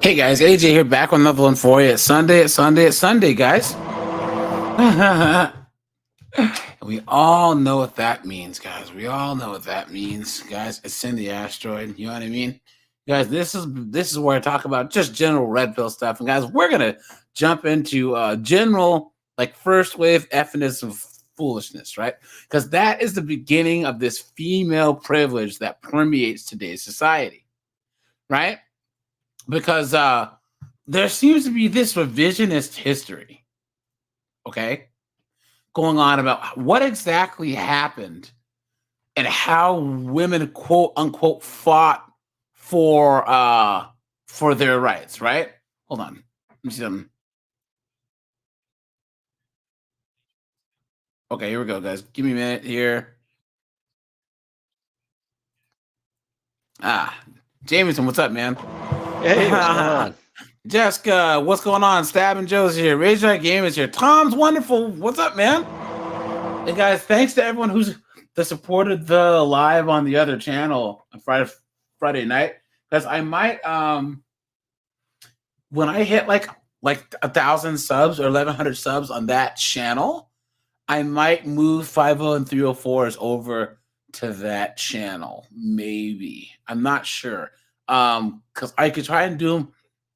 Hey guys, AJ here, back with another one for you. It's Sunday, guys. We all know what that means, guys. We all know what that means, guys. It's in the asteroid. You know what I mean, guys? This is where I talk about just general red pill stuff, and guys, we're gonna jump into general like first wave feminism foolishness, right? Because that is the beginning of this female privilege that permeates today's society, right? Because there seems to be this revisionist history, okay, going on about what exactly happened and how women quote unquote fought for their rights, right? Hold on. Let me see them. Okay, here we go, guys. Give me a minute here. Ah, Jameson, what's up, man? Hey, what's going on? Jessica, what's going on? Stab and Joe's here. Razor Game is here. Tom's wonderful. What's up, man? And guys, thanks to everyone that supported the live on the other channel on Friday night. Because I might when I hit like 1,000 subs or 1,100 subs on that channel, I might move 50 and 304s over to that channel. Maybe. I'm not sure. Because I could try and do them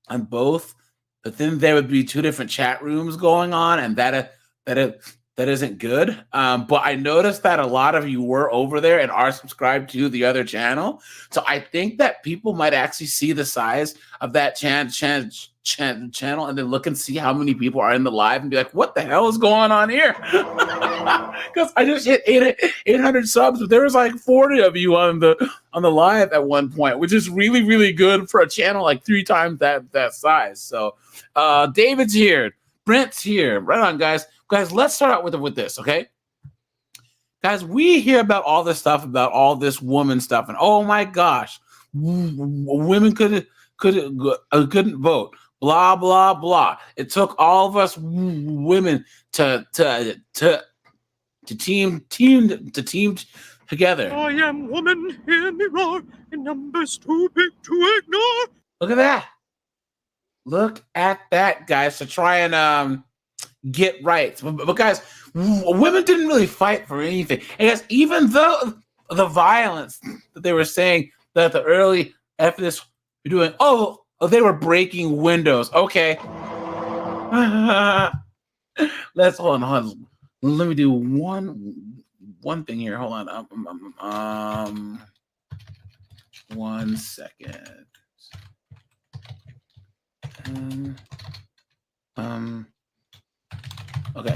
on both, but then there would be two different chat rooms going on, and that isn't good. But I noticed that a lot of you were over there and are subscribed to the other channel, so I think that people might actually see the size of that channel and then look and see how many people are in the live and be like, "What the hell is going on here?" Because I just hit 800 subs, but there was like 40 of you on the live at one point, which is really, really good for a channel like 3 times that size. So David's here, Brent's here. Right on, guys. Guys, let's start out with this, okay? Guys, we hear about all this stuff, about all this woman stuff, and oh my gosh, women couldn't vote. Blah blah blah. It took all of us women to team together. I am woman, hear me roar, in numbers too big to ignore. Look at that. Look at that, guys, to try and get rights. But guys, women didn't really fight for anything. And guys, even though the violence that they were saying that the early feminists were doing, they were breaking windows. Okay. Let's hold on. Let me do one thing here. Hold on. 1 second. Okay.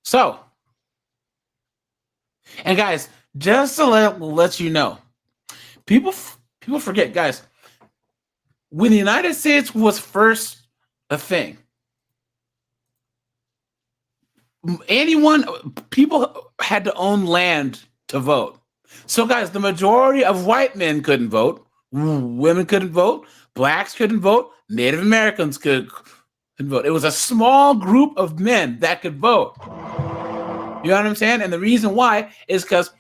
So, and guys, just to let you know, people forget, guys, when the United States was first a thing, people had to own land to vote. So, guys, the majority of white men couldn't vote, women couldn't vote, blacks couldn't vote, Native Americans couldn't vote. It was a small group of men that could vote. You know what I'm saying? And the reason why is because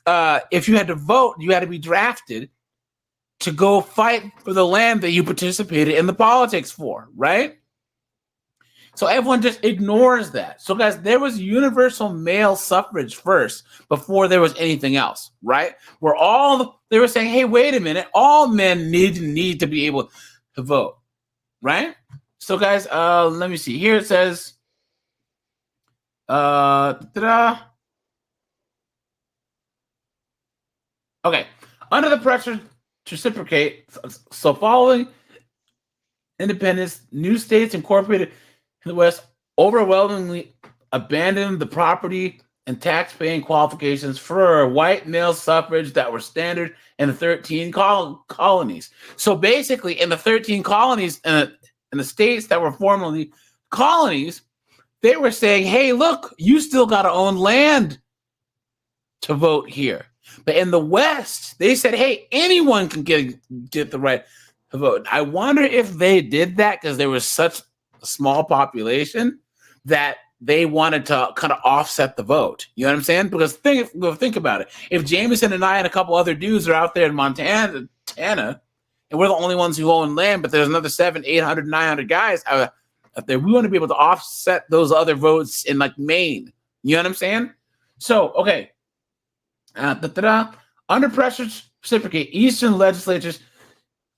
if you had to vote, you had to be drafted to go fight for the land that you participated in the politics for, right? So everyone just ignores that. So guys, there was universal male suffrage first before there was anything else, right? They were saying, hey, wait a minute, all men need to be able to vote, right? So guys, let me see. Here it says, okay. Under the pressure to reciprocate, so following independence, new states incorporated in the West overwhelmingly abandoned the property and tax-paying qualifications for white male suffrage that were standard in the 13 colonies. So basically, in the 13 colonies, in the states that were formerly colonies, they were saying, hey, look, you still got to own land to vote here. But in the West, they said, hey, anyone can get the right to vote. I wonder if they did that because there was such a small population that they wanted to kind of offset the vote. You know what I'm saying? Because think about it. If Jameson and I and a couple other dudes are out there in Montana, and we're the only ones who own land, but there's another 700, 800, 900 guys out there. We want to be able to offset those other votes in like Maine. You know what I'm saying? So, okay. Under pressure to reciprocate, Eastern legislatures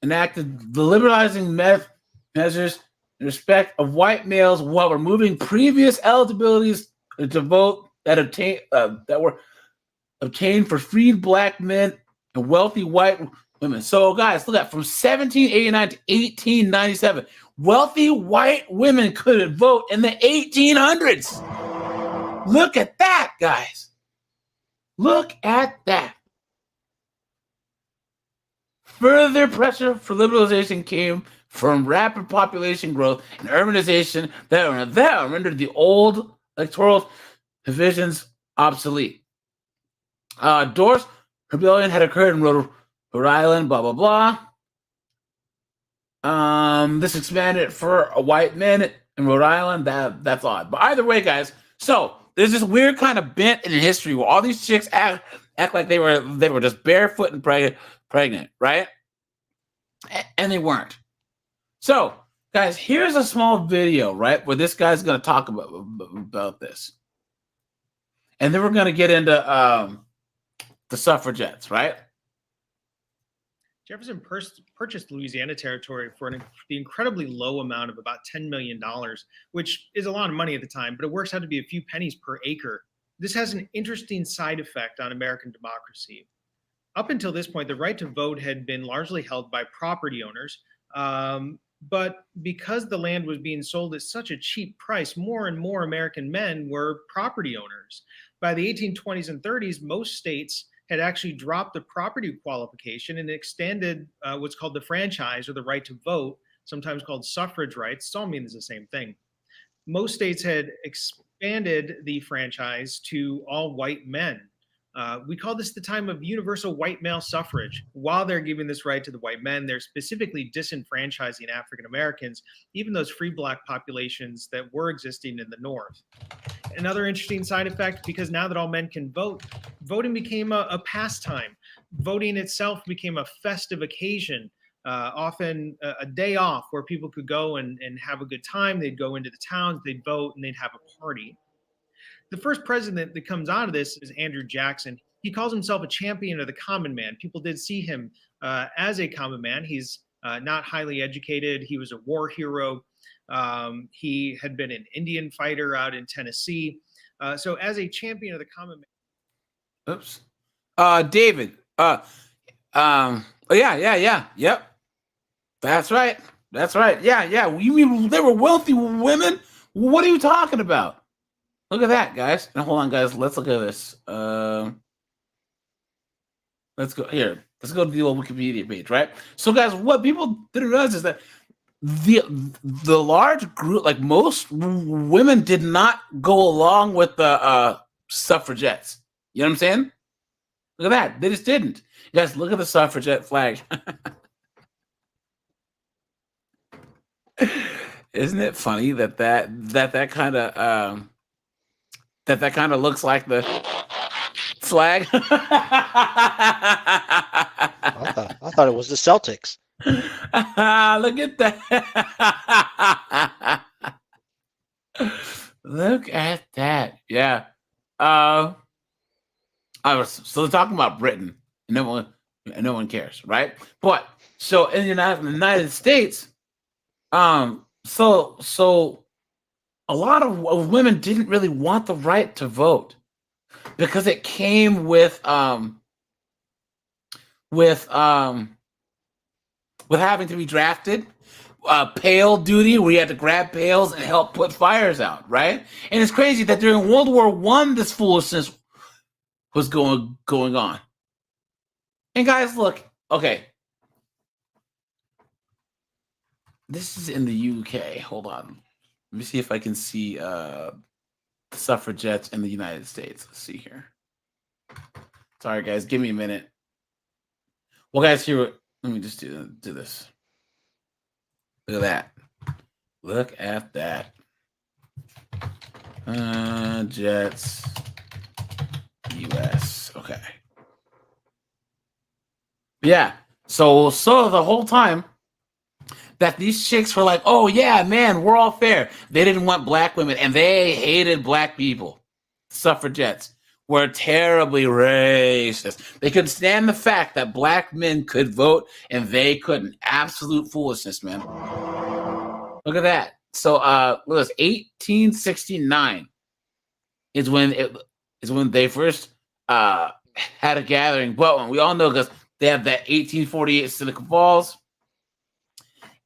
enacted the liberalizing measures in respect of white males while removing previous eligibilities to vote that were obtained for freed black men and wealthy white women. So, guys, look at from 1789 to 1897, wealthy white women couldn't vote in the 1800s. Look at that, guys. Look at that. Further pressure for liberalization came from rapid population growth and urbanization that rendered the old electoral divisions obsolete. Dorse rebellion had occurred in Rhode Island, blah, blah, blah. This expanded for white men in Rhode Island. That's odd. But either way, guys, so there's this weird kind of bent in history where all these chicks act like they were just barefoot and pregnant, right? And they weren't. So, guys, here's a small video, right, where this guy's going to talk about this. And then we're going to get into the suffragettes, right? Jefferson purchased Louisiana Territory for the incredibly low amount of about $10 million, which is a lot of money at the time, but it works out to be a few pennies per acre. This has an interesting side effect on American democracy. Up until this point, the right to vote had been largely held by property owners, but because the land was being sold at such a cheap price, more and more American men were property owners. By the 1820s and 30s, most states had actually dropped the property qualification and extended what's called the franchise or the right to vote, sometimes called suffrage rights. It all means the same thing. Most states had expanded the franchise to all white men. We call this the time of universal white male suffrage. While they're giving this right to the white men, they're specifically disenfranchising African Americans, even those free black populations that were existing in the North. Another interesting side effect, because now that all men can vote, voting became a pastime. Voting itself became a festive occasion, often a day off where people could go and have a good time. They'd go into the towns, they'd vote, and they'd have a party. The first president that comes out of this is Andrew Jackson. He calls himself a champion of the common man. People did see him as a common man. He's not highly educated. He was a war hero. He had been an Indian fighter out in Tennessee. So as a champion of the common man. Oops. David. Yep. That's right. Yeah. You mean they were wealthy women? What are you talking about? Look at that, guys. Now, hold on, guys. Let's look at this. Let's go here. Let's go to the old Wikipedia page, right? So, guys, what people didn't realize is that the large group, like most women, did not go along with the suffragettes. You know what I'm saying? Look at that. They just didn't. You guys, look at the suffragette flag. Isn't it funny that kind of that kind of looks like the flag? I thought it was the Celtics. Look at that. Look at that. Yeah. So they're talking about Britain. No one cares, right? But so in the United States, so a lot of women didn't really want the right to vote because it came with having to be drafted, pail duty, where you had to grab pails and help put fires out, right? And it's crazy that during World War I, this foolishness was going on. And guys, look, okay. This is in the UK. Hold on. Let me see if I can see the suffragettes in the United States. Let's see here. Sorry, guys. Give me a minute. Well, guys, here. Let me just do this. Look at that. Look at that. Jets. U.S. Okay. Yeah. So the whole time that these chicks were like, oh yeah, man, we're all fair. They didn't want black women and they hated black people. Suffragettes were terribly racist. They couldn't stand the fact that black men could vote and they couldn't. Absolute foolishness, man. Look at that. So look at this, 1869 is when they first had a gathering. But we all know because they have that 1848 Seneca Falls.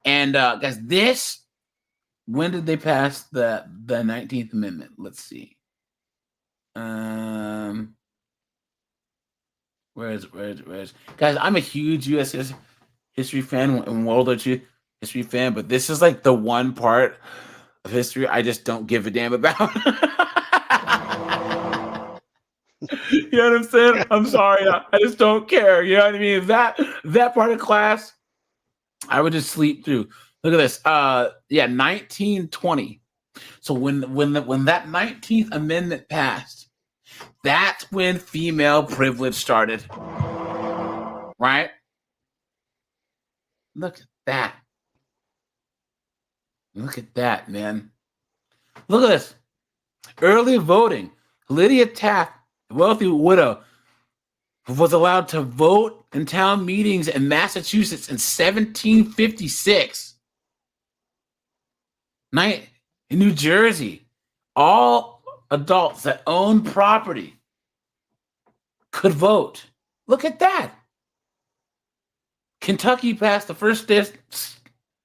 And guys, when did they pass the 19th Amendment? Let's see. Where is guys? I'm a huge U.S. history fan and World War II history fan, but this is like the one part of history I just don't give a damn about. You know what I'm saying? I'm sorry, I just don't care. You know what I mean? That part of class, I would just sleep through. Look at this. 1920. So when that 19th Amendment passed, that's when female privilege started. Right? Look at that. Look at that, man. Look at this. Early voting. Lydia Taft, the wealthy widow, was allowed to vote in town meetings in Massachusetts in 1756. In New Jersey, all adults that own property could vote. Look at that. Kentucky passed the first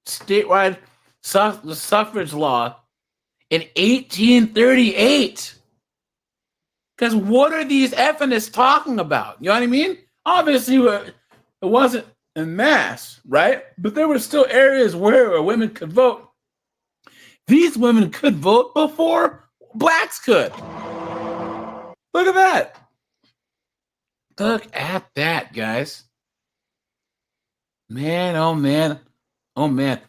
statewide suffrage law in 1838. Because what are these effinists talking about? You know what I mean? Obviously, it wasn't en masse, right? But there were still areas where women could vote. These women could vote before blacks could. Look at that. Look at that, guys. Man, oh man. Oh man.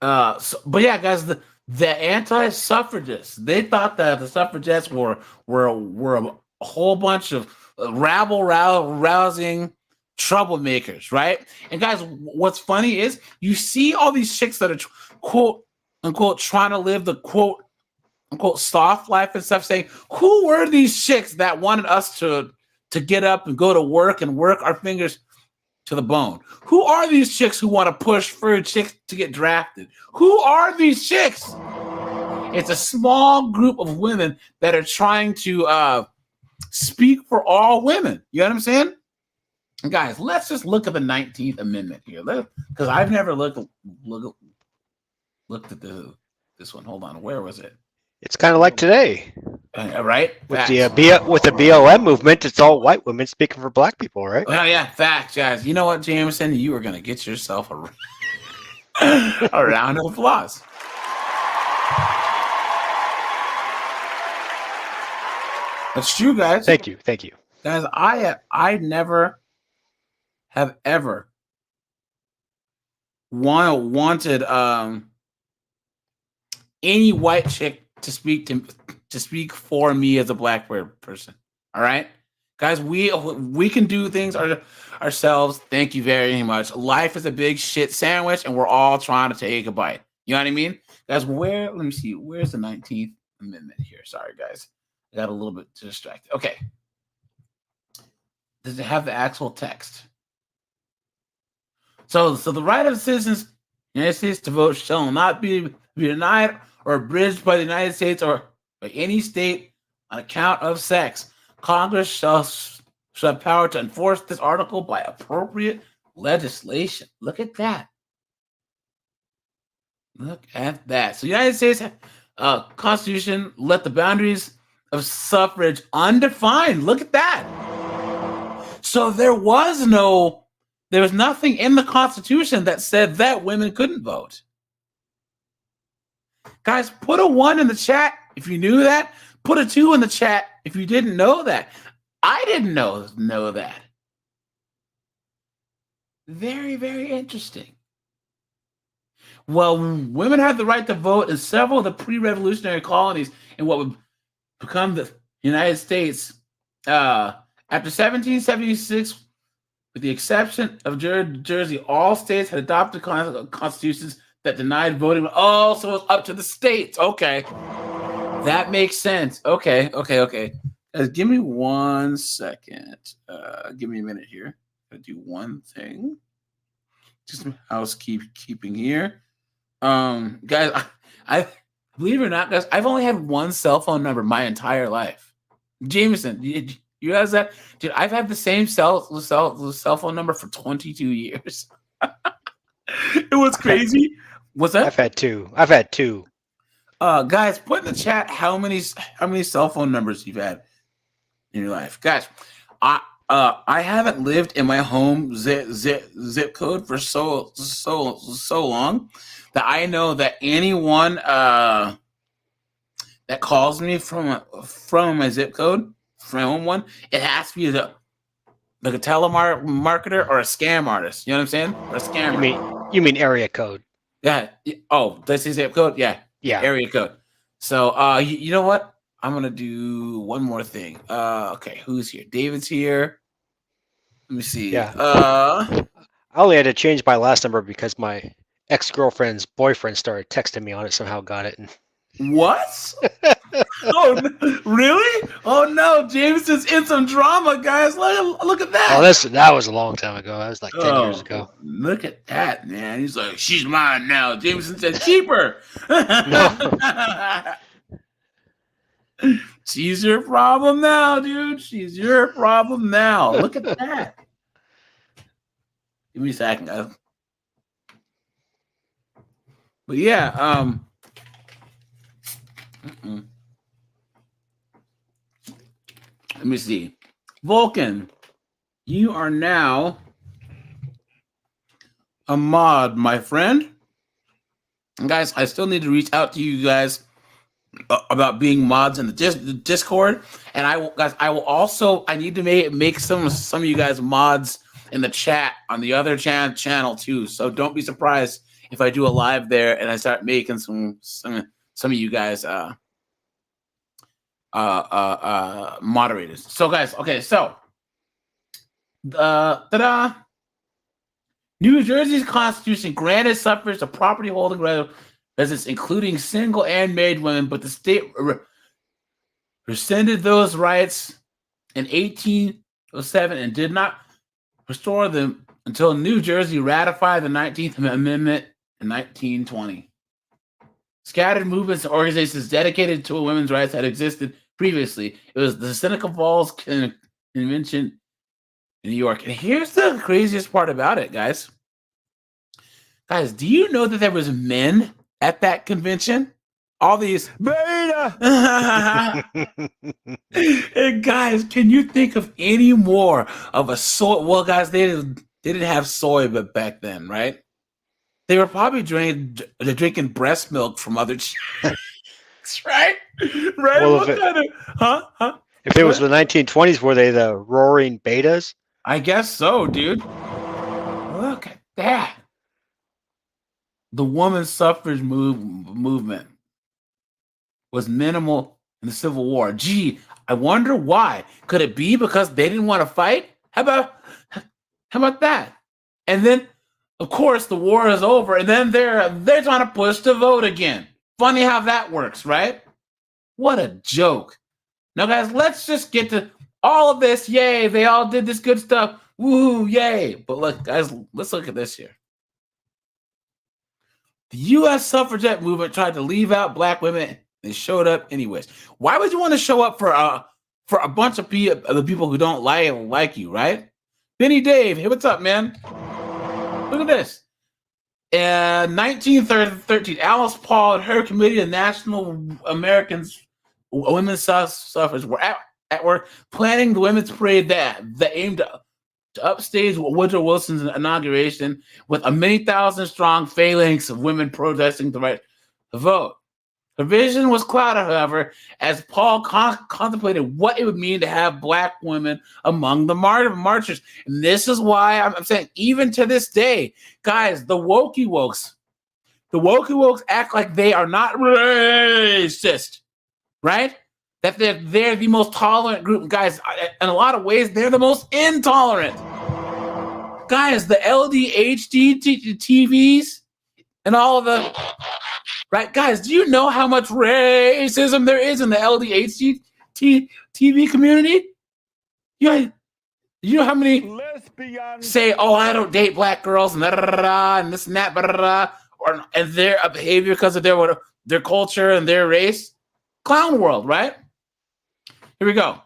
But yeah, guys, the anti-suffragists, they thought that the suffragettes were a whole bunch of rabble-rousing troublemakers, right? And guys, what's funny is you see all these chicks that are quote unquote trying to live the quote unquote soft life and stuff, saying, who were these chicks that wanted us to get up and go to work and work our fingers to the bone? Who are these chicks who want to push for a chick to get drafted? Who are these chicks? It's a small group of women that are trying to speak for all women. You know what I'm saying? And guys, let's just look at the 19th Amendment here, because I've never looked at this one. Hold on, where was it? It's kind of like today, right? with the BLM movement. It's all white women speaking for black people, right? Well, yeah, facts, guys. You know what, Jameson? You are going to get yourself a round of applause. That's true, guys. Thank you, guys. I never have ever wanted any white chick to speak for me as a black person. All right, guys, we can do things ourselves. Thank you very much. Life is a big shit sandwich, and we're all trying to take a bite. You know what I mean, guys? Let me see. Where's the 19th Amendment here? Sorry, guys, I got a little bit distracted. Okay, does it have the actual text? So the right of citizens of the United States to vote shall not be denied or abridged by the United States or by any state on account of sex. Congress shall have power to enforce this article by appropriate legislation. Look at that. Look at that. So the United States Constitution let the boundaries of suffrage undefined. Look at that. So there was nothing in the Constitution that said that women couldn't vote. Guys, put a 1 in the chat if you knew that. Put a 2 in the chat if you didn't know that. I didn't know that. Very, very interesting. Well, women had the right to vote in several of the pre-revolutionary colonies in what would become the United States. After 1776, With the exception of Jersey, all states had adopted constitutions that denied voting. Oh, so it's up to the states. Okay. That makes sense. Okay. Give me 1 second. Give me a minute here. Gotta do one thing. Just some housekeeping here. Guys, I believe it or not, guys, I've only had one cell phone number my entire life. Jameson, you realize that? Dude, I've had the same cell phone number for 22 years. It was crazy. What's that? I've had two. Guys, put in the chat how many cell phone numbers you've had in your life. Guys, I haven't lived in my home zip code for so long that I know that anyone that calls me from my zip code, from my home one, it has to be like a telemarketer or a scam artist. You know what I'm saying? Or a scammer. You mean area code? Yeah. Oh, that's his zip code? Yeah. Yeah. Area code. So you know what? I'm gonna do one more thing. Okay, who's here? David's here. Let me see. Yeah. I only had to change my last number because my ex-girlfriend's boyfriend started texting me on it. Somehow got it. And what? Oh, really? Oh no, Jameson's in some drama, guys. Look at that. Oh, that was a long time ago. That was like 10 years ago. Look at that, man. He's like, she's mine now. Jameson said, keep her. She's your problem now, dude. She's your problem now. Look at that. Give me a second, guys. But yeah, let me see. Vulcan, you are now a mod, my friend. And guys, I still need to reach out to you guys about being mods in the Discord, and I need to make some of you guys mods in the chat on the other channel too. So don't be surprised if I do a live there and I start making some of you guys moderators. So guys, okay, so New Jersey's Constitution granted suffrage to property holding residents, including single and married women, but the state rescinded those rights in 1807 and did not restore them until New Jersey ratified the 19th Amendment in 1920. Scattered movements and organizations dedicated to women's rights had existed previously. It was the Seneca Falls Convention in New York. And here's the craziest part about it, guys. Guys, do you know that there was men at that convention? All these beta. And guys, can you think of any more of a soy? Well, guys, they didn't have soy back then, right? They were probably drinking breast milk from other chicks, right? Right? Well, If it was the 1920s, were they the roaring betas? I guess so, dude. Look at that. The women's suffrage movement was minimal in the Civil War. Gee, I wonder why. Could it be because they didn't want to fight? How about that? And then, of course, the war is over, and then they're trying to push to vote again. Funny how that works, right? What a joke. Now, guys, let's just get to all of this. Yay, they all did this good stuff. Woo, yay. But look, guys, let's look at this here. The U.S. suffragette movement tried to leave out black women. They showed up anyways. Why would you want to show up for a bunch of the people who don't like you, right? Benny Dave, hey, what's up, man? Look at this. In 1913, Alice Paul and her committee of National Americans Women's Suffrage were at work planning the women's parade that aimed to upstage Woodrow Wilson's inauguration with a many thousand strong phalanx of women protesting the right to vote. Her vision was clouded, however, as Paul contemplated what it would mean to have black women among the marchers. And this is why I'm saying, even to this day, guys, the wokey wokes act like they are not racist, right? That they're the most tolerant group. Guys, in a lot of ways, they're the most intolerant. guys, the LDHD TVs and all of the right, guys. Do you know how much racism there is in the LDHD TV community? You know how many say, "Oh, I don't date black girls," and and this and that, or and their behavior because of their culture and their race. Clown world, right? Here we go.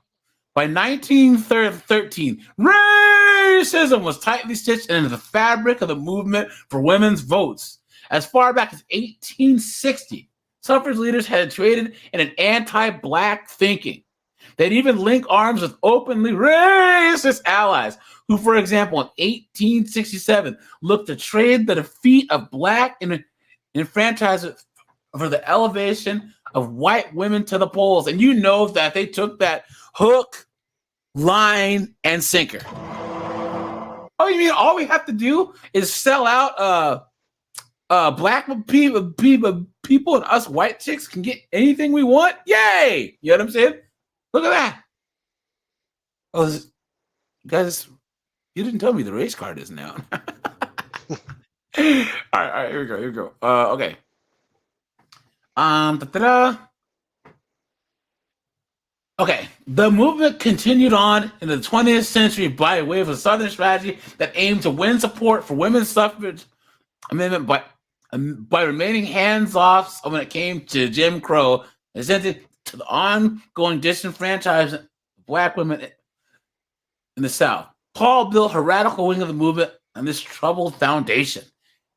By 1913, racism was tightly stitched into the fabric of the movement for women's votes. As far back as 1860, suffrage leaders had traded in an anti-black thinking. They'd even link arms with openly racist allies who, for example, in 1867, looked to trade the defeat of black enfranchisement for the elevation of white women to the polls. And you know that they took that hook, line, and sinker. Oh, you mean all we have to do is sell out black people and us white chicks can get anything we want? Yay! You know what I'm saying? Look at that. Oh, guys, you didn't tell me the race card isn't out. all right, here we go. Okay. Okay, the movement continued on in the 20th century by way of a Southern strategy that aimed to win support for women's suffrage amendment by remaining hands-off when it came to Jim Crow, essentially to the ongoing disenfranchisement of black women in the South. Paul built her radical wing of the movement on this troubled foundation.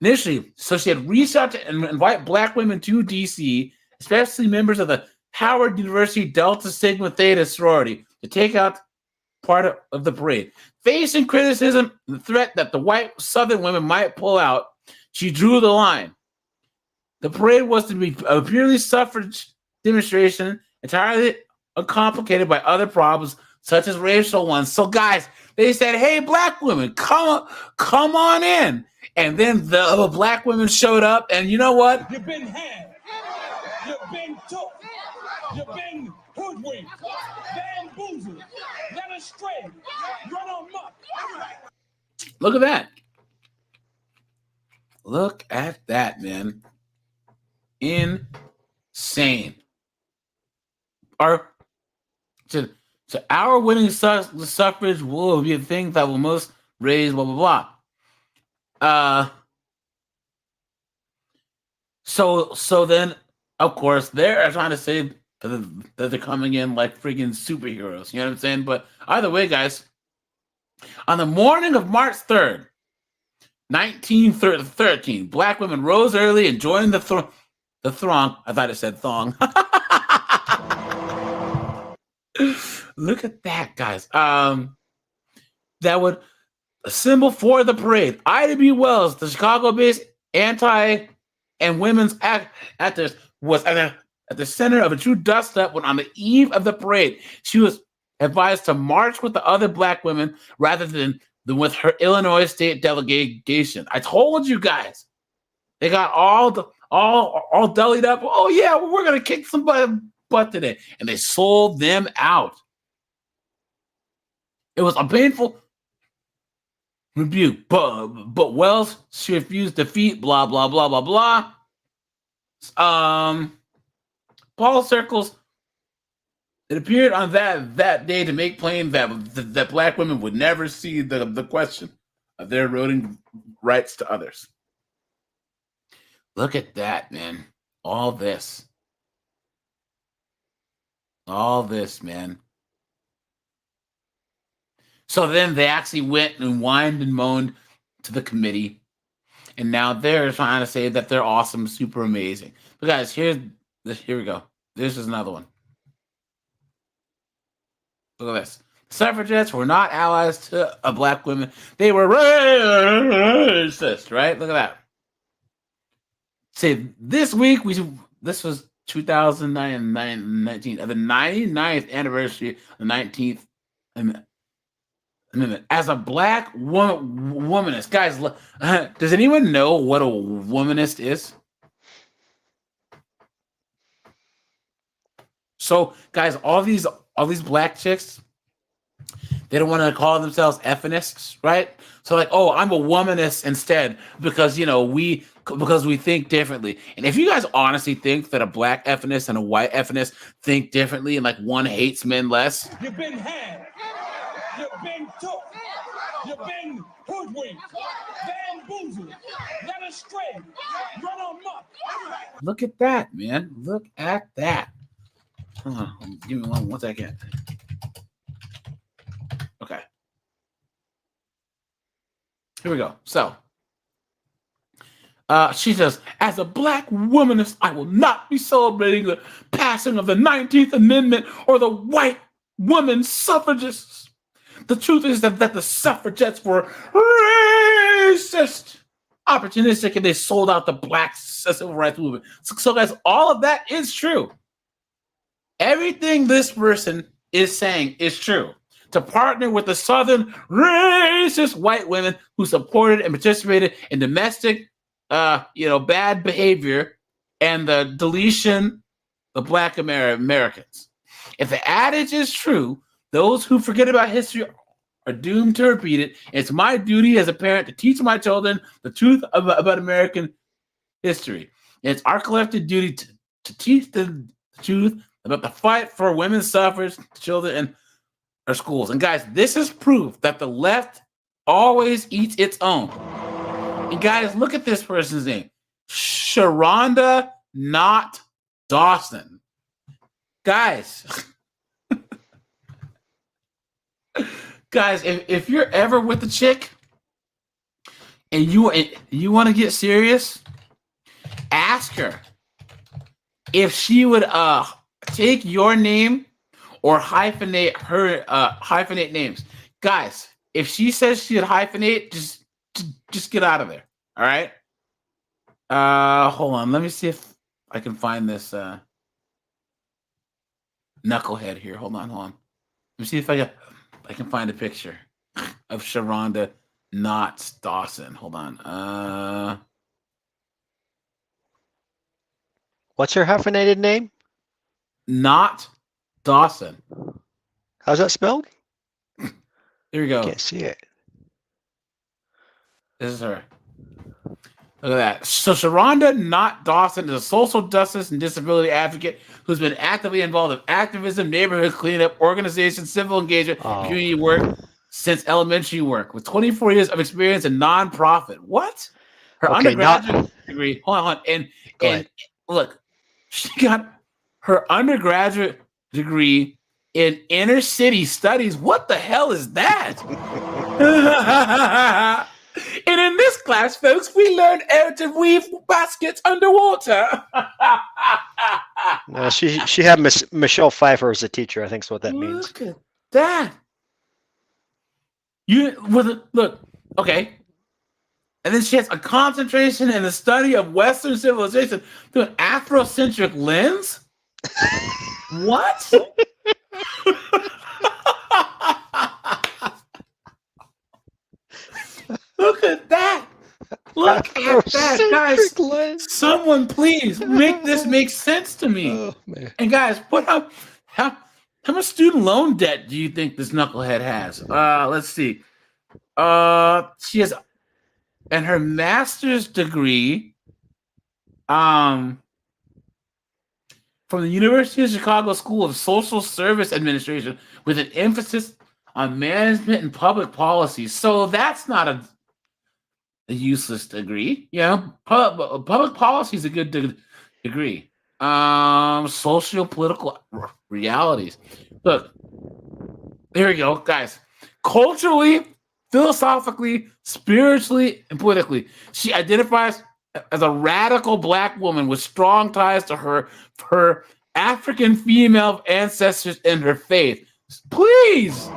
Initially, so she had reached out to invite black women to D.C., especially members of the Howard University Delta Sigma Theta sorority, to take out part of the parade. Facing criticism and the threat that the white Southern women might pull out, she drew the line. The parade was to be a purely suffrage demonstration, entirely uncomplicated by other problems, such as racial ones. So, guys, they said, "Hey, black women, come on in." And then the black women showed up, and you know what? You've been had. You've been took. You've been hoodwinked, bamboozled, led astray, run amok. Look at that. Look at that, man. Insane. Our winning the suffrage will be a thing that will most raise blah blah blah. So then, of course, they're trying to say that they're coming in like freaking superheroes. You know what I'm saying? But either way, guys, on the morning of March 3rd, 1913, black women rose early and joined the throng. I thought it said thong. Look at that, guys. That would a symbol for the parade. Ida B. Wells, the Chicago-based anti and women's activist, was at the center of a true dust-up when on the eve of the parade, she was advised to march with the other black women rather than with her Illinois state delegation. I told you guys. They got all dullied up. Oh yeah, we're gonna kick somebody's butt today, and they sold them out. It was a painful rebuke, but Wells, she refused defeat. Blah blah blah blah blah. Paul Circles. It appeared on that day to make plain that black women would never see the question of their voting rights to others. Look at that, man. All this, man. So then they actually went and whined and moaned to the committee. And now they're trying to say that they're awesome, super amazing. But guys, here we go. This is another one. Look at this. Suffragettes were not allies to black women. They were racist, right? Look at that. Say this week, this was 2019, the 99th anniversary of the 19th Amendment. As a black womanist, guys, does anyone know what a womanist is? So, guys, all these black chicks They don't want to call themselves feminists, right? So like, oh, I'm a womanist instead because we think differently. And if you guys honestly think that a black feminist and a white feminist think differently, and like one hates men less, You've been had. You've been took. You've been hoodwinked. Bamboozled. Led astray. Run amok. look at that, man. Look at that. Hold on, give me one second. Okay. Here we go. So, she says, as a black womanist, I will not be celebrating the passing of the 19th Amendment or the white woman suffragists. The truth is that the suffragettes were racist, opportunistic, and they sold out the black civil rights movement. So guys, all of that is true. Everything this person is saying is true. To partner with the Southern racist white women who supported and participated in domestic, bad behavior and the deletion of black Americans. If the adage is true, those who forget about history are doomed to repeat it. It's my duty as a parent to teach my children the truth about American history. And it's our collective duty to teach the truth about the fight for women's suffrage, children, and our schools. And guys, this is proof that the left always eats its own. And guys, look at this person's name. Sharonda Not Dawson. Guys, if you're ever with a chick and you want to get serious, ask her if she would take your name or hyphenate her names. Guys, if she says she'd hyphenate, just get out of there. All right? Hold on. Let me see if I can find this knucklehead here. Hold on. Let me see if I can find a picture of Sharonda Not Dawson. Hold on. What's her hyphenated name? Not Dawson. How's that spelled? Here we go. Can't see it. This is her. Look at that. So Sharonda Not Dawson is a social justice and disability advocate who's been actively involved in activism, neighborhood cleanup, organization, civil engagement, community work since elementary work, with 24 years of experience in nonprofit. What? Her undergraduate degree. Hold on. And look, she got her undergraduate degree in inner city studies. What the hell is that? And in this class, folks, we learned how to weave baskets underwater. She had Michelle Pfeiffer as a teacher. I think is what that means. Look at that. Look, okay. And then she has a concentration in the study of Western civilization through an Afrocentric lens. What? Look at that. Look at that, guys. Lens. Someone please make this make sense to me. Oh, man. And guys, how much student loan debt do you think this knucklehead has? Let's see. She has, and her master's degree, from the University of Chicago School of Social Service Administration, with an emphasis on management and public policy. So that's not a useless degree. Public policy is a good degree. Socio-political realities. Look, here we go, guys. Culturally, philosophically, spiritually, and politically, she identifies as a radical black woman with strong ties to her African female ancestors and her faith. Please,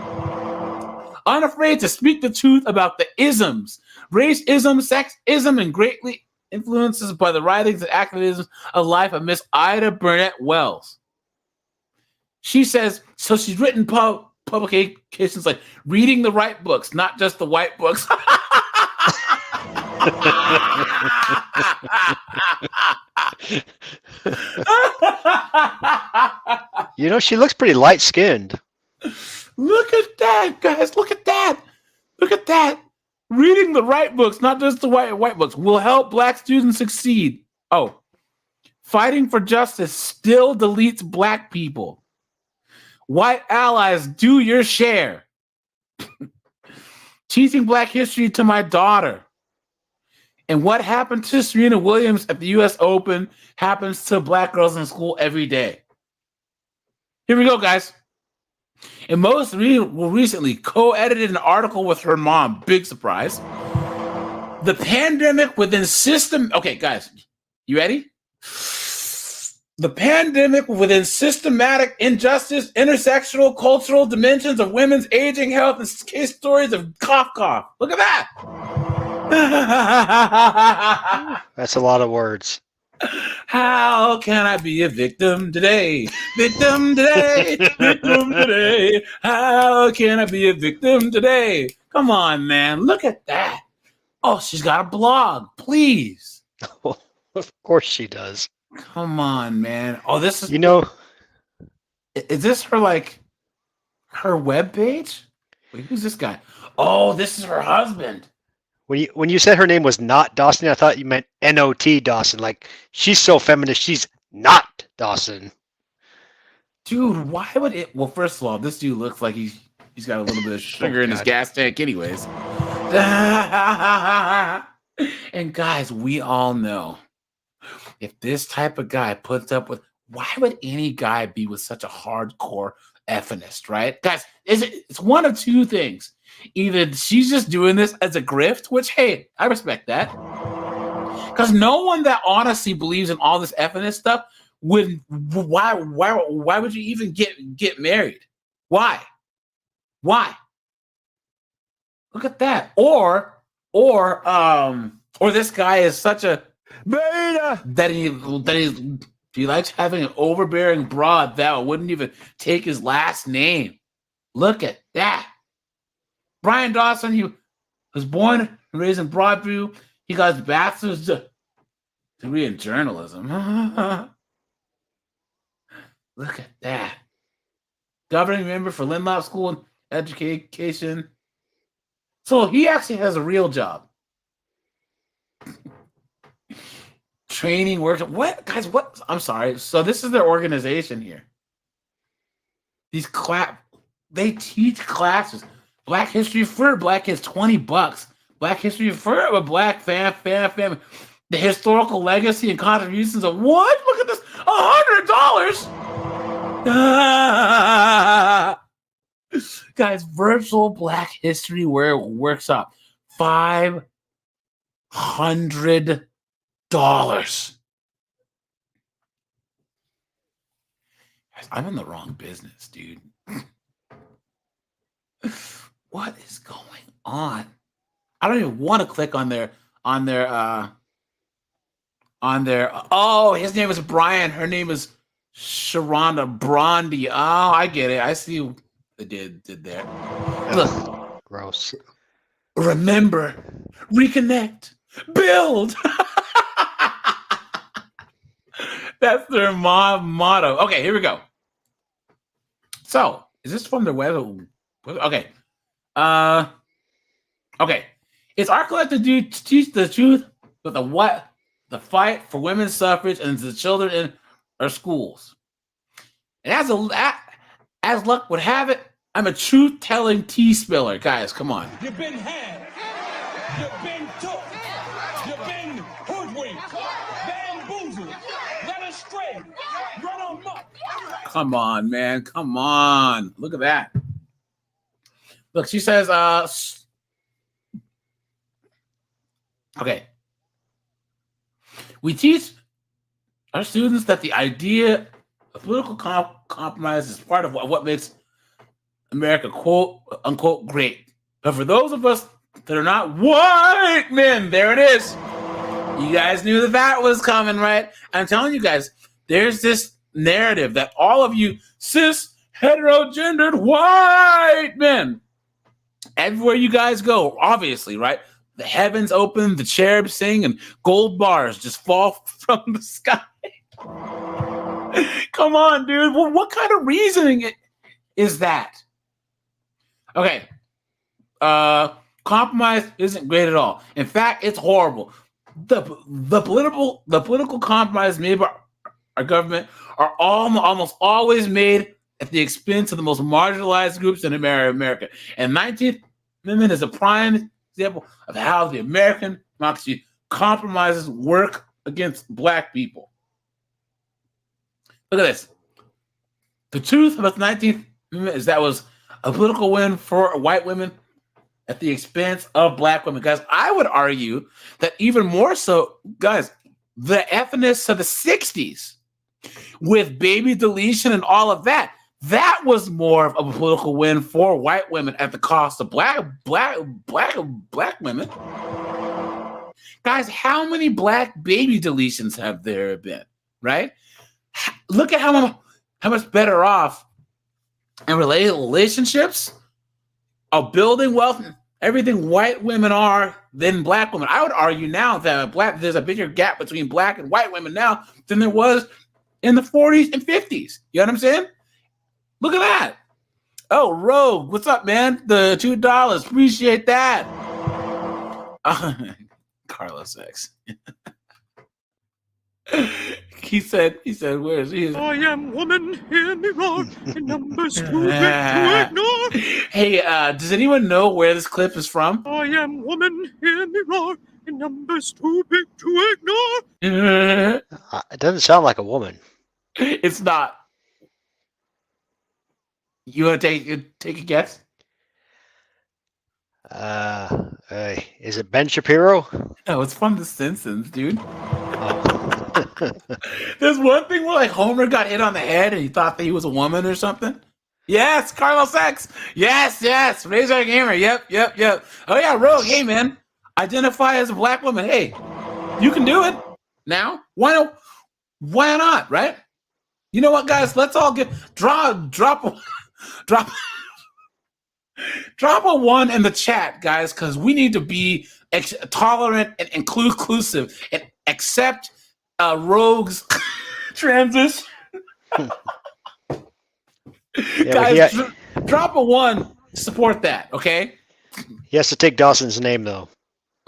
unafraid to speak the truth about the isms, racism, sexism, and greatly influences by the writings and activism of life of Miss Ida Burnett Wells. She says, so she's written publications like Reading the Right Books, not just the white books. She looks pretty light-skinned. Look at that, guys. Look at that. Look at that. Reading the right books, not just the white books, will help Black students succeed. Oh, fighting for justice still deletes Black people. White allies, do your share. Teaching Black history to my daughter. And what happened to Serena Williams at the U.S. Open happens to Black girls in school every day. Here we go, guys. And most recently co-edited an article with her mom. Big surprise. The pandemic within system. Okay, guys, you ready? The pandemic within systematic injustice, intersectional, cultural dimensions of women's aging, health, and case stories of cough cough. Look at that. That's a lot of words. How can I be a victim today? Victim today, victim today. How can I be a victim today? Come on, man. Look at that. Oh, she's got a blog. Please. Of course she does. Come on, man. Oh, this is. You know, Is this her her webpage? Wait, who's this guy? Oh, this is her husband. when you said her name was not Dawson, I thought you meant N-O-T Dawson. Like, she's so feminist, she's not Dawson. Dude, why would it? Well, first of all, this dude looks like he's got a little bit of sugar in his gas tank, anyways. And guys, we all know if this type of guy puts up with, why would any guy be with such a hardcore effeminist, right? Guys, it's one of two things. Either she's just doing this as a grift, which, hey, I respect that. Because no one that honestly believes in all this effeminist stuff would, why would you even get married? Why? Look at that. Or this guy is such a beta that he likes having an overbearing broad that wouldn't even take his last name. Look at that. Brian Dawson, he was born and raised in Broadview. He got his bachelor's degree in journalism. Look at that. Governing member for Linlop School and Education. So he actually has a real job. Training, workshop. What? Guys, what? I'm sorry. So this is their organization here. They teach classes. Black History for Black is $20. Black History for a Black family. The historical legacy and contributions of what? Look at this, $100. Guys, virtual Black History workshop, $500. Guys, I'm in the wrong business, dude. What is going on? I don't even want to click on their oh, his name is Brian, her name is Sharonda Brondy. Oh, I get it. I see what they did there. Look. Gross. Remember, reconnect, build. That's their motto. Okay, here we go. So, is this from their web? Okay. Okay. It's our collective duty to teach the truth with the fight for women's suffrage and the children in our schools. And as luck would have it, I'm a truth-telling tea spiller. Guys, come on. You've been had. You've been took. You've been hoodwinked. Bamboozled. Led astray. Run amok. Come on, man. Come on. Look at that. Look, she says, okay. We teach our students that the idea of political compromise is part of what makes America, quote unquote, great. But for those of us that are not white men, there it is. You guys knew that was coming, right? I'm telling you guys, there's this narrative that all of you cis, heterogendered white men, everywhere you guys go, obviously, right? The heavens open, the cherubs sing, and gold bars just fall from the sky. Come on, dude. Well, what kind of reasoning is that? Okay. Compromise isn't great at all. In fact, it's horrible. The political compromise made by our government are almost always made at the expense of the most marginalized groups in America. And 19th Amendment is a prime example of how the American democracy compromises work against Black people. Look at this. The truth about the 19th Amendment is that was a political win for white women at the expense of Black women. Guys, I would argue that even more so, guys, the ethnics of the 60s with baby deletion and all of that, that was more of a political win for white women at the cost of black women. Guys, how many Black baby deletions have there been, right? Look at how much better off in relationships, of building wealth, everything white women are than Black women. I would argue now that there's a bigger gap between Black and white women now than there was in the 40s and 50s. You know what I'm saying? Look at that. Oh, Rogue, what's up, man? The $2. Appreciate that. Carlos X. He said, where is he? I am woman, hear me roar, in numbers too big to ignore. Hey, does anyone know where this clip is from? I am woman, hear me roar, in numbers too big to ignore. It doesn't sound like a woman. It's not. You want to take a guess? Is it Ben Shapiro? No, it's from The Simpsons, dude. Oh. There's one thing where like Homer got hit on the head and he thought that he was a woman or something. Yes, Carlos X. Yes. Razor Gamer. Yep. Oh yeah, Rogue. Hey man, identify as a Black woman. Hey, you can do it now. Why not? Right? You know what, guys? Let's all drop a 1 in the chat, guys, because we need to be tolerant and inclusive and accept Rogue's transition. Guys, drop a 1. Support that, okay? He has to take Dawson's name, though.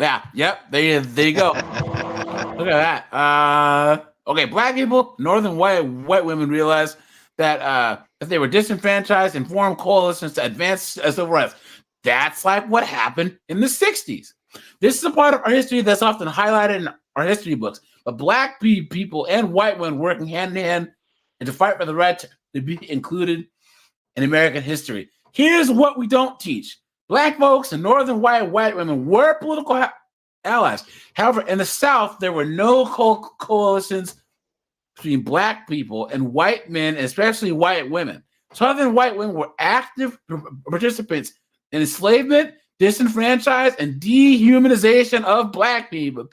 Yeah, yep. There you go. Look at that. Okay, Black people, Northern white women realized that if they were disenfranchised and formed coalitions to advance civil rights. That's like what happened in the 60s. This is a part of our history that's often highlighted in our history books. But Black people and white women working hand in hand and to fight for the right to be included in American history. Here's what we don't teach. Black folks and Northern white women were political allies. However, in the South, there were no coalitions between Black people and white men, especially white women. Southern white women were active participants in enslavement, disenfranchised, and dehumanization of Black people.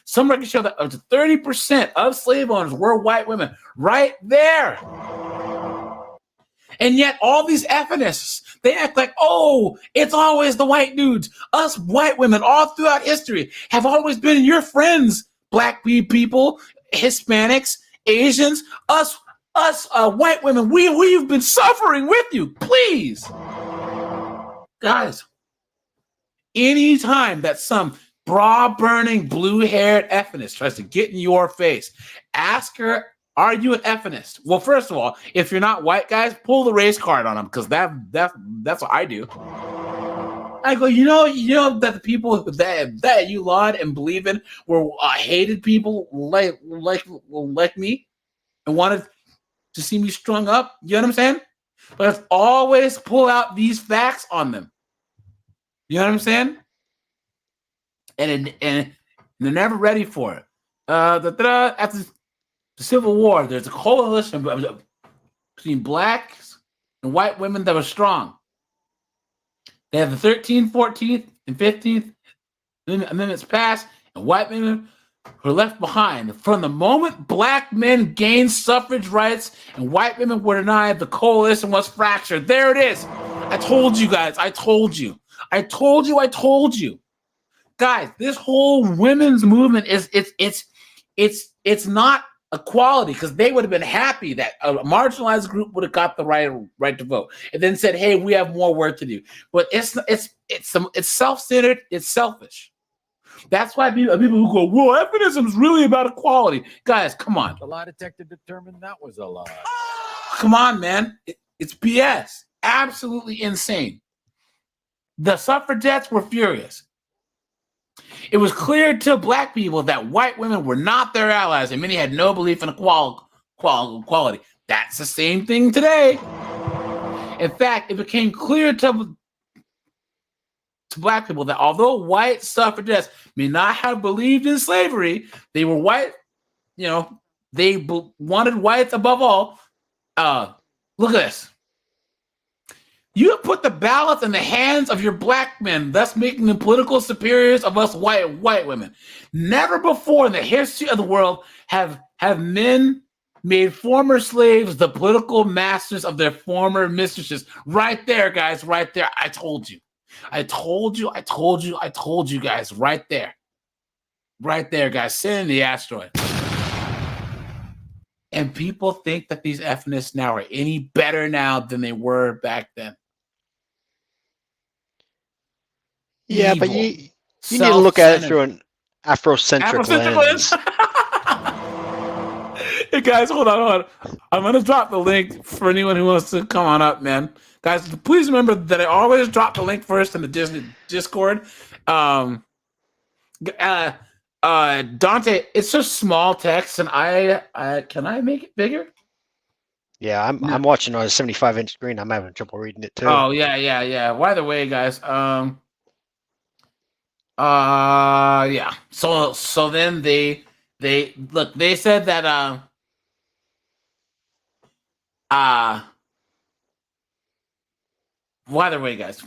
Some records show that up to 30% of slave owners were white women. Right there. And yet all these ethnists, they act like, oh, it's always the white dudes. Us white women all throughout history have always been your friends, Black people, Hispanics, Asians, us white women. We've been suffering with you. Please. Guys, anytime that some bra-burning, blue-haired ethnicist tries to get in your face, ask her, are you an ethnicist? Well, first of all, if you're not white, guys, pull the race card on them, because that's what I do. I go, you know that the people that you laud and believe in were hated people like me and wanted to see me strung up. You know what I'm saying? But let's always pull out these facts on them. You know what I'm saying? And they're never ready for it. After the Civil War, there's a coalition between Blacks and white women that was strong. They have the 13th, 14th, and 15th amendments passed, and white women were left behind. From the moment Black men gained suffrage rights and white women were denied, the coalition was fractured. There it is. I told you guys. I told you. Guys, this whole women's movement is it's not equality, because they would have been happy that a marginalized group would have got the right to vote, and then said, "Hey, we have more work to do." But it's self-centered. It's selfish. That's why people who go, "Well, feminism is really about equality." Guys, come on. The lie detector determined that was a lie. Come on, man. It's BS. Absolutely insane. The suffragettes were furious. It was clear to black people that white women were not their allies, and many had no belief in equality. That's the same thing today. In fact, it became clear to black people that although white suffragettes may not have believed in slavery, they were white, they wanted whites above all. Look at this. You put the ballots in the hands of your black men, thus making them political superiors of us white women. Never before in the history of the world have men made former slaves the political masters of their former mistresses. Right there, guys, right there. I told you guys, right there. Right there, guys. Send in the asteroid. And people think that these ethnics now are any better now than they were back then. Yeah, Evil. but you need to look at it through an Afrocentric lens. Hey guys, hold on. I'm gonna drop the link for anyone who wants to come on up, man. Guys, please remember that I always drop the link first in the Discord. Dante, it's just small text, and I can I make it bigger? Yeah, I'm watching on a 75-inch screen. I'm having trouble reading it too. Oh yeah. By the way, guys, yeah. So then they said that by the way, guys,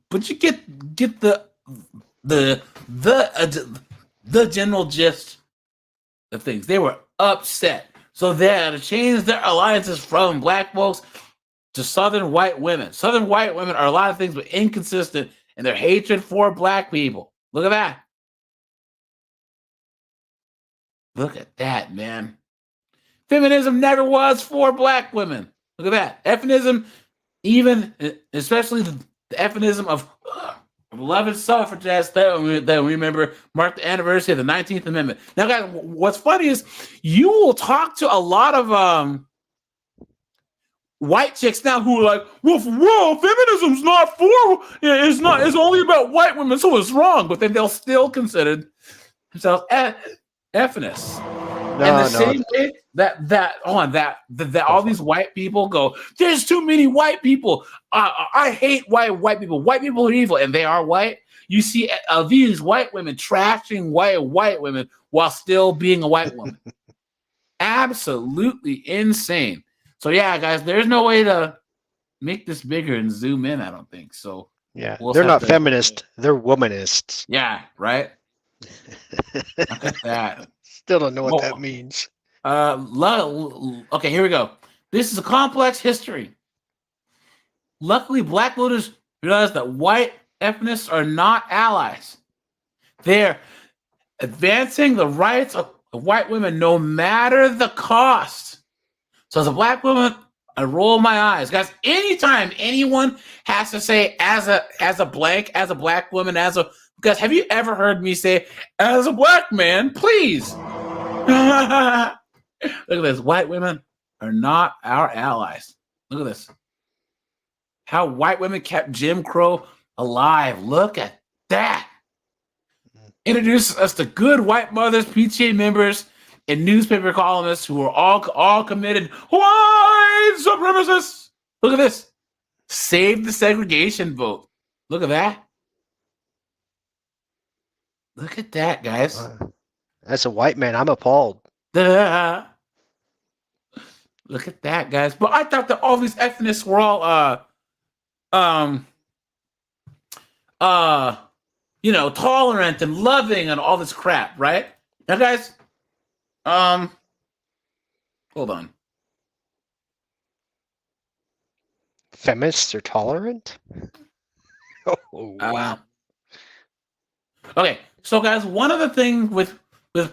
but you get the general gist of things. They were upset, so they had to change their alliances from black folks to Southern white women. Southern white women are a lot of things, but inconsistent in their hatred for black people. Look at that. Look at that, man. Feminism never was for black women. Look at that. Feminism, even, especially the feminism of beloved suffragettes that we remember marked the anniversary of the 19th Amendment. Now, guys, what's funny is you will talk to a lot of white chicks now who are like, well, feminism's not for, it's only about white women, so it's wrong. But then they'll still consider themselves feminists. Same way that all these white people go, there's too many white people. I hate white people. White people are evil, and they are white. You see these white women trashing white women while still being a white woman. Absolutely insane. So yeah, guys, there's no way to make this bigger and zoom in. I don't think so. Yeah, they're not feminist. They're womanists. Yeah, right. Look at that. Still don't know what that means. Okay, here we go. This is a complex history. Luckily, black voters realized that white ethnics are not allies. They're advancing the rights of white women no matter the cost. So as a black woman, I roll my eyes. Guys, anytime anyone has to say as a black woman, guys, have you ever heard me say, as a black man, please? Look at this. White women are not our allies. Look at this. How white women kept Jim Crow alive. Look at that. Introduces us to good white mothers, PTA members, and newspaper columnists who are all committed white supremacists. Look at this. Save the segregation vote. Look at that. Look at that, guys. As a white man, I'm appalled. Look at that, guys. But I thought that all these ethnics were all tolerant and loving and all this crap, right? Now, guys, hold on. Feminists are tolerant? Oh, wow. Okay, so guys, one of the things with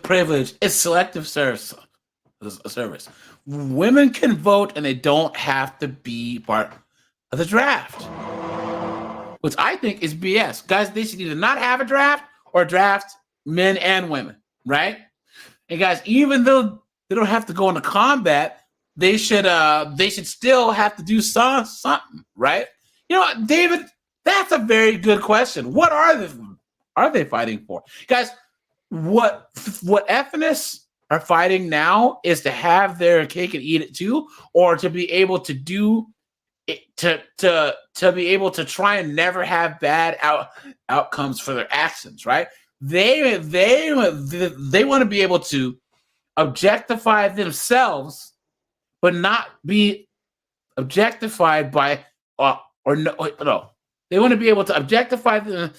privilege is selective service. a service. Women can vote and they don't have to be part of the draft, which I think is BS. Guys, they should either not have a draft or draft men and women, right? And guys, even though they don't have to go into combat, they should still have to do something, right? You know what, David, that's a very good question. What are they fighting for? Guys, what ethnics are fighting now is to have their cake and eat it too, or to be able to do it, to be able to try and never have bad outcomes for their actions, right? They want to be able to objectify themselves, but not be objectified by no. They want to be able to objectify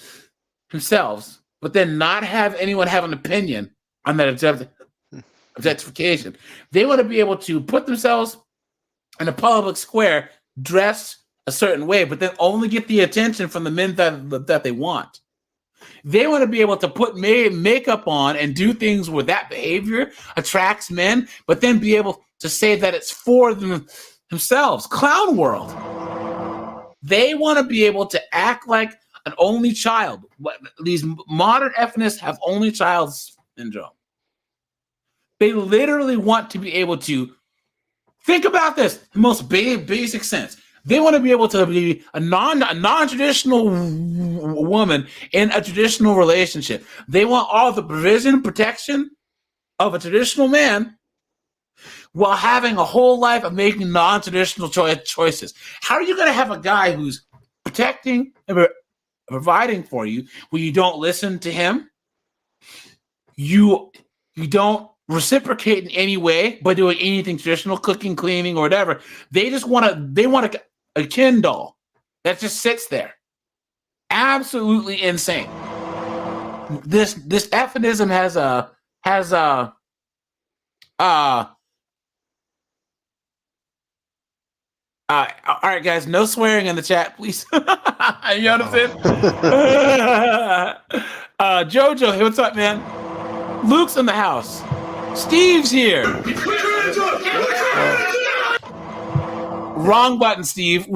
themselves, but then not have anyone have an opinion on that objectification. They want to be able to put themselves in a public square, dress a certain way, but then only get the attention from the men that they want. They want to be able to put makeup on and do things where that behavior attracts men, but then be able to say that it's for themselves. Clown world. They want to be able to act like an only child. These modern ethnics have only child syndrome. They literally want to be able to think about this in the most basic sense. They want to be able to be a non-traditional woman in a traditional relationship. They want all the provision, protection of a traditional man while having a whole life of making non-traditional choices. How are you going to have a guy who's protecting and providing for you when you don't listen to him? You don't reciprocate in any way by doing anything traditional, cooking, cleaning, or whatever. They want a Ken doll that just sits there. Absolutely insane. This ephemism has all right, guys, no swearing in the chat, please. You understand? Jojo, hey, what's up, man? Luke's in the house. Steve's here. Wrong button, Steve.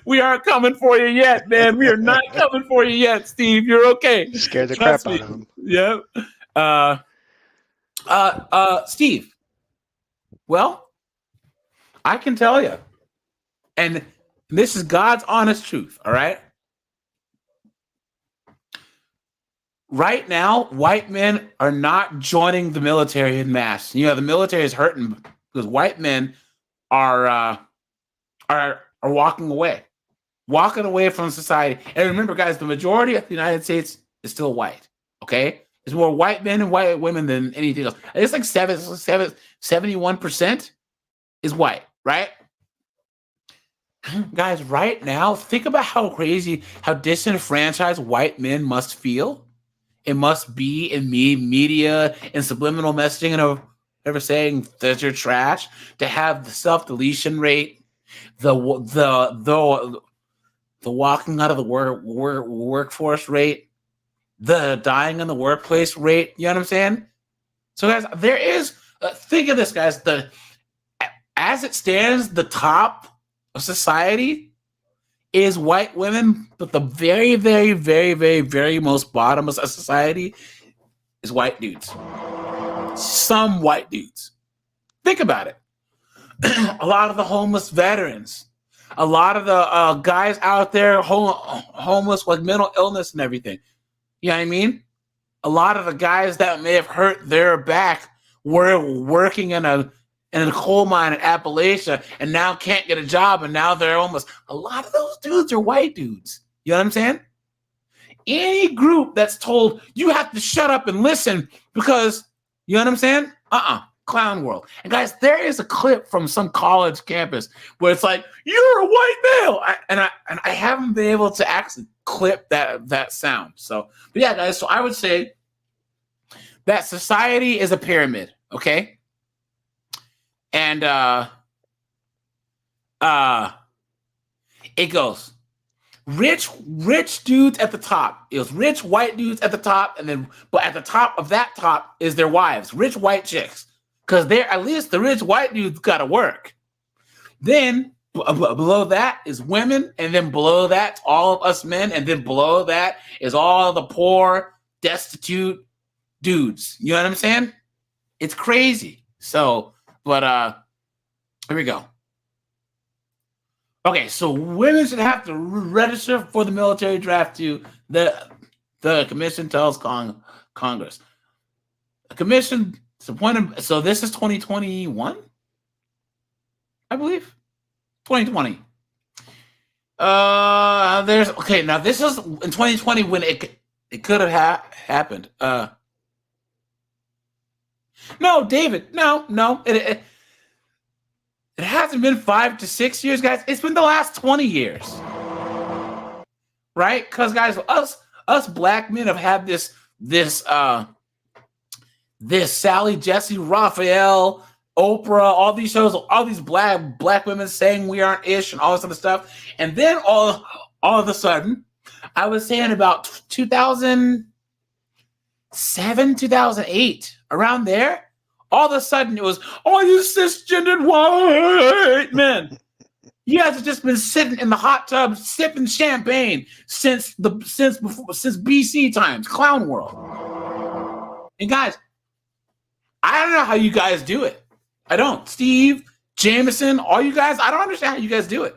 We aren't coming for you yet, man. We are not coming for you yet, Steve. You're okay. Scared the crap out of him. Yep. Steve. Well, I can tell you, and this is God's honest truth, all right? Right now, white men are not joining the military en masse. You know, the military is hurting because white men are walking away from society. And remember, guys, the majority of the United States is still white, okay? There's more white men and white women than anything else. It's like 71% is white, right? Guys, right now, think about how crazy, how disenfranchised white men must feel. It must be in media and subliminal messaging and ever saying that you're trash, to have the self-deletion rate, the walking out of the workforce rate, the dying in the workplace rate. You know what I'm saying? So, guys, there is think of this, guys. As it stands, the top of society is white women, but the very, very, very, very, very most bottom of society is white dudes. Some white dudes. Think about it. A lot of the homeless veterans, a lot of the guys out there homeless with mental illness and everything. You know what I mean? A lot of the guys that may have hurt their back were working in a coal mine in Appalachia and now can't get a job, and now they're homeless. A lot of those dudes are white dudes. You know what I'm saying? Any group that's told you have to shut up and listen because, you know what I'm saying? Clown world. And guys, there is a clip from some college campus where it's like, you're a white male. I haven't been able to actually clip that sound. So, but yeah, guys, so I would say that society is a pyramid, okay? And it goes rich dudes at the top. It was rich white dudes at the top, and then but at the top of that top is their wives, rich white chicks, because they're at least the rich white dudes got to work. Then below that is women, and then below that all of us men, and then below that is all the poor, destitute dudes. You know what I'm saying? It's crazy. So, but here we go. Okay, so women should have to register for the military draft too. The commission tells Congress. The commission is appointed. So this is 2021, I believe. 2020. There's okay. Now this is in 2020 when it could have happened. No, David. No. It hasn't been 5 to 6 years, guys. It's been the last 20 years, right? Because guys, us black men have had this Sally, Jesse, Raphael, Oprah, all these shows, all these black women saying we aren't ish and all this other stuff, and then all of a sudden, I was saying about 2007, 2008, around there. All of a sudden, it was all you cisgendered white men. You guys have just been sitting in the hot tub sipping champagne since BC times, clown world. And guys, I don't know how you guys do it. I don't. Steve, Jameson, all you guys, I don't understand how you guys do it.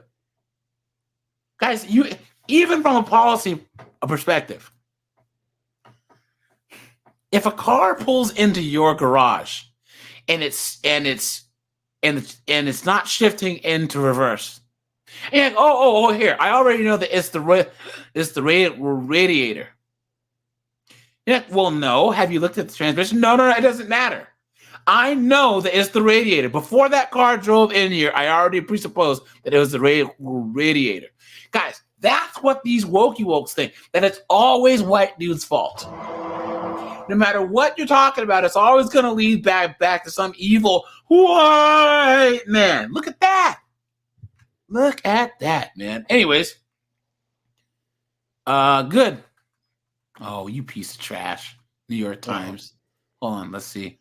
Guys, you even from a policy perspective, if a car pulls into your garage and it's not shifting into reverse, and you're like, oh, here, I already know that it's the radiator. You're like, well, no. Have you looked at the transmission? No, it doesn't matter. I know that it's the radiator. Before that car drove in here, I already presupposed that it was the radiator. Guys, that's what these wokey think, that it's always white dude's fault. No matter what you're talking about, it's always going to lead back to some evil white man. Look at that. Look at that, man. Anyways, good. Oh, you piece of trash. New York Times. Hold on, let's see.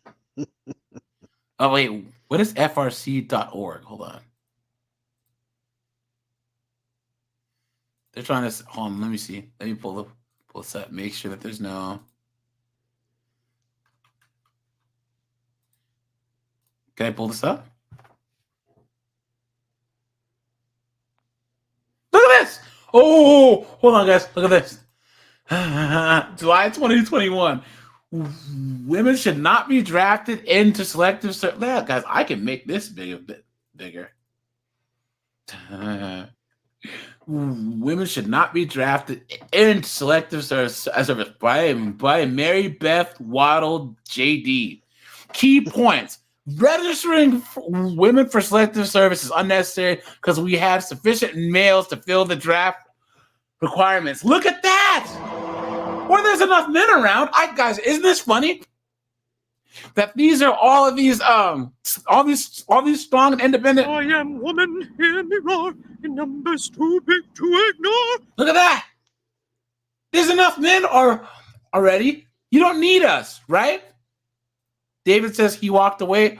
Oh, wait. What is frc.org? Hold on. They're trying to... Hold on, let me see. Let me pull this up. Make sure that there's no... Can I pull this up? Look at this! Oh, hold on, guys. Look at this. July 2021. Women should not be drafted into selective service. Yeah, guys, I can make this a bit bigger. Women should not be drafted into selective service by Mary Beth Waddle, JD. Key points. Registering women for selective service is unnecessary because we have sufficient males to fill the draft requirements. Look at that! Or there's enough men around. Guys, isn't this funny? That these are all these strong and independent. I am woman, hear me roar, in numbers too big to ignore. Look at that. There's enough men already. You don't need us, right? David says he walked away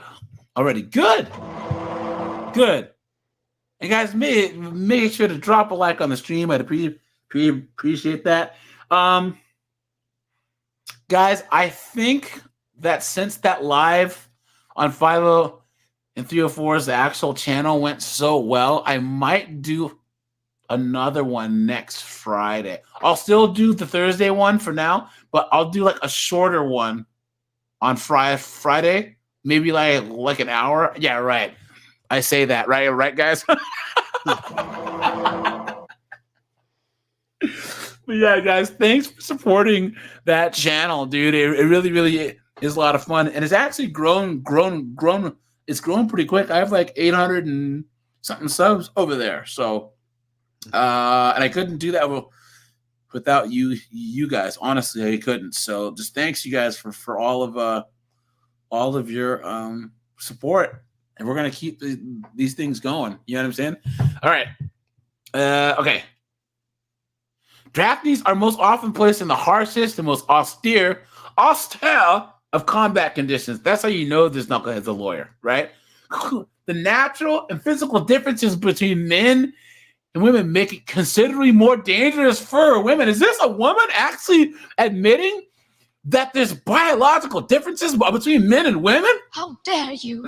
already. Good. And guys, make sure to drop a like on the stream. I'd appreciate that. Guys, I think that since that live on 50 and 304's the actual channel went so well, I might do another one next Friday. I'll still do the Thursday one for now, but I'll do like a shorter one on Friday, maybe like an hour. Yeah, right. I say that, right, guys? But yeah, guys, thanks for supporting that channel, dude. It really is a lot of fun, and it's actually grown. It's grown pretty quick. I have like 800 and something subs over there. So, and I couldn't do that without you guys. Honestly, I couldn't. So, just thanks you guys for all of your support, and we're gonna keep these things going. You know what I'm saying? All right. Okay. Draftees are most often placed in the harshest and most austere of combat conditions. That's how you know this knucklehead's a lawyer, right? The natural and physical differences between men and women make it considerably more dangerous for women. Is this a woman actually admitting that there's biological differences between men and women? How dare you?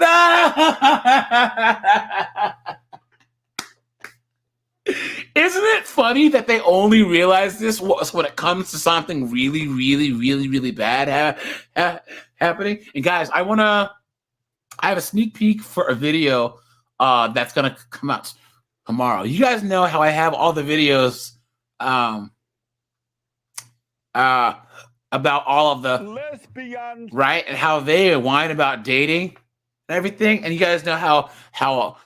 Isn't it funny that they only realize this when it comes to something really, really, really, really bad happening? And guys, I have a sneak peek for a video that's gonna come out tomorrow. You guys know how I have all the videos about all of the Lesbians. right and how they whine about dating and everything. And you guys know how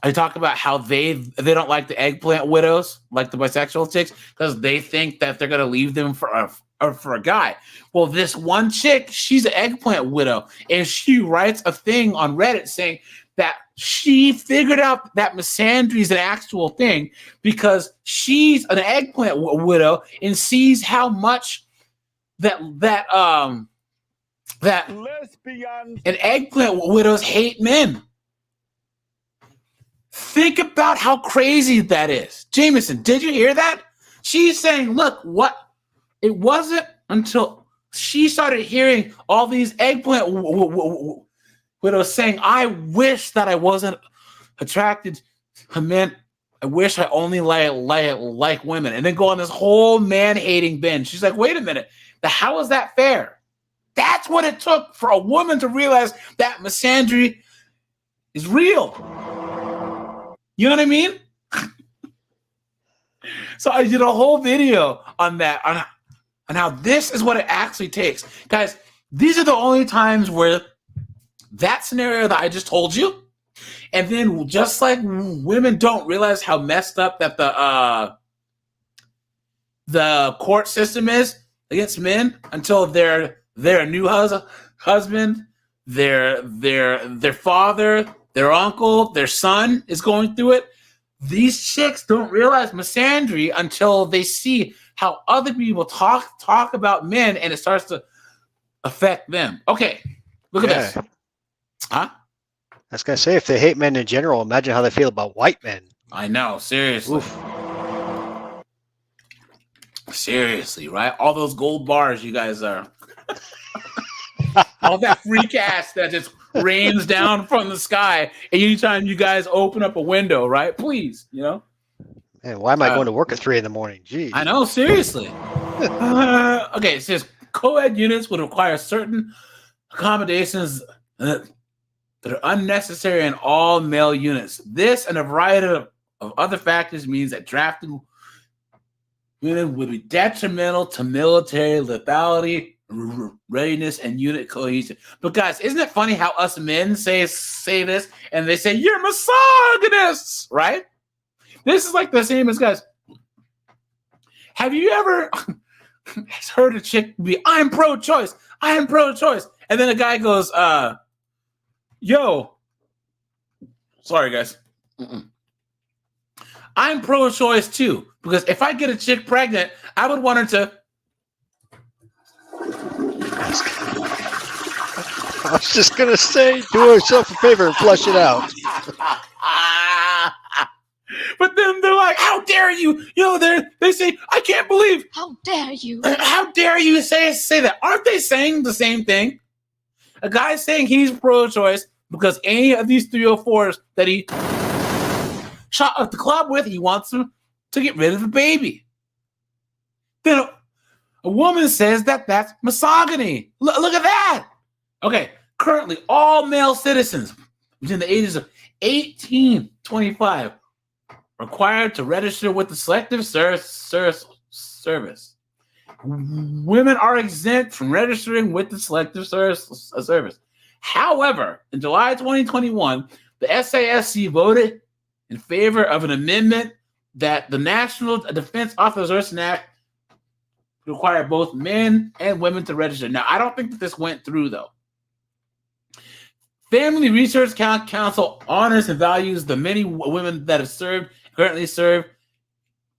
I talk about how they don't like the eggplant widows, like the bisexual chicks, because they think that they're gonna leave them for a guy. Well, this one chick, she's an eggplant widow, and she writes a thing on Reddit saying that she figured out that misandry is an actual thing because she's an eggplant widow and sees how much that Lesbians. and eggplant widows hate men. Think about how crazy that is. Jameson, did you hear that? She's saying, look, what? It wasn't until she started hearing all these eggplant widows saying, I wish that I wasn't attracted to men. I wish I only like women. And then go on this whole man-hating binge. She's like, wait a minute. How is that fair? That's what it took for a woman to realize that misandry is real. You know what I mean? So I did a whole video on that, on how this is what it actually takes. Guys, these are the only times where that scenario that I just told you, and then just like women don't realize how messed up that the court system is against men until their new husband, their father, their uncle, their son is going through it. These chicks don't realize misandry until they see how other people talk about men, and it starts to affect them. Okay, look at this. Huh? I was gonna say, if they hate men in general, imagine how they feel about white men. I know, seriously. Oof. Seriously, right? All those gold bars you guys are. All that free cash that just rains down from the sky anytime you guys open up a window, right? Please, you know? Man, why am I going to work at 3 a.m? Gee. I know, seriously. Okay, it says co-ed units would require certain accommodations that are unnecessary in all male units. This and a variety of other factors means that drafted women would be detrimental to military lethality, readiness, and unit cohesion. But guys, isn't it funny how us men say this and they say you're misogynists, right? This is like the same as guys. Have you ever heard a chick be, I'm pro-choice, and then a guy goes, yo, sorry guys, I'm pro-choice too, because if I get a chick pregnant, I would want her to. I was just going to say, do yourself a favor and flush it out. But then they're like, how dare you? You know, they say, I can't believe. How dare you? How dare you say that? Aren't they saying the same thing? A guy saying he's pro-choice because any of these 304s that he shot up the club with, he wants them to get rid of the baby. Then a woman says that that's misogyny. Look at that. Okay, currently all male citizens between the ages of 18 to 25 required to register with the Selective Service. Women are exempt from registering with the Selective Service. However, in July 2021, the SASC voted in favor of an amendment that the National Defense Authorization Act require both men and women to register. Now, I don't think that this went through, though. Family Research Council honors and values the many women that have currently serve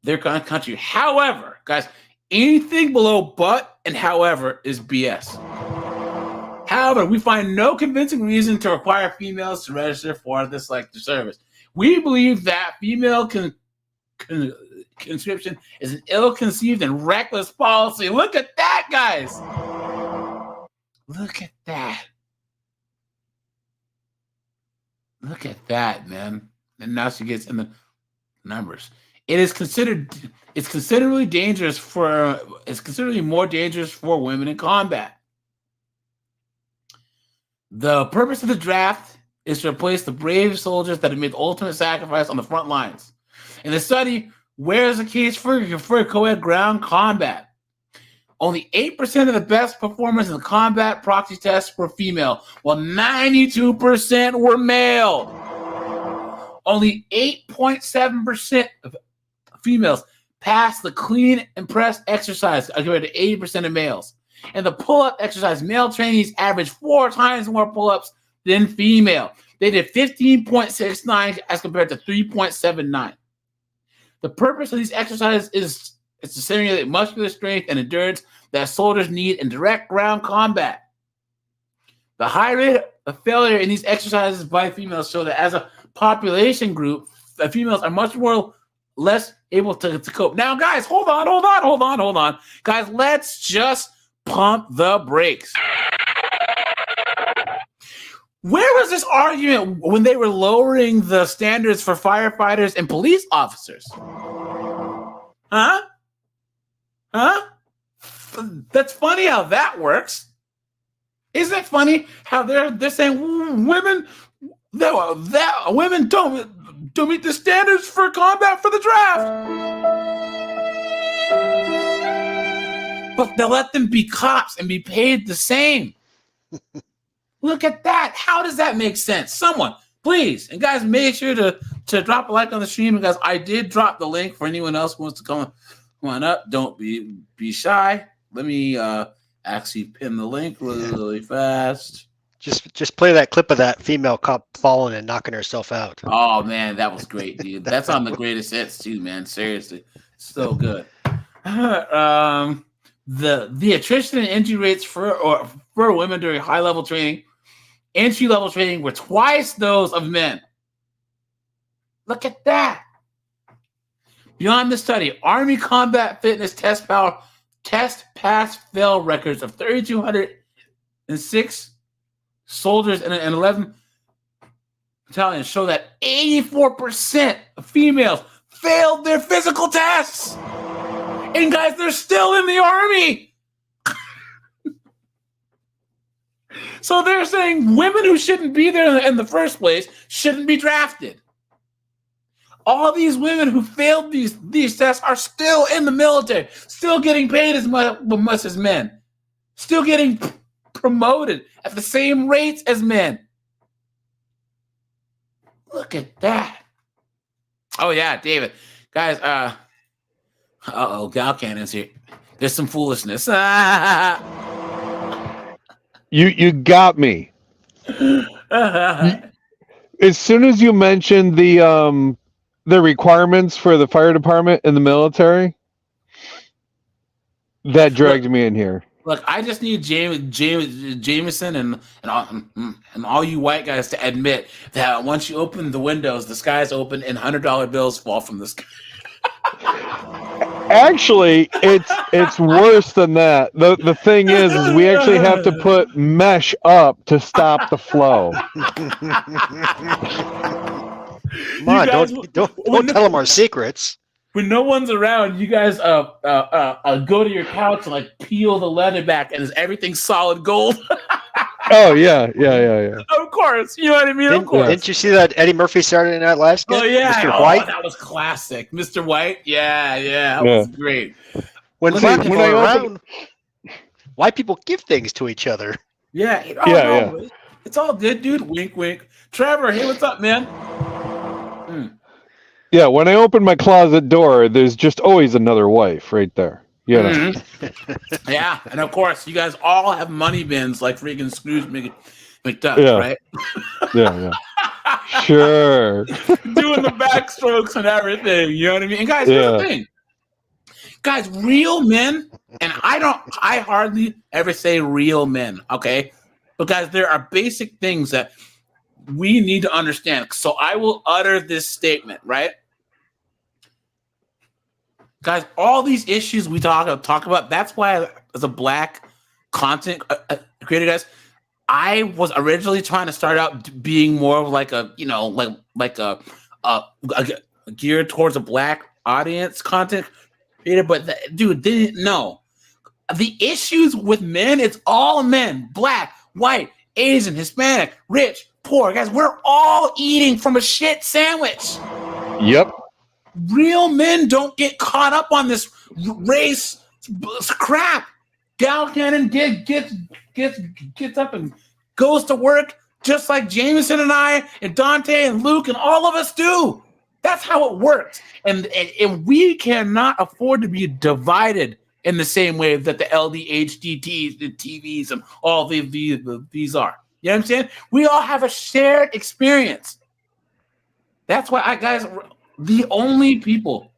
their country. However, guys, anything below but and however is BS. However, we find no convincing reason to require females to register for this selective service. We believe that female conscription is an ill-conceived and reckless policy. Look at that, guys. Look at that. Look at that, man. And now she gets in the numbers. It's considerably more dangerous for women in combat. The purpose of the draft is to replace the brave soldiers that have made the ultimate sacrifice on the front lines. In the study, where is the case for co-ed ground combat? Only 8% of the best performers in the combat proxy tests were female, while 92% were male. Only 8.7% of females passed the clean and press exercise compared to 80% of males. And the pull-up exercise, male trainees averaged 4 times more pull-ups than female. They did 15.69 as compared to 3.79. The purpose of these exercises is to simulate muscular strength and endurance that soldiers need in direct ground combat. The high rate of failure in these exercises by females show that as a population group, the females are much less able to cope. Now, guys, hold on. Guys, let's just pump the brakes. Where was this argument when they were lowering the standards for firefighters and police officers? Huh? That's funny how that works. Isn't it funny how they're saying women don't meet the standards for combat for the draft? But they'll let them be cops and be paid the same. Look at that. How does that make sense? Someone, please. And guys, make sure to drop a like on the stream because I did drop the link for anyone else who wants to come on up. Don't be shy. Let me actually pin the link really fast. Just play that clip of that female cop falling and knocking herself out. Oh, man, that was great, dude. That's on the greatest hits, too, man. Seriously. So good. The attrition and injury rates for women during high-level training, entry-level training, were twice those of men. Look at that. Beyond the study, Army combat fitness test pass-fail records of 3,206 soldiers and 11 battalions show that 84% of females failed their physical tests. And guys, they're still in the Army. So they're saying women who shouldn't be there in the first place shouldn't be drafted. All these women who failed these tests are still in the military, still getting paid as much as men, still getting promoted at the same rates as men. Look at that. Oh, yeah, David. Guys, Gal Cannon's here. There's some foolishness. You got me. As soon as you mentioned the requirements for the fire department in the military, that dragged me in here. Look, I just need Jameson and all you white guys to admit that once you open the windows, the sky's open and $100 bills fall from the sky. Actually, it's worse than that. The thing is we actually have to put mesh up to stop the flow. Come on, don't tell them our secrets. When no one's around, you guys go to your couch and peel the leather back, and everything solid gold. Oh yeah. Of course, you know what I mean. Of course. Didn't you see that Eddie Murphy Saturday Night Live skit? Oh yeah, Mr. White. That was classic, Mr. White. Yeah, that was great. When black people are around, white people give things to each other. Yeah. It's all good, dude. Wink, wink. Trevor, hey, what's up, man? Yeah, when I open my closet door, there's just always another wife right there. Yeah. Mm-hmm. Yeah, and of course, you guys all have money bins like freaking Scrooge McDuck, right? Yeah. Sure. doing the backstrokes and everything. You know what I mean? And guys, here's the thing. Guys, real men, and I hardly ever say real men, okay? But guys, there are basic things that we need to understand. So I will utter this statement, right? Guys, all these issues we talk about, that's why as a black content creator, guys, I was originally trying to start out being more of like a, like a geared towards a black audience content creator, but dude, didn't know. The issues with men, it's all men, black, white, Asian, Hispanic, rich, poor. Guys, we're all eating from a shit sandwich. Yep. Real men don't get caught up on this race crap. Gal Cannon gets up and goes to work just like Jameson and I and Dante and Luke and all of us do. That's how it works. And we cannot afford to be divided in the same way that the LDHDTs, the TVs, and all these are. You know what I'm saying? We all have a shared experience. That's why guys, the only people,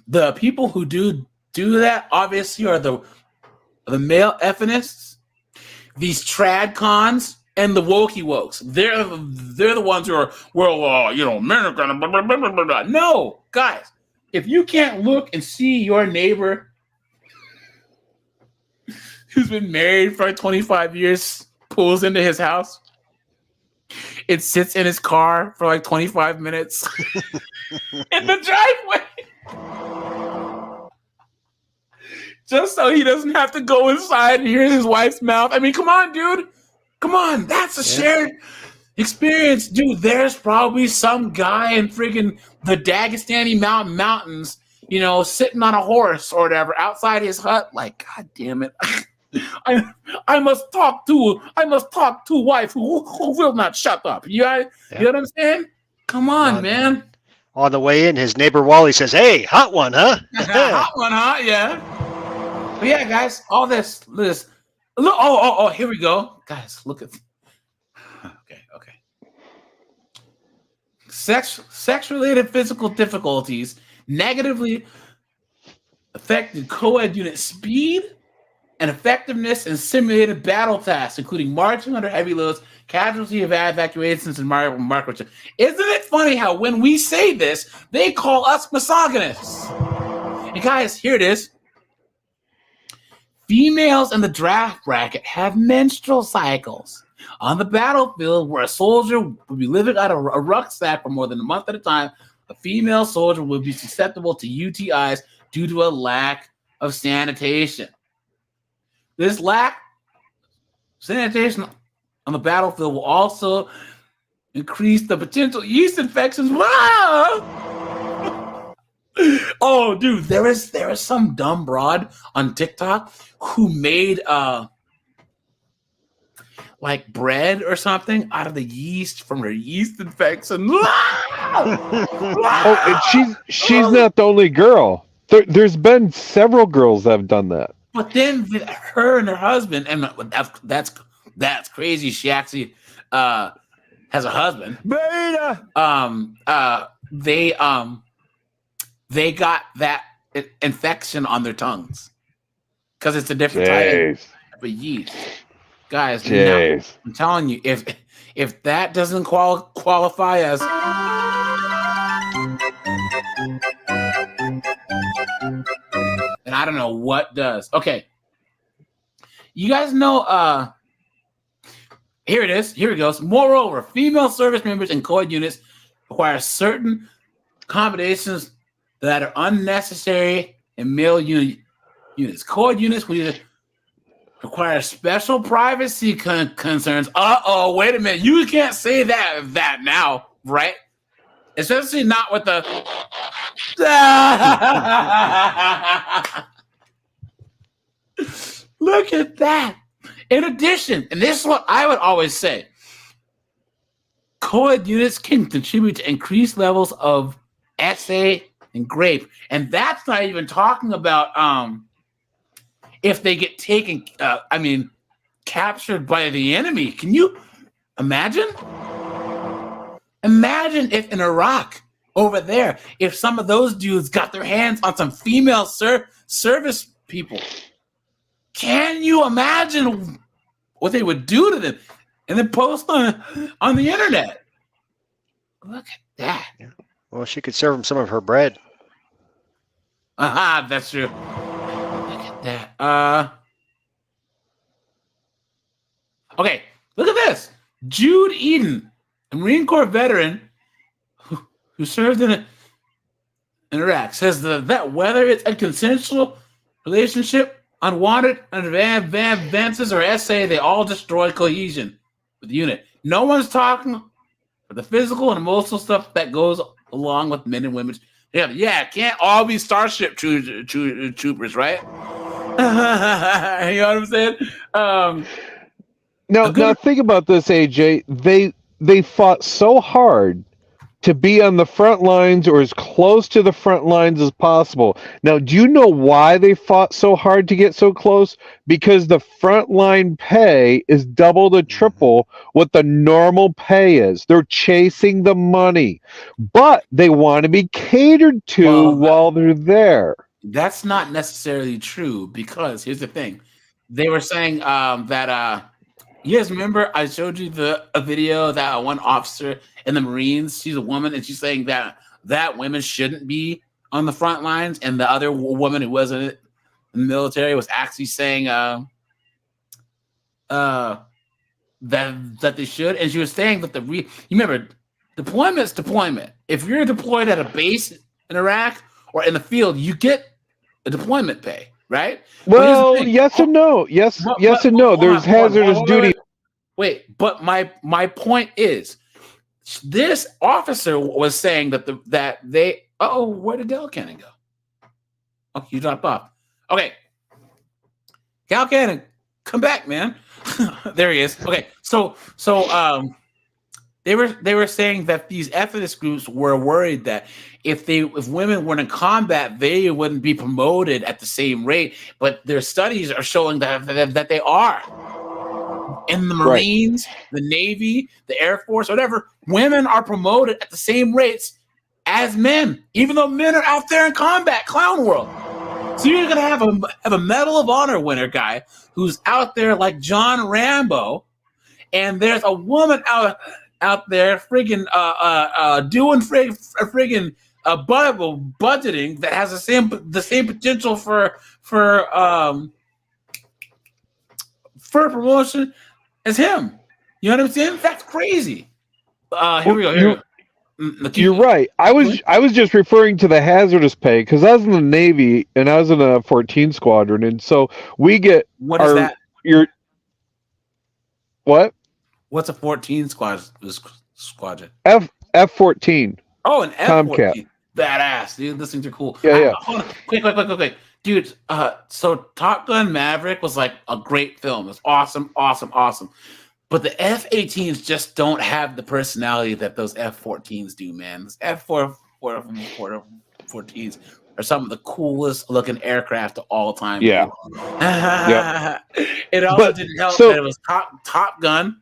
the people who do that obviously are the male feminists, these trad cons, and the wokey wokes. They're the ones who are, men are gonna blah, blah, blah, blah, blah. No, guys, if you can't look and see your neighbor who's been married for like 25 years pulls into his house, it sits in his car for like 25 minutes in the driveway. Just so he doesn't have to go inside and hear his wife's mouth. I mean, come on, dude. Come on. That's a shared experience. Dude, there's probably some guy in friggin' the Dagestani mountains, sitting on a horse or whatever outside his hut. Like, God damn it. I must talk to wife who will not shut up. You know what I'm saying? Come on, man. On the way in, his neighbor Wally says, "Hey, hot one, huh?" Hot one, huh? Yeah. But yeah, guys, all this. Look, oh, here we go, guys. Look at. Okay. Sex-related physical difficulties negatively affected co-ed unit speed and effectiveness in simulated battle tasks, including marching under heavy loads, casualty evacuations, and marker. Isn't it funny how when we say this, they call us misogynists? And guys, here it is. Females in the draft bracket have menstrual cycles. On the battlefield, where a soldier would be living out of a rucksack for more than a month at a time, a female soldier would be susceptible to UTIs due to a lack of sanitation. This lack of sanitation on the battlefield will also increase the potential yeast infections. Oh, dude, there is some dumb broad on TikTok who made like bread or something out of the yeast from her yeast infection. Oh, and she's not the only girl. There's been several girls that have done that. But then her and her husband, and that's crazy. She actually has a husband. They got that infection on their tongues because it's a different type of yeast. Guys, now, I'm telling you, if that doesn't qualify as then I don't know what does. Okay. You guys know here it is. Here it goes. Moreover, female service members in co-ed units require certain accommodations that are unnecessary in male units. Co-ed units will require special privacy concerns. Uh-oh, wait a minute. You can't say that now, right? Especially not with the... Look at that. In addition, and this is what I would always say, co-ed units can contribute to increased levels of SA and grape. And that's not even talking about if they get taken, captured by the enemy. Can you imagine? Imagine if in Iraq over there, if some of those dudes got their hands on some female service people. Can you imagine what they would do to them? And then post on the internet. Look at that. Yeah. Well, she could serve him some of her bread. Aha, that's true. Look at that. Okay, look at this. Jude Eden, a Marine Corps veteran who served in Iraq, says that whether it's a consensual relationship, unwanted advances, or SA, they all destroy cohesion with the unit. No one's talking about the physical and emotional stuff that goes along with men and women. Yeah, it can't all be Starship Troopers, right? You know what I'm saying? Now think about this, AJ. They fought so hard to be on the front lines or as close to the front lines as possible. Now, do you know why they fought so hard to get so close? Because the front line pay is double to triple what the normal pay is. They're chasing the money, but they want to be catered to while they're there. That's not necessarily true, because here's the thing. They were saying that you guys remember I showed you a video that one officer in the Marines, she's a woman, and she's saying that women shouldn't be on the front lines, and the other woman who wasn't in the military was actually saying that they should, and she was saying that you remember, deployment's deployment. If you're deployed at a base in Iraq or in the field, you get a deployment pay, right? Well, yes and no. Yes and no. There's hazardous duty. Wait, but my point is, this officer was saying that they. Oh, where did Gal Cannon go? Oh, you dropped off. Okay, Gal Cannon, come back, man. There he is. Okay, so they were saying that these ethnicist groups were worried that if women weren't in combat, they wouldn't be promoted at the same rate. But their studies are showing that they are. In the Marines, the Navy, the Air Force, whatever, women are promoted at the same rates as men, even though men are out there in combat, clown world. So you're gonna have a Medal of Honor winner guy who's out there like John Rambo, and there's a woman out there friggin' doing friggin' budgeting that has the same potential for promotion as him. You know what I'm saying? That's crazy. Here we go. You're right. I was just referring to the hazardous pay because I was in the Navy and I was in a 14 squadron, and so we get what is that? What? What's a 14 squadron? F-14. Oh, an F-14. Tomcat. Badass, dude. These things are cool. Yeah. Hold on. Quick. Dude, so Top Gun Maverick was like a great film. It's awesome. But the F-18s just don't have the personality that those F-14s do, man. Those F-14s are some of the coolest looking aircraft of all time. Yeah. It also didn't help that it was Top Gun.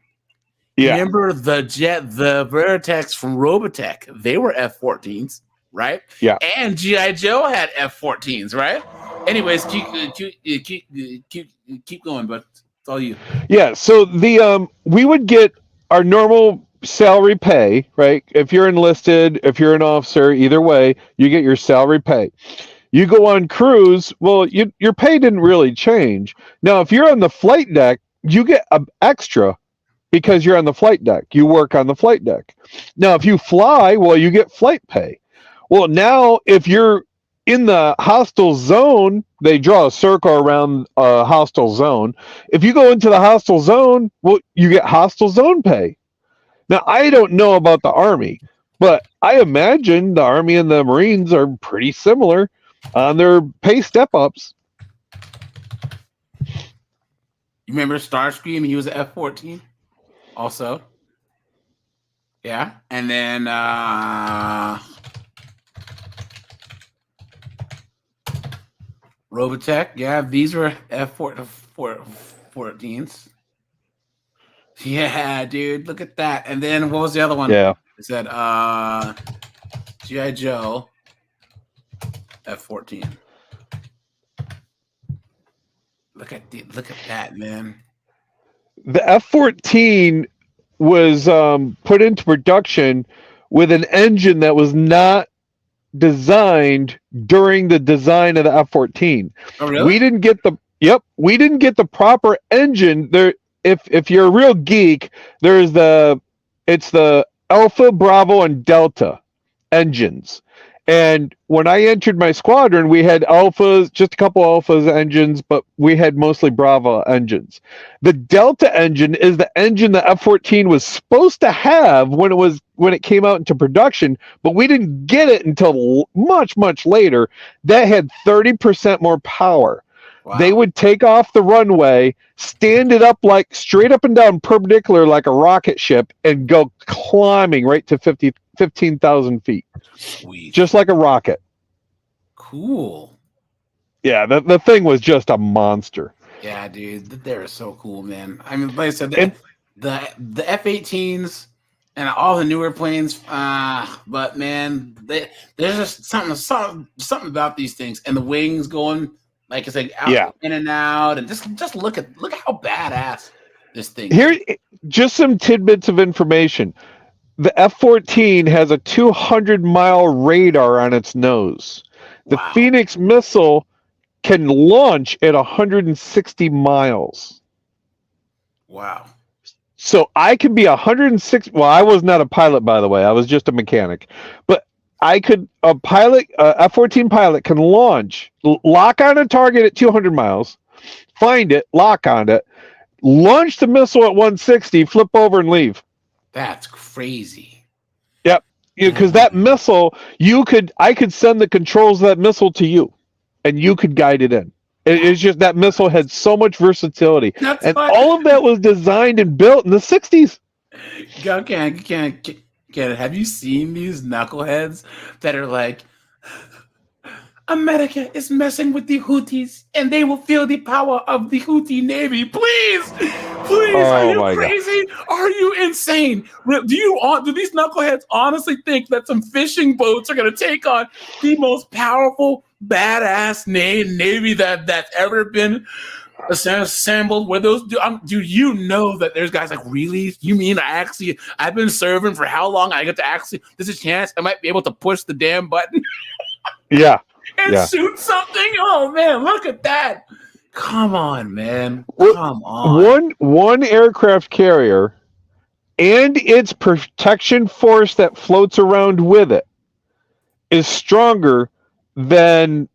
Yeah. Remember the Veritex from Robotech? They were F-14s, right? Yeah. And G.I. Joe had F-14s, right? Anyways, keep going, but it's all you. Yeah, so we would get our normal salary pay, right? If you're enlisted, if you're an officer, either way, you get your salary pay. You go on cruise, well, your pay didn't really change. Now, if you're on the flight deck, you get an extra because you're on the flight deck. You work on the flight deck. Now, if you fly, well, you get flight pay. Well, now, if you're in the hostile zone, they draw a circle around a hostile zone. If you go into the hostile zone, well, you get hostile zone pay. Now, I don't know about the Army, but I imagine the Army and the Marines are pretty similar on their pay step-ups. You remember Starscream? He was an F-14 also. Yeah. And then Robotech, yeah, these were F-14s. Yeah, dude, look at that. And then what was the other one? Yeah. It said G.I. Joe F-14. Look at that, man. The F-14 was put into production with an engine that was not designed during the design of the F-14. Oh, really? We didn't get the proper engine there. If you're a real geek, it's the Alpha, Bravo, and Delta engines. And when I entered my squadron, we had alphas, just a couple alphas engines, but we had mostly Bravo engines. The Delta engine is the engine the F-14 was supposed to have when it came out into production, but we didn't get it until much, much later. That had 30% more power. Wow. They would take off the runway, stand it up like straight up and down perpendicular like a rocket ship, and go climbing right to 15,000 feet. Sweet. Just like a rocket. Cool. Yeah, the thing was just a monster. Yeah, dude, they're so cool, man. I mean, like I said, the F-18s and all the newer planes, but man, there's just something about these things, and the wings going, like I said, out in and out, and just look at how badass this thing is. Here, just some tidbits of information. The F-14 has a 200-mile radar on its nose. The Wow. Phoenix missile can launch at 160 miles. Wow. So I could be 106. Well, I was not a pilot, by the way. I was just a mechanic. But a F-14 pilot can launch, lock on a target at 200 miles, find it, lock on it, launch the missile at 160, flip over and leave. That's crazy. Yep. Because that missile, I could send the controls of that missile to you, and you could guide it in. It's just that missile had so much versatility. That's and fun. all of that was designed and built in the 60s. Have you seen these knuckleheads that are like, America is messing with the Houthis, and they will feel the power of the Houthi Navy. Please, are you crazy? God. Are you insane? Do these knuckleheads honestly think that some fishing boats are going to take on the most powerful, badass Navy that's ever been assembled? Where those do you know that there's guys like, really? You mean I've been serving for how long? I get to there's a chance I might be able to push the damn button. Yeah. And shoot something? Oh man, look at that. Come on, man. Come on. One aircraft carrier and its protection force that floats around with it is stronger than,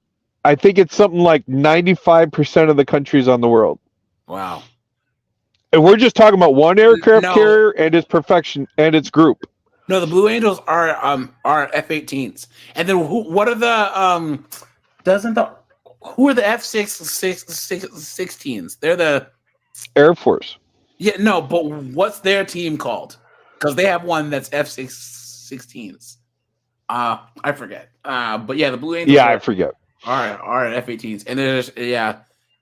I think it's something like 95% of the countries on the world. Wow. And we're just talking about one aircraft carrier and its perfection and its group. No, the Blue Angels are F-18s, and then what are the who are the F-16s? They're the Air Force. Yeah, no, but what's their team called? Because they have one that's F-16s. I forget. But yeah, the Blue Angels. Yeah, I forget. Are F-18s, and there's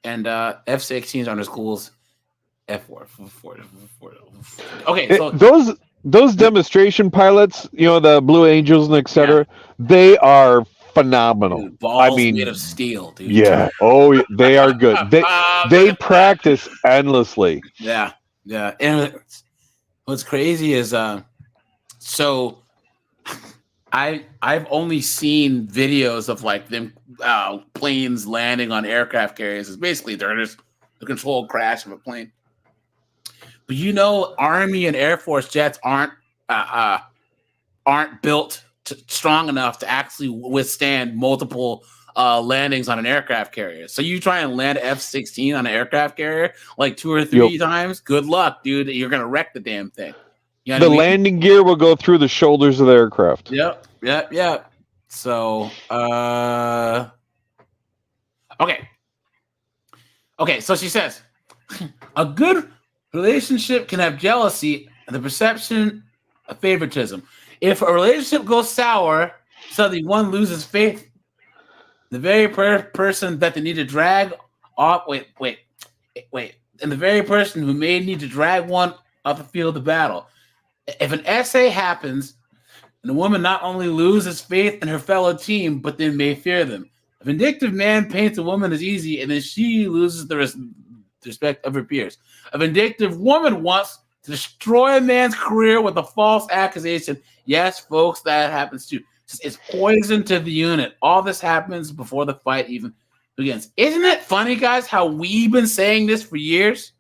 F-16s aren't as cool as F-4. Okay, so those demonstration pilots, the Blue Angels and etc., they are phenomenal. Dude, balls made of steel, dude. Yeah. Oh, they are good. They practice endlessly. Yeah. And what's crazy is so I've only seen videos of like them planes landing on aircraft carriers. It's basically they're just the controlled crash of a plane. But Army and Air Force jets aren't built strong enough to actually withstand multiple landings on an aircraft carrier. So you try and land F-16 on an aircraft carrier like 2 or 3 times. Good luck, dude. You're gonna wreck the damn thing. You know the landing gear will go through the shoulders of the aircraft. Yep. So, okay. So she says, a good relationship can have jealousy and the perception of favoritism. If a relationship goes sour, suddenly one loses faith. The very person that they need to drag off. Wait. And the very person who may need to drag one off the field of battle. If an essay happens And a woman not only loses faith in her fellow team, but then may fear them. A vindictive man paints a woman as easy, and then she loses the respect of her peers. A vindictive woman wants to destroy a man's career with a false accusation. Yes, folks, that happens too. It's poison to the unit. All this happens before the fight even begins. Isn't it funny, guys, how we've been saying this for years?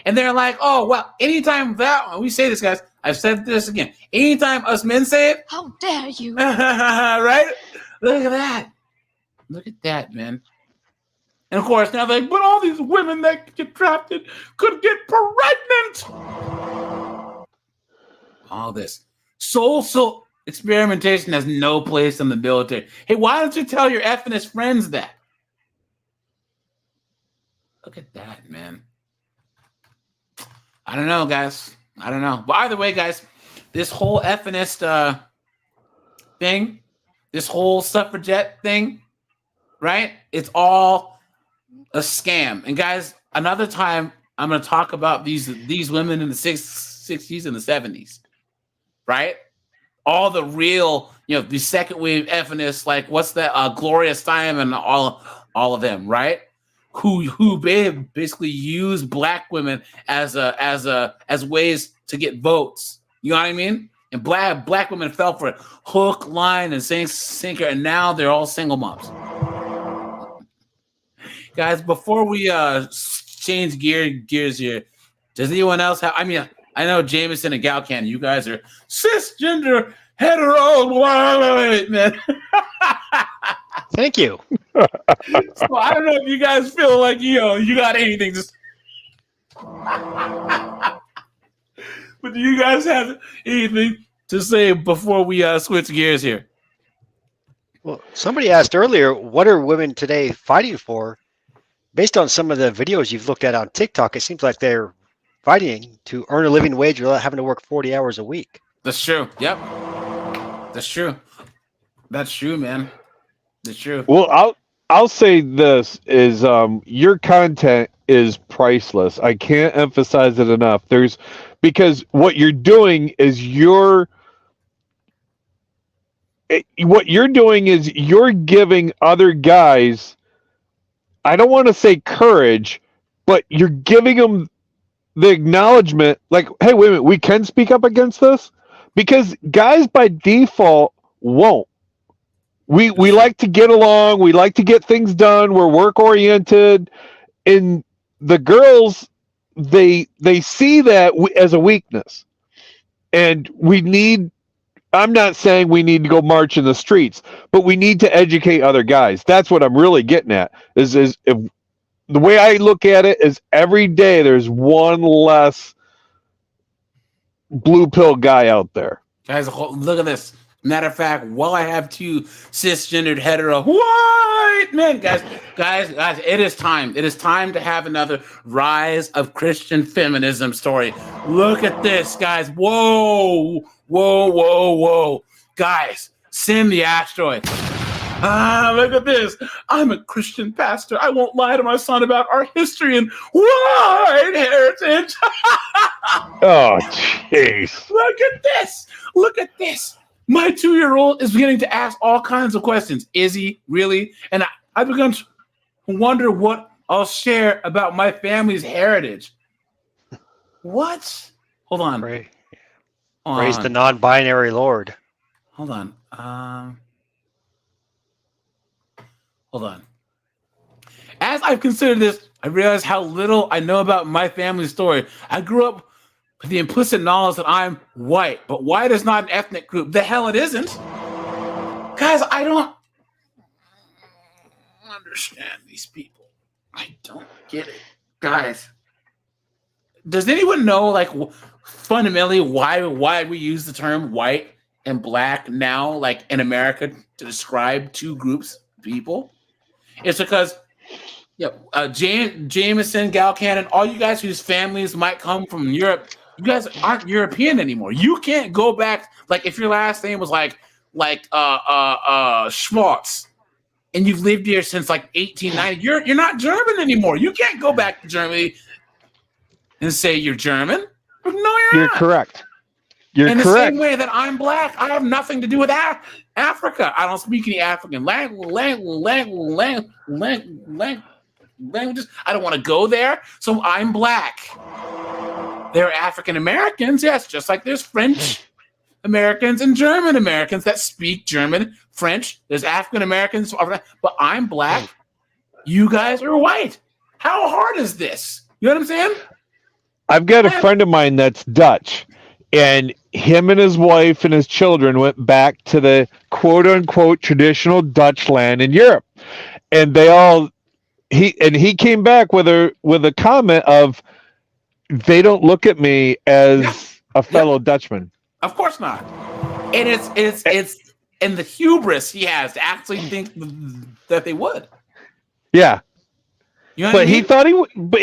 And they're like, oh, well, anytime that we say this, guys, I've said this again. Anytime us men say it, How dare you? right? Look at that. Look at that, man. And of course, now they're like, but all these women that get drafted could get pregnant. All this. Social experimentation has no place in the military. Hey, why don't you tell your ethnicist friends that? Look at that, man. I don't know, guys. I don't know. But either way, guys, this whole ethnicist thing, this whole suffragette thing, right? It's all a scam. And guys, another time I'm going to talk about these women in the 60s and the 70s, right? All the real, the second wave ethnists, like what's that? Gloria Steinem, all of them, right? Who basically use black women as ways to get votes. You know what I mean? And black women fell for it, hook, line, and sinker, and now they're all single moms. Guys, before we change gears here, does anyone else have? I mean, I know Jameson and Galcan, you guys are cisgender hetero. Wait, man. Thank you. So I don't know if you guys feel like you got anything to. But do you guys have anything to say before we switch gears here? Well, somebody asked earlier, what are women today fighting for? Based on some of the videos you've looked at on TikTok, it seems like they're fighting to earn a living wage without having to work 40 hours a week. That's true. Yep. That's true. That's true, man. That's true. Well, I'll say this is your content is priceless. I can't emphasize it enough. Because what you're doing is you're giving other guys, I don't want to say courage, but you're giving them the acknowledgement like, hey, wait a minute, we can speak up against this? Because guys by default won't. We like to get along. We like to get things done. We're work-oriented. And the girls, they see that as a weakness. And I'm not saying we need to go march in the streets, but we need to educate other guys. That's what I'm really getting at. Is if the way I look at it is every day there's one less blue pill guy out there. Guys, look at this. Matter of fact, while I have two cisgendered hetero white men, guys, it is time. It is time to have another rise of Christian feminism story. Look at this, guys. Whoa. Guys, send the asteroid. Look at this. I'm a Christian pastor. I won't lie to my son about our history and white heritage. Oh, jeez. Look at this. My 2-year-old is beginning to ask all kinds of questions. Is he really? And I've begun to wonder what I'll share about my family's heritage. What? Hold on. Praise the non-binary Lord. Hold on. Hold on. As I've considered this, I realize how little I know about my family's story. I grew up with the implicit knowledge that I'm white, but white is not an ethnic group. The hell it isn't. Guys, I don't understand these people. I don't get it. Guys, does anyone know, like, fundamentally why we use the term white and black now, like in America, to describe two groups of people? It's because Jameson, Galcan, all you guys whose families might come from Europe, you guys aren't European anymore. You can't go back, like if your last name was like Schwartz, and you've lived here since like 1890. You're not German anymore. You can't go back to Germany and say you're German. No, you're not. Correct. You're In the correct. same way that I'm black, I have nothing to do with Africa. I don't speak any African languages. I don't want to go there, so I'm black. There are African Americans, yes, just like there's French Americans and German Americans that speak German, French. There's African Americans, but I'm black. You guys are white. How hard is this? You know what I'm saying? I've got a friend of mine that's Dutch, and him and his wife and his children went back to the quote unquote traditional Dutch land in Europe. And he came back with a comment of, they don't look at me as a fellow Dutchman. Of course not. And it's and the hubris he has to actually think that they would. Yeah. You know what But I mean?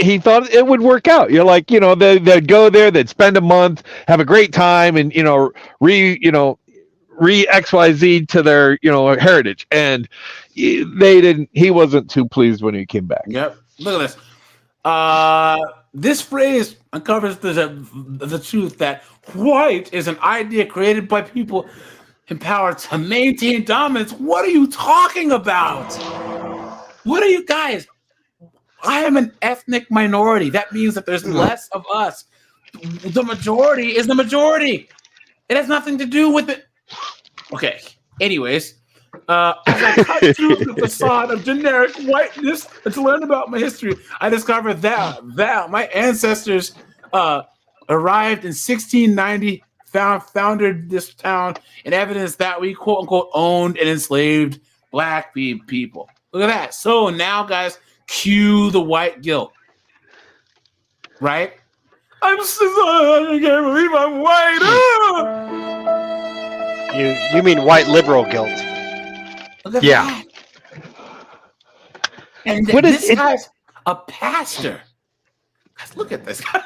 he thought it would work out. You're like, they'd go there, they'd spend a month, have a great time, and re XYZ to their heritage. And he wasn't too pleased when he came back. Yep. Look at this. This phrase uncovers the truth that white is an idea created by people empowered to maintain dominance. What are you talking about? What are you guys? I am an ethnic minority. That means that there's less of us. The majority is the majority. It has nothing to do with it. Okay. Anyways, as I cut through the facade of generic whiteness and to learn about my history, I discovered that my ancestors arrived in 1690, founded this town, and evidence that we quote unquote owned and enslaved black people. Look at that. So now, guys, cue the white guilt. Right? I can't believe I'm white. You mean white liberal guilt? Look at Yeah. that. And What is this it- guy's a pastor. Guys, look at this guy.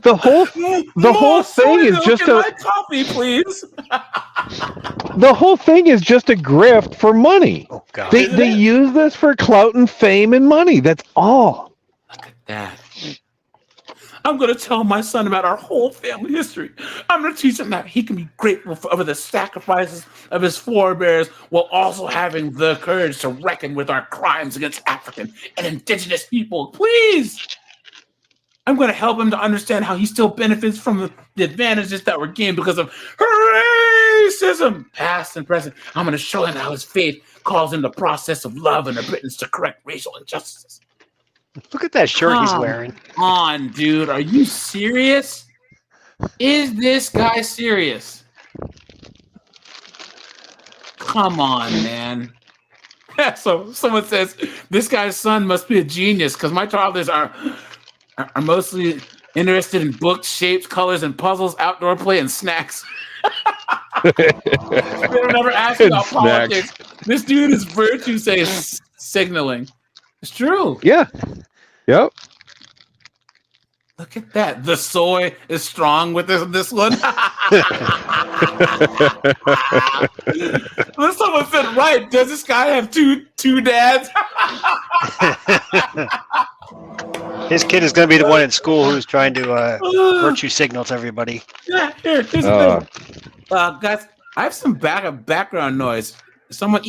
The whole thing is just my coffee, please. the whole thing is just a grift for money. Oh God. They use this for clout and fame and money. That's all. Look at that. I'm going to tell my son about our whole family history. I'm going to teach him that he can be grateful for the sacrifices of his forebears while also having the courage to reckon with our crimes against African and indigenous people. Please. I'm going to help him to understand how he still benefits from the advantages that were gained because of racism, past and present. I'm going to show him how his faith calls in the process of love and repentance to correct racial injustices. Look at that shirt he's wearing. Come on, dude. Are you serious? Is this guy serious? Come on, man. So someone says this guy's son must be a genius because my toddlers are mostly interested in books, shapes, colors, and puzzles, outdoor play, and snacks. They don't ever ask And about snacks. politics. This dude is virtue signaling. It's true. Yeah. Yep. Look at that. The soy is strong with this one. Someone said, right, does this guy have two dads? His kid is going to be the one in school who's trying to virtue signal to everybody. Yeah, here's the thing. Guys, I have some background noise. Is someone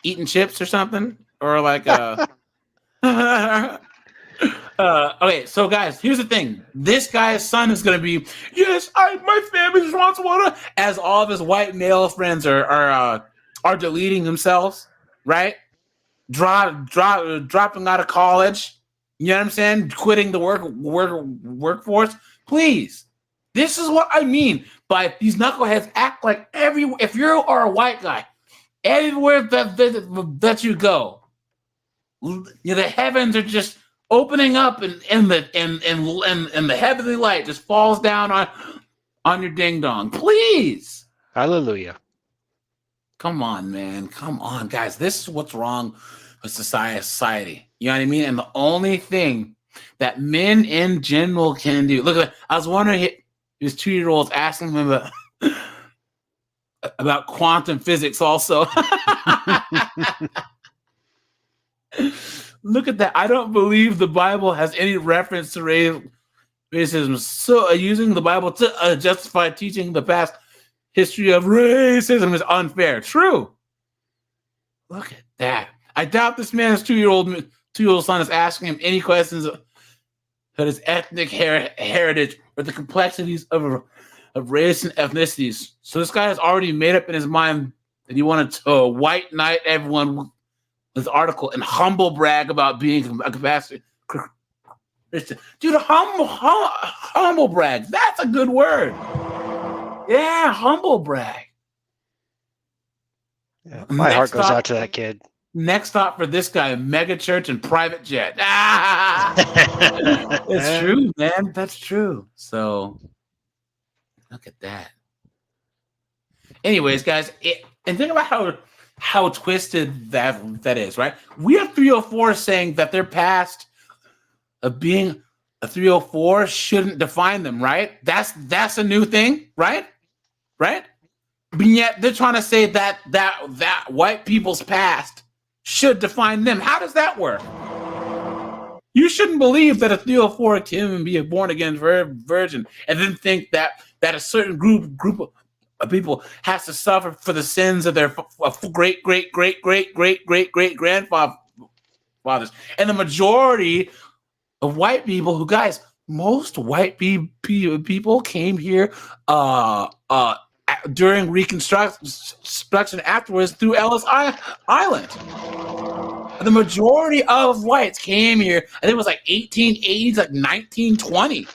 eating chips or something? Or like okay, so guys, here's the thing. This guy's son is going to be, yes, my family's responsible, as all of his white male friends are deleting themselves, right? Dropping out of college. You know what I'm saying? Quitting the workforce. Please, this is what I mean by these knuckleheads act like if you are a white guy, everywhere that you go, the heavens are just opening up, and the heavenly light just falls down on your ding dong. Please, Hallelujah. come on, man, come on, guys. This is what's wrong with society. You know what I mean? And the only thing that men in general can do. Look at that. I was wondering, his 2-year-olds asking him about quantum physics. Also, look at that. I don't believe the Bible has any reference to racism. So using the Bible to justify teaching the past history of racism is unfair. True. Look at that. I doubt this man's two-year-old son is asking him any questions about his ethnic heritage or the complexities of race and ethnicities. So this guy has already made up in his mind that he wanted to white knight everyone with this article and humble brag about being a capacity. Dude, humble brag. That's a good word. Yeah, humble brag. Yeah, my heart goes out to that kid. Next stop for this guy, mega church and private jet. It's true, man. That's true. So look at that. Anyways, guys, and think about how twisted that is, right? We have 304 saying that their past of being a 304 shouldn't define them, right? That's a new thing, right? Right? But yet they're trying to say that white people's past should define them. How does that work? You shouldn't believe that a 304 can be a born again virgin and then think that a certain group of people has to suffer for the sins of their great grandfathers. And the majority of white people who, guys, most white people came here during Reconstruction afterwards through Ellis Island. The majority of whites came here, I think it was like 1880s, like 1920.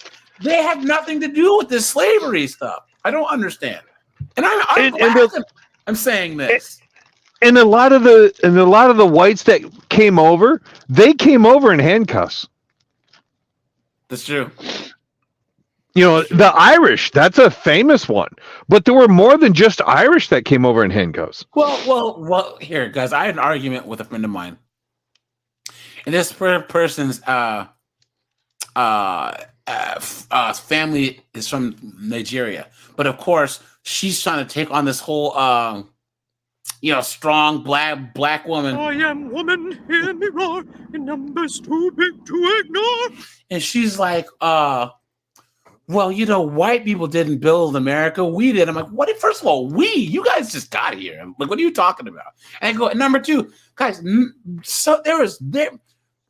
They have nothing to do with this slavery stuff. I don't understand. And I'm saying this. And a lot of the whites that came over, they came over in handcuffs. That's true. You know, the Irish, that's a famous one. But there were more than just Irish that came over in handcuffs. Well, here, guys, I had an argument with a friend of mine. And this person's family is from Nigeria. But of course, she's trying to take on this whole strong black woman. I am woman, hear me roar, in numbers too big to ignore. And she's like, well, white people didn't build America. We did. I'm like, what? First of all, you guys just got here. I'm like, what are you talking about? And I go, number two, guys, so there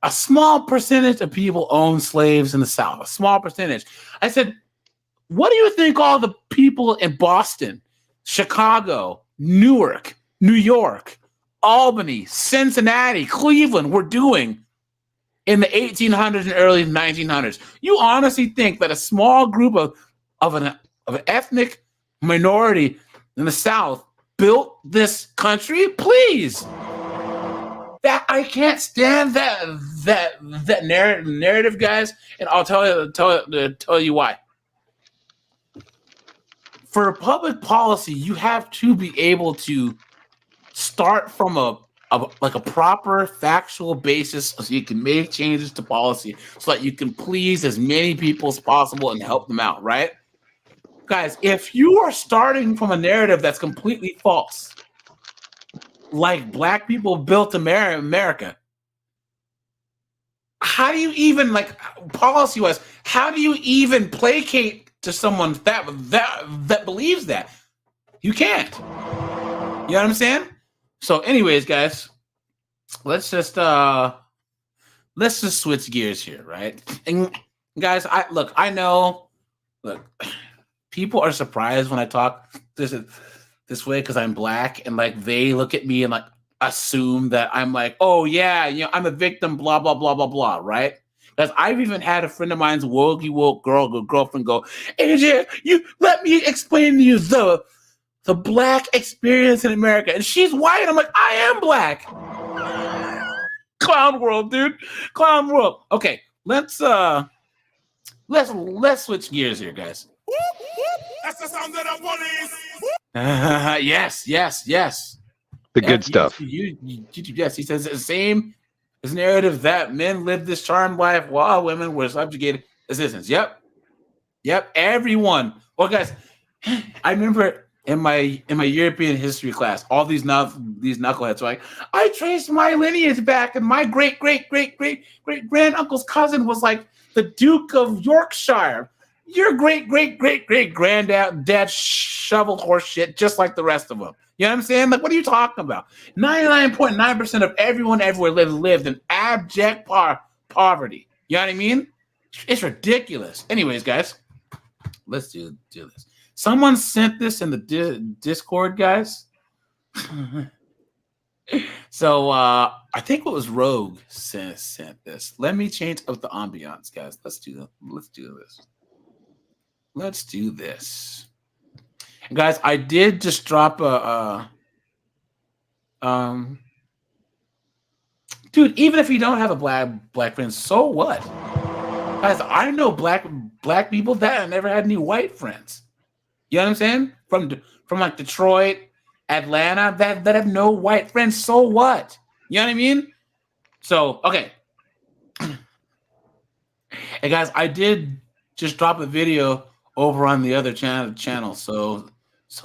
a small percentage of people own slaves in the South, a small percentage. I said, what do you think all the people in Boston, Chicago, Newark, New York, Albany, Cincinnati, Cleveland were doing in the 1800s and early 1900s? You honestly think that a small group of an ethnic minority in the South built this country? Please. That I can't stand that narrative, guys, and I'll tell you why. For public policy, you have to be able to start from a proper factual basis so you can make changes to policy so that you can please as many people as possible and help them out, right? Guys, if you are starting from a narrative that's completely false, like black people built America, how do you even, policy-wise, how do you even placate to someone that believes that? You can't. You know what I'm saying? So anyways, guys, let's just switch gears here, right? And guys, I know people are surprised when I talk this way because I'm black, and they look at me and assume that I'm oh yeah, I'm a victim, blah blah blah blah blah, right? Because I've even had a friend of mine's woke girlfriend go, AJ, you let me explain to you the black experience in America, and she's white. I'm like, I am black. Clown world, dude. Clown world. Okay, let's switch gears here, guys. That's the sound that I want. Yes. The good stuff. Yes, he says the same as narrative that men lived this charmed life while women were subjugated as citizens. Yep, everyone. Well, guys, I remember in my European history class, all these knuckleheads are like, I traced my lineage back, and my great granduncle's cousin was like the Duke of Yorkshire. Your great granddad shoveled horse shit just like the rest of them. You know what I'm saying? Like, what are you talking about? 99.9% of everyone everywhere lived in abject poverty. You know what I mean? It's ridiculous. Anyways, guys, let's do this. Someone sent this in the Discord, guys. So I think it was Rogue sent this. Let me change up the ambiance, guys. Let's do this. Let's do this. And guys, I did just drop dude, even if you don't have a black friend, so what? Guys, I know black people that never had any white friends. You know what I'm saying? From like Detroit, Atlanta, that have no white friends. So what? You know what I mean? So, okay. Hey guys, I did just drop a video over on the other channel. So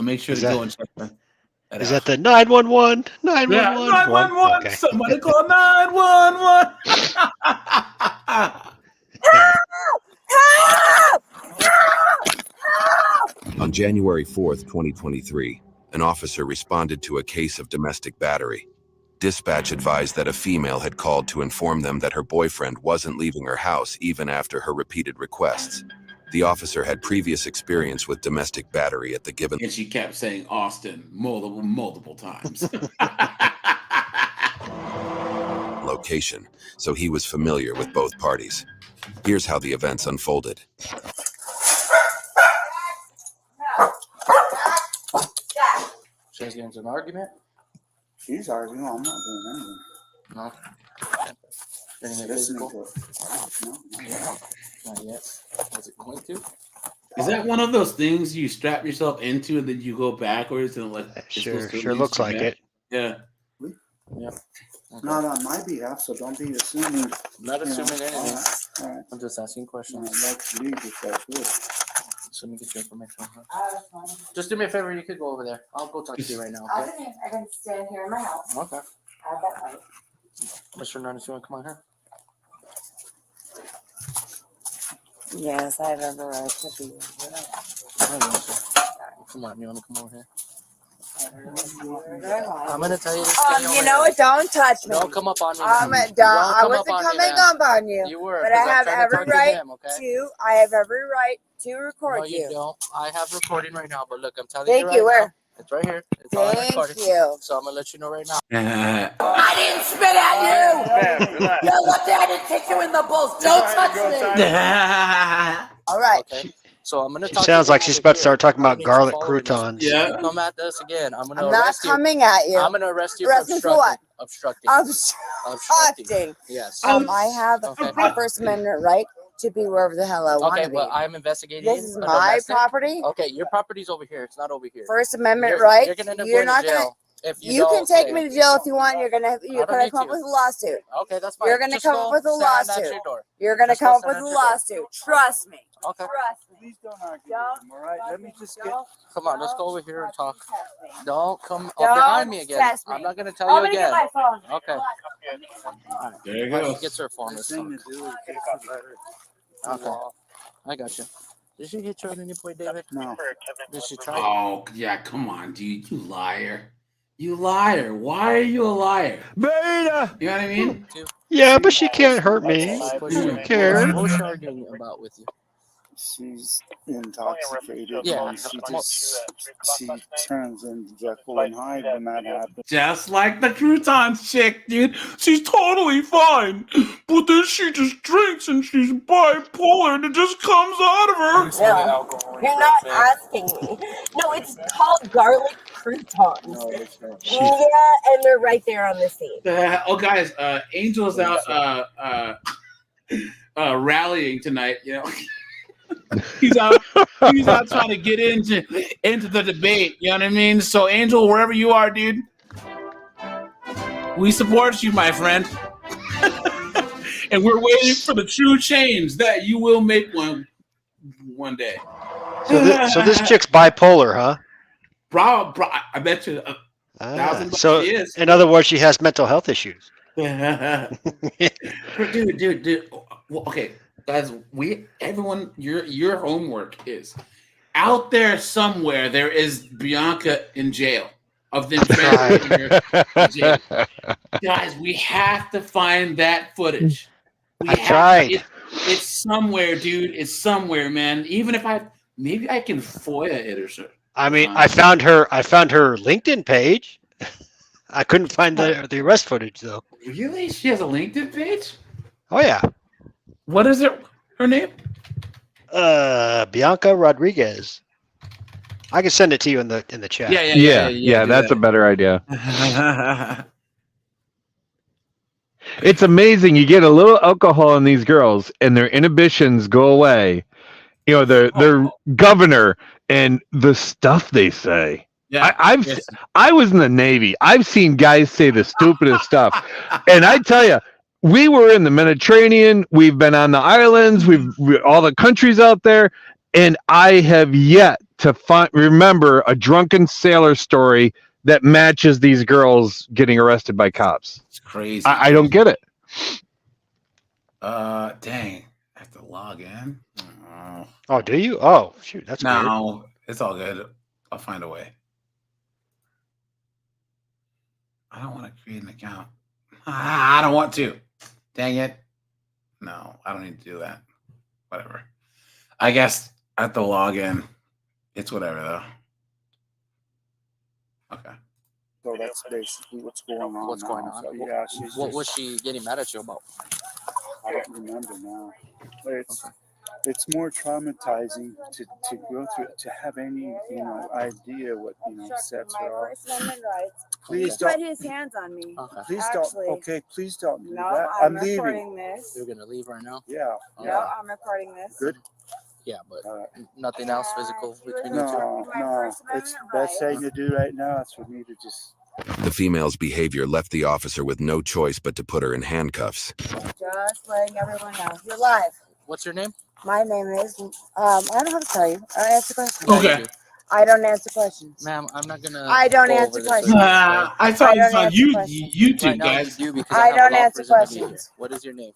make sure to go and check that out. Is that the 911? 911. Yeah, 911. Okay. Somebody call 911. On January 4th, 2023, an officer responded to a case of domestic battery. Dispatch advised that a female had called to inform them that her boyfriend wasn't leaving her house even after her repeated requests. The officer had previous experience with domestic battery at the given And she kept saying Austin multiple times. location, so he was familiar with both parties. Here's how the events unfolded. You guys get into an argument? She's arguing. I'm not doing anything. No. Getting Listening physical? to it. No, not yet. Not yet. Is it going to? Is that one of those things you strap yourself into and then you go backwards and like Sure looks like it. Yeah. Yep. Okay. Not on my behalf, so don't be assuming. I'm not assuming anything. All right. I'm just asking I'd questions. like to leave if that's good. So let me get your information. Just do me a favor. You could go over there. I'll go talk to you right now. Okay. I can stand here in my house. Okay. I have that right. Mr. Hernandez, you want to come on here? Yes, I have every right to be here. Come on. You want to come over here? I'm I'm gonna tell you this. you know what? Don't touch me. Don't come up on me. I wasn't coming up on you. You were. But I 'cause I'm have trying to every talk to right him, okay? I have every right to record No, you you. don't. I have recording right now, but look, I'm telling Thank you you. right Where? now. It's right here. It's all Thank recorded. you. So I'm gonna let you know right now. I didn't spit at you. You looked at it, kick you in the balls. Don't touch me. All right. Okay. So I'm gonna. She talk sounds to like you she's over about to here. start talking I about need you garlic following me. croutons. If Yeah. you come at us again, I'm gonna I'm not arrest you. coming at you. I'm gonna arrest you Arrest for me for what? obstructing. Obstructing. Yes. I have Okay. a First Amendment right to be wherever the hell I want Okay. to be. Well, I'm investigating. This is a my domestic. property. Okay, your property's over here. It's not over here. First Amendment You're right. You're gonna end up You're going not to jail. gonna. If You can don't take stay. me to jail if you want. You're gonna don't come need up to. with a lawsuit. Okay, that's fine. You're gonna Just come go up with a stand at lawsuit. your door. You're gonna Just go come up stand with a at your door. lawsuit. Trust me. Okay. Trust me. Please don't argue Don't with him, all right? Let me just get. Come on, let's go over here and talk. Don't Don't come up Don't behind me again. test me. I'm not gonna tell I'm you gonna get again. my phone. Okay. Relax. There you Why don't go. you get her phone? The Let's thing talk. to do is get the letter. Okay. I got you. Did she hit you at any point, David? No. Did she try? Oh yeah, come on, dude. You liar. You liar. Why are you a liar? Beta. You know what I mean? Yeah, but she can't hurt me. What Who cares? was she arguing about with you? She's intoxicated. Yeah. And she turns into Jekyll and Hyde when that happens. Just like the croutons chick, dude. She's totally fine. But then she just drinks and she's bipolar and it just comes out of her. No, you're not asking me. No, it's called garlic croutons. No, it's not. Yeah, and they're right there on the scene. Oh, guys, Angel's out rallying tonight, you know. he's out trying to get into the debate, you know what I mean? So Angel, wherever you are, dude, we support you, my friend. And we're waiting for the true change that you will make one day. So this chick's bipolar, huh? Bro, I bet you $1,000 So, she is. in other words, she has mental health issues. dude. Well, okay, guys, everyone, your homework is out there somewhere. There is Bianca in jail of them transferring her to jail. Guys, we have to find that footage. I tried. It's somewhere, dude. It's somewhere, man. Even if maybe I can FOIA it or something. I mean, I found her LinkedIn page. I couldn't find the arrest footage though. Really? She has a LinkedIn page? Oh yeah. What is her name? Bianca Rodriguez. I can send it to you in the chat. Yeah, that's a better idea. It's amazing. You get a little alcohol in these girls, and their inhibitions go away. You know, their governor and the stuff they say. Yeah, I was in the Navy. I've seen guys say the stupidest stuff, and I tell you, we were in the Mediterranean. We've been on the islands. All the countries out there, and I have yet to remember a drunken sailor story that matches these girls getting arrested by cops. It's crazy. I don't get it. Dang, I have to log in. Oh, do you? Oh, shoot, that's weird. No, it's all good. I'll find a way. I don't want to create an account. I don't want to. Dang it. No, I don't need to do that. Whatever. I guess I have to log in. It's whatever, though. Okay. So that's basically what's going on. What's going on? So, yeah, she's What was she getting mad at you about? I don't remember now. But it's more traumatizing to go through, to have any idea what sets her off. Please don't put his hands on me. Okay. Please Actually, don't. Okay, please don't do No, that. I'm leaving. recording this. You're gonna leave right now? Yeah. No, I'm recording this. Good. Yeah, but nothing else physical between you two? No. It's the best thing to do right now is for me to just. The female's behavior left the officer with no choice but to put her in handcuffs. Just letting everyone know. You're live. What's your name? My name is, I don't know how to tell you. I answer questions. Okay. I don't answer questions. Ma'am, I'm not gonna. I don't go answer over this questions. with you. I saw don't you on answer questions. YouTube, Right now guys. you do because I have don't law answer presenters here. questions. What is your name?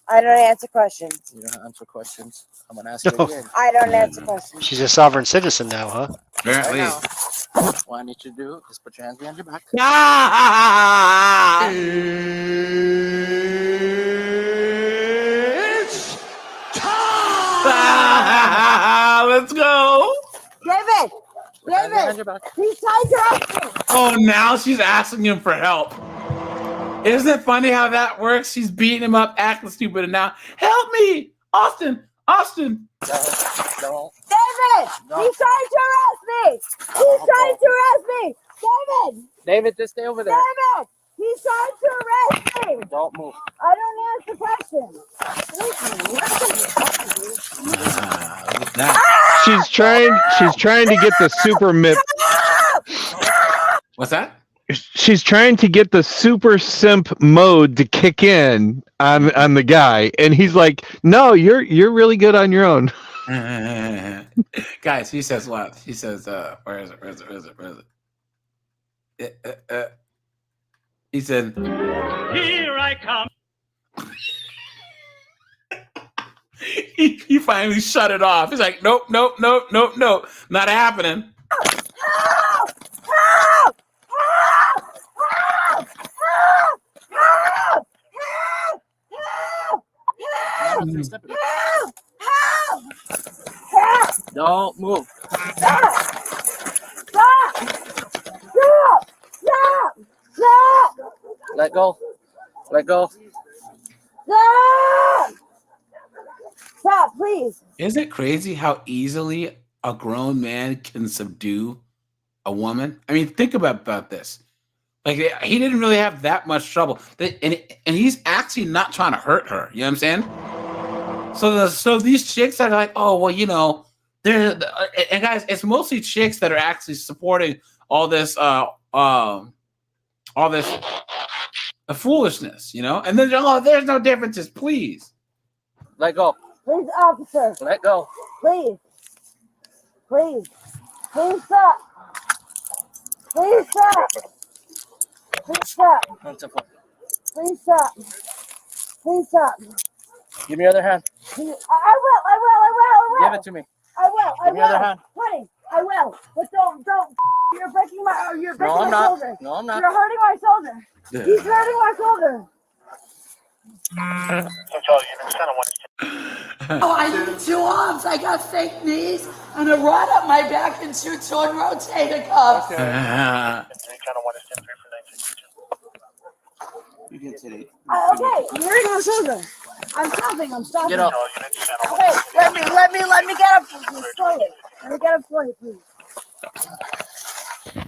I don't answer questions. You don't answer questions. I'm gonna ask you again. I don't answer questions. She's a sovereign citizen now, huh? Apparently. Right now, what I need you to do is put your hands behind your back. It's time! Let's go! David! Put your hands behind David! your back. He's tied to us! Oh, now she's asking him for help. Isn't it funny how that works? She's beating him up, acting stupid, and now, help me! Austin! Austin! Don't. David! He's trying to arrest me! He's trying to arrest me! David! David, just stay over there. David! He's trying to arrest me! Don't move. I don't answer questions. She's trying to get the super MIP. What's that? She's trying to get the super simp mode to kick in on the guy, and he's like, "No, you're really good on your own." Guys, he says what? He says, where is it? He said, Here I come. he finally shut it off. He's like, nope, not happening. Help! Help! Help! Help! Help! Help! Don't move. Stop! Let go. Let go. Stop, please. Isn't it crazy how easily a grown man can subdue a woman? I mean, think about this. Like, he didn't really have that much trouble, and he's actually not trying to hurt her. You know what I'm saying? So these chicks are like, oh well, and guys, it's mostly chicks that are actually supporting all this foolishness, and then there's no differences. Please let go. Please, officer. Let go. Please. Please. Please stop. Please stop. Please stop. One, two, four. Please stop. Please stop. Give me your other hand. I will. Give it to me. I will. Give me your other hand. Honey, I will. But don't. You're breaking my I'm not. shoulder. No, I'm not. You're hurting my shoulder. He's hurting my shoulder. Oh, I need 2 arms. I got fake knees and a rod up my back and 2 torn rotator cuffs. You can sit it. Okay, I'm hurting my shoulder. I'm stopping. Get up. Okay, let me get up slowly. Let me get up slowly, please.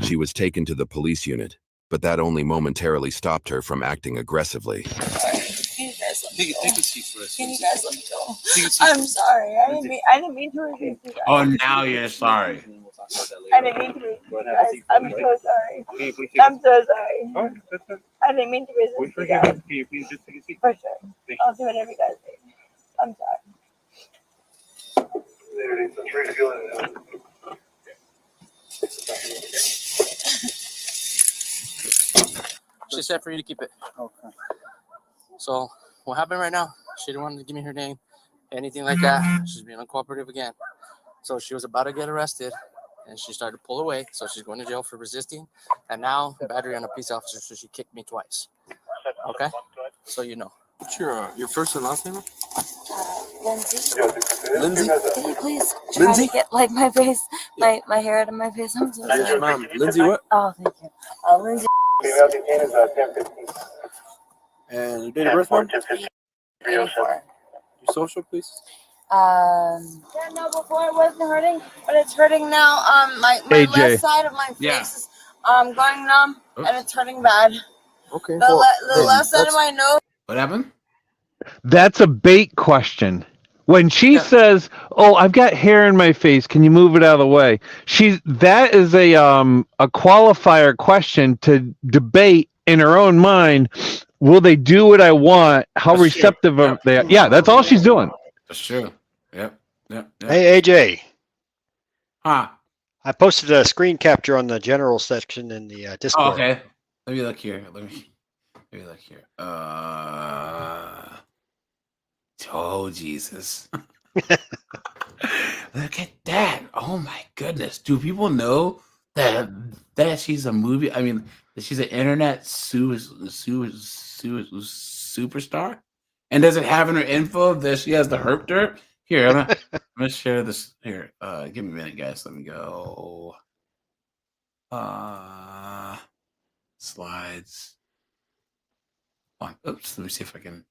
She was taken to the police unit, but that only momentarily stopped her from acting aggressively. Can you guys let me go? Take a seat first. Can you guys let me go? Take a seat. I'm sorry. I didn't mean to resist you guys. Oh, now you're sorry. I didn't mean to resist you guys. I'm so sorry. I'm so sorry. I didn't mean to resist you guys. Can you please just take a seat? For sure. I'll do whatever you guys say. I'm sorry. She said for you to keep it. Okay. So what happened right now? She didn't want to give me her name, anything like that. She's being uncooperative again. So she was about to get arrested, and she started to pull away. So she's going to jail for resisting, and now battery on a peace officer. So she kicked me twice. Okay. So you know. What's your first and last name? Lindsay. Lindsay? Can you please try Lindsay? to get like my face, my hair out of my face? I'm so sorry. Yes, ma'am. Lindsay what? Oh, thank you. Lindsay. And your date of birth, ma'am? 84. Your social, please? Yeah, no, before it wasn't hurting, but it's hurting now. My AJ. left side of my face is going numb, and it's hurting bad. Okay. The left side of my nose. What happened? That's a bait question. When she says, "Oh, I've got hair in my face. Can you move it out of the way?" That is a qualifier question to debate in her own mind. Will they do what I want? How That's receptive true. are they? Yeah, that's all she's doing. That's true. Yep. Hey, AJ. Huh. I posted a screen capture on the general section in the Discord. Oh, okay. Let me look here. Let me look here. Oh, Jesus. Look at that. Oh, my goodness. Do people know that she's a movie? I mean, that she's an internet superstar? And does it have in her info that she has the herp derp? Here, I'm gonna share this. Here, give me a minute, guys. Let me go. Slides. Oops, let me see if I can.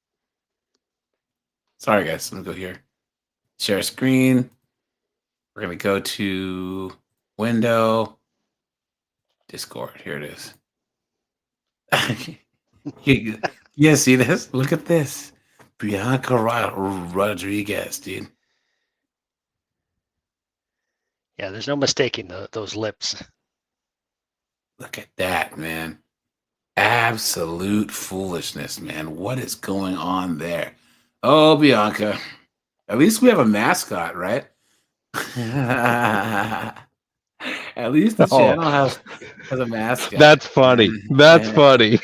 Sorry, guys. Let me go here. Share screen. We're gonna go to window. Discord. Here it is. You guys see this? Look at this. Bianca Rodriguez, dude. Yeah, there's no mistaking those lips. Look at that, man. Absolute foolishness, man. What is going on there? Oh, Bianca. At least we have a mascot, right? At least the channel has a mascot. That's funny. That's funny.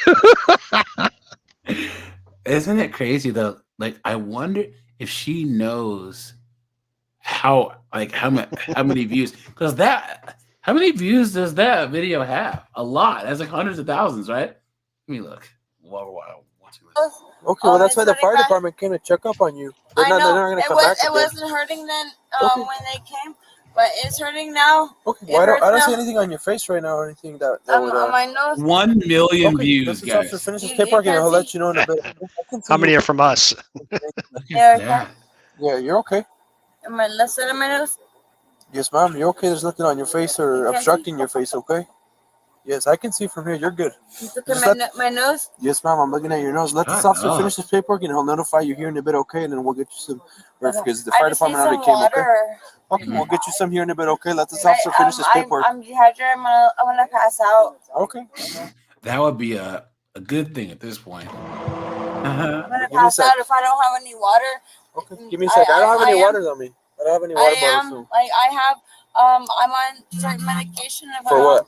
Isn't it crazy though? Like, I wonder if she knows how many views, because how many views does that video have? A lot. That's like hundreds of thousands, right? Let me look. Wow. Okay, well, that's why the fire department came to check up on you. They're not going to come back. It wasn't hurting then when they came, but it's hurting now. Okay, well, I don't see anything on your face right now or anything that would. On my nose. 1 million views, guys. After finish this paperwork, and I'll let you know in a bit. How many are from us? Yeah, you're okay. On my left side of my nose. Yes, ma'am, you're okay. There's nothing on your face or obstructing your face, okay? Yes, I can see from here. You're good. Look at my nose. Yes, ma'am. I'm looking at your nose. Let this officer finish this paperwork, and he'll notify you here in a bit, okay? And then we'll get you some, because the fire department already came, okay? Okay, we'll get you some here in a bit, okay? Let this officer finish this paperwork. I'm dehydrated. I'm gonna pass out. Okay. That would be a good thing at this point. I'm gonna pass out if I don't have any water. Okay, give me a second. I don't have any water on me. I don't have any water bottles. I have I'm on certain medication. For what?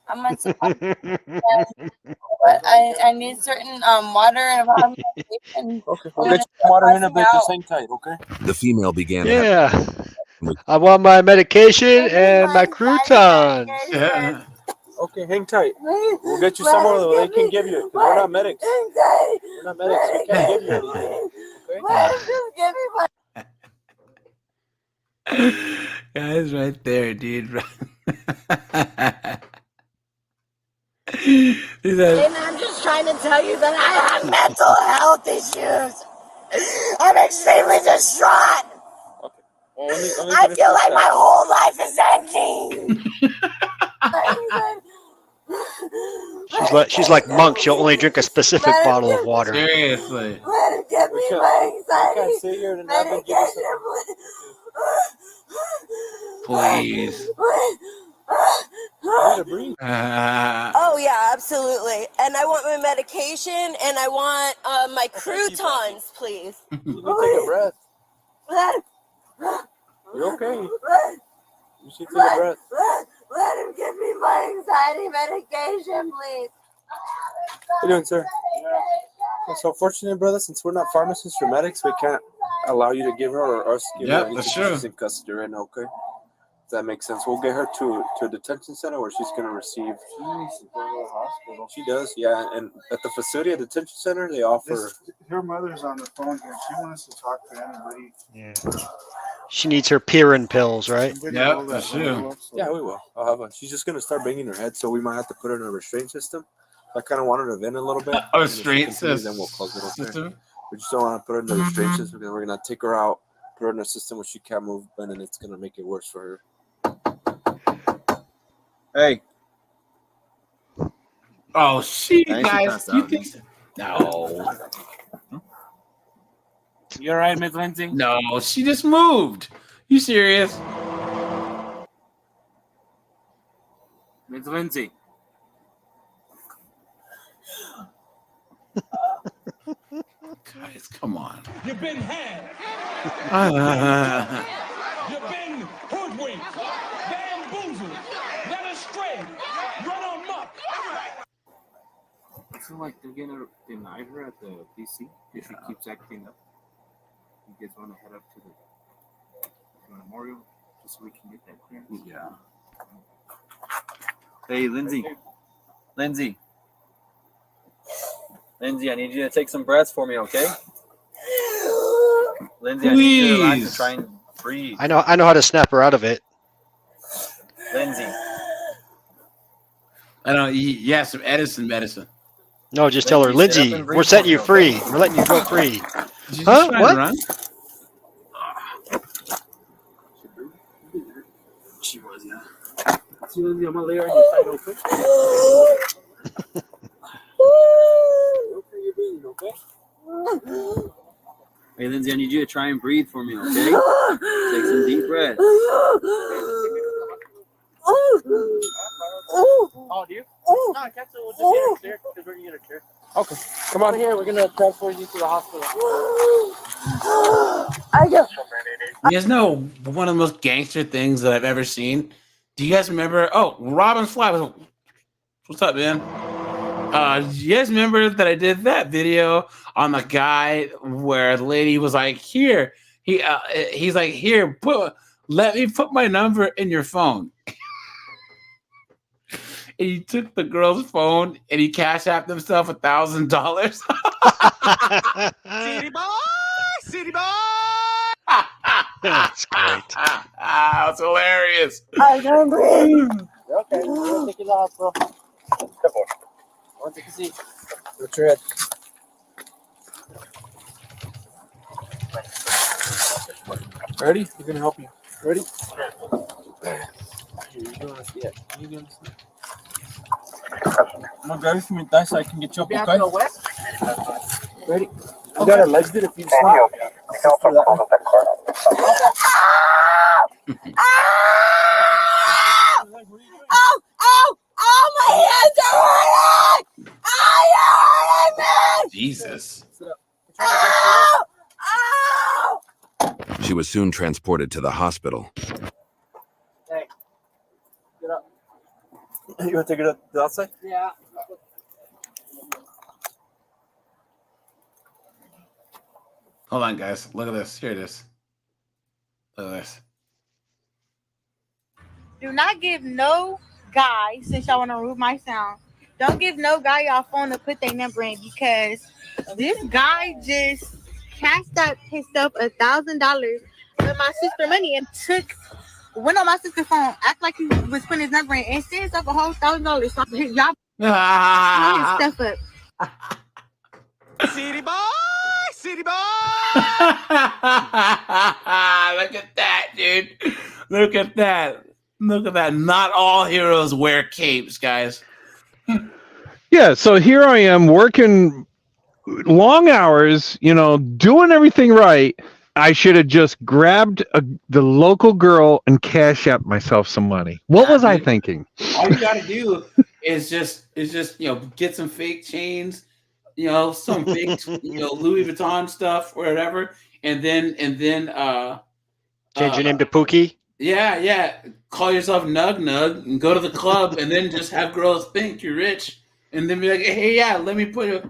I'm on some, but I need certain water and if I have medication. Okay, we'll get you some water in a bit. Just hang tight, okay? The female began. Yeah. I want my medication and my croutons. Okay, hang tight. We'll get you somewhere that they can give you. We're not medics. We're not medics. We can't give you anything. Okay? Guys, right there, dude. And I'm just trying to tell you that I have mental health issues. I'm extremely distraught. Well, let me I feel like my whole life is ending. She's like monk. She'll only drink a specific bottle of water. Seriously. Let him give me my anxiety. I can't sit here and not give you Please. Oh yeah, absolutely. And I want my medication and I want my croutons, please. You need to take a breath. You're okay. You should take a breath. Let him give me my anxiety medication, please. How you doing, sir? So fortunate, brother, since we're not pharmacists or medics, we can't allow you to give her or us give her anything. That's true. She's in custody right now, okay? If that makes sense. We'll get her to a detention center where she's going to receive. She needs to go to the hospital. She does, yeah. And at the facility, at the detention center, they offer. Her mother's on the phone here. She wants to talk to anybody. Yeah. She needs her Pirin pills, right? Yeah, that's true. Yeah, we will. I'll have her. She's just going to start banging her head, so we might have to put her in a restraint system. I kind of want her to vent a little bit. A restraint system. Then we'll close it, okay? We just don't want to put her in the restraint system because we're going to take her out, put her in a system where she can't move, and then it's going to make it worse for her. Hey. Oh, shit, Nice, guys. you You think so? No. You all right, Miss Lindsay? No, she just moved. You serious? Miss Lindsay. Guys, come on. You've been had. You've been hoodwinked, bamboozled, led astray, run amok. I feel like they're going to deny her at the PC if she keeps acting up. You guys want to head up to the memorial just so we can get that clearance? Yeah. Hey, Lindsay. Lindsay, I need you to take some breaths for me, okay? Lindsay, I need you to relax and try and breathe. I know how to snap her out of it. Lindsay. I know. Yeah, some Edison medicine. No, just tell her, Lindsay, we're setting you free. We're letting you go free. Huh? What? She was, yeah. See, Lindsay, I'm going to lay her on your side, okay? Okay, you're breathing, okay? Hey, Lindsay, I need you to try and breathe for me, okay? Take some deep breaths. Oh, do you? No, I can't. We'll just get her clear because we're going to get her clear. Okay, come on here. We're going to transfer you to the hospital. You guys know one of the most gangster things that I've ever seen? Do you guys remember? Oh, Robin's Fly. What's up, man? Do you guys remember that I did that video on the guy where the lady was like, "Here," he's like, "Here, let me put my number in your phone." And he took the girl's phone and he cash apped himself $1,000. City boy. That's great. That's hilarious. I can't breathe. Okay, we'll take you to the hospital. Come on. I'll take a seat. Lift your head. Ready? We're going to help you. Ready? You're going to see it. You're going to see it. I'm going to grab you from your thigh so I can get you up, okay? Ready? You got our legs good if you stop. Oh, my hands are hurting! You're hurting me! Jesus. She was soon transported to the hospital. You want to take it up the outside? Yeah. Hold on, guys. Look at this. Here it is. Look at this. Do not give no guy, since y'all want to remove my sound, don't give no guy y'all phone to put their number in, because this guy just cashed out himself $1,000 with my sister money and went on my sister's phone, act like he was putting his number in, and sent himself a whole $1,000. So y'all his stuff up. City boy, city boy. Look at that, dude. Look at that. Look at that. Not all heroes wear capes, guys. Yeah, so here I am working long hours, doing everything right. I should have just grabbed the local girl and cash out myself some money. What was I thinking? All you gotta do is just get some fake chains, some fake Louis Vuitton stuff or whatever, and then change your name to Pookie. Yeah. Call yourself Nug Nug and go to the club, and then just have girls think you're rich, and then be like, hey, yeah, let me put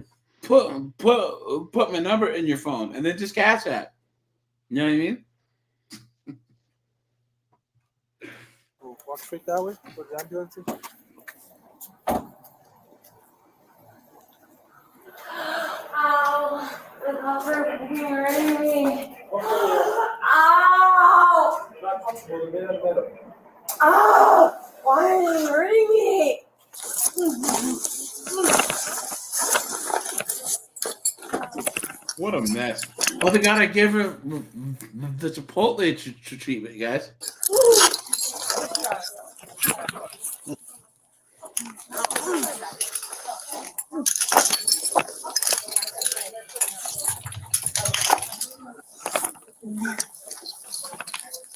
my number in your phone, and then just cash that. You know what I mean? Walk straight that way. What did I do? Ow! The cover is hurting me. Ow! Ow! Why are they hurting me? What a mess. Well, they gotta give her the Chipotle treatment, guys.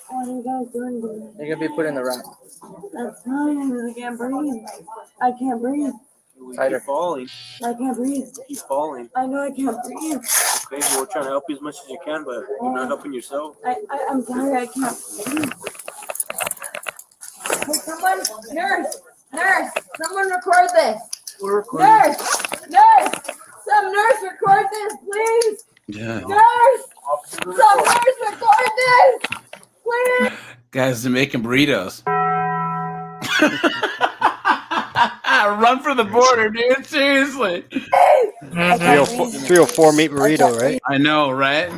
What are you guys doing to me? You're gonna be put in the rack. That's fine. I can't breathe. I can't breathe. Tighter. Falling. I can't breathe. He's falling. I know I can't breathe. Okay, we're trying to help you as much as you can, but you're not helping yourself. I'm sorry. I can't breathe. Hey, someone, nurse, someone record this. We're recording. Nurse, some nurse record this, please. Yeah. Nurse, some nurse record this, please. Guys, they're making burritos. Run for the border, dude. Seriously. 304 meat burrito, right? I know, right?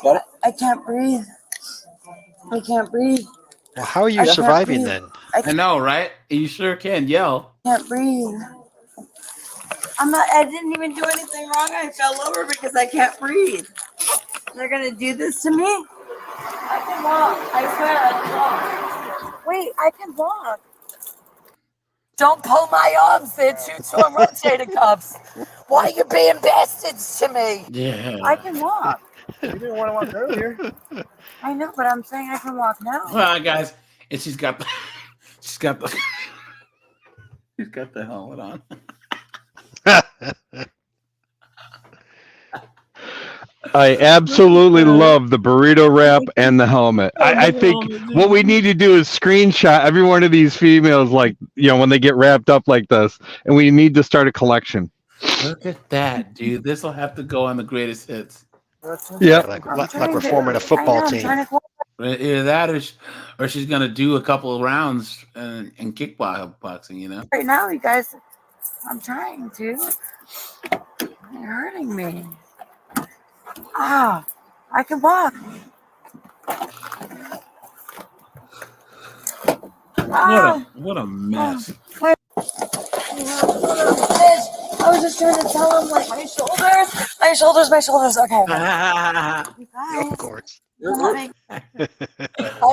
Got it? I can't breathe. I can't breathe. Well, how are you surviving then? I know, right? You sure can yell. I can't breathe. I didn't even do anything wrong. I fell over because I can't breathe. They're gonna do this to me? I can walk. I swear I can walk. Wait, I can walk. Don't pull my arms, they're two torn rotator cuffs. Why are you being bastards to me? Yeah. I can walk. You didn't want to walk earlier. I know, but I'm saying I can walk now. Well, guys, and she's got the helmet on. I absolutely love the burrito wrap and the helmet. I think what we need to do is screenshot every one of these females, like, when they get wrapped up like this, and we need to start a collection. Look at that, dude. This will have to go on the greatest hits. Yeah, like we're forming a football team. Either that, or she's gonna do a couple of rounds in kickboxing. Right now, you guys, I'm trying to. You're hurting me. Ah, I can walk. What a mess. I was just trying to tell him, like, my shoulders. Okay. Of course. I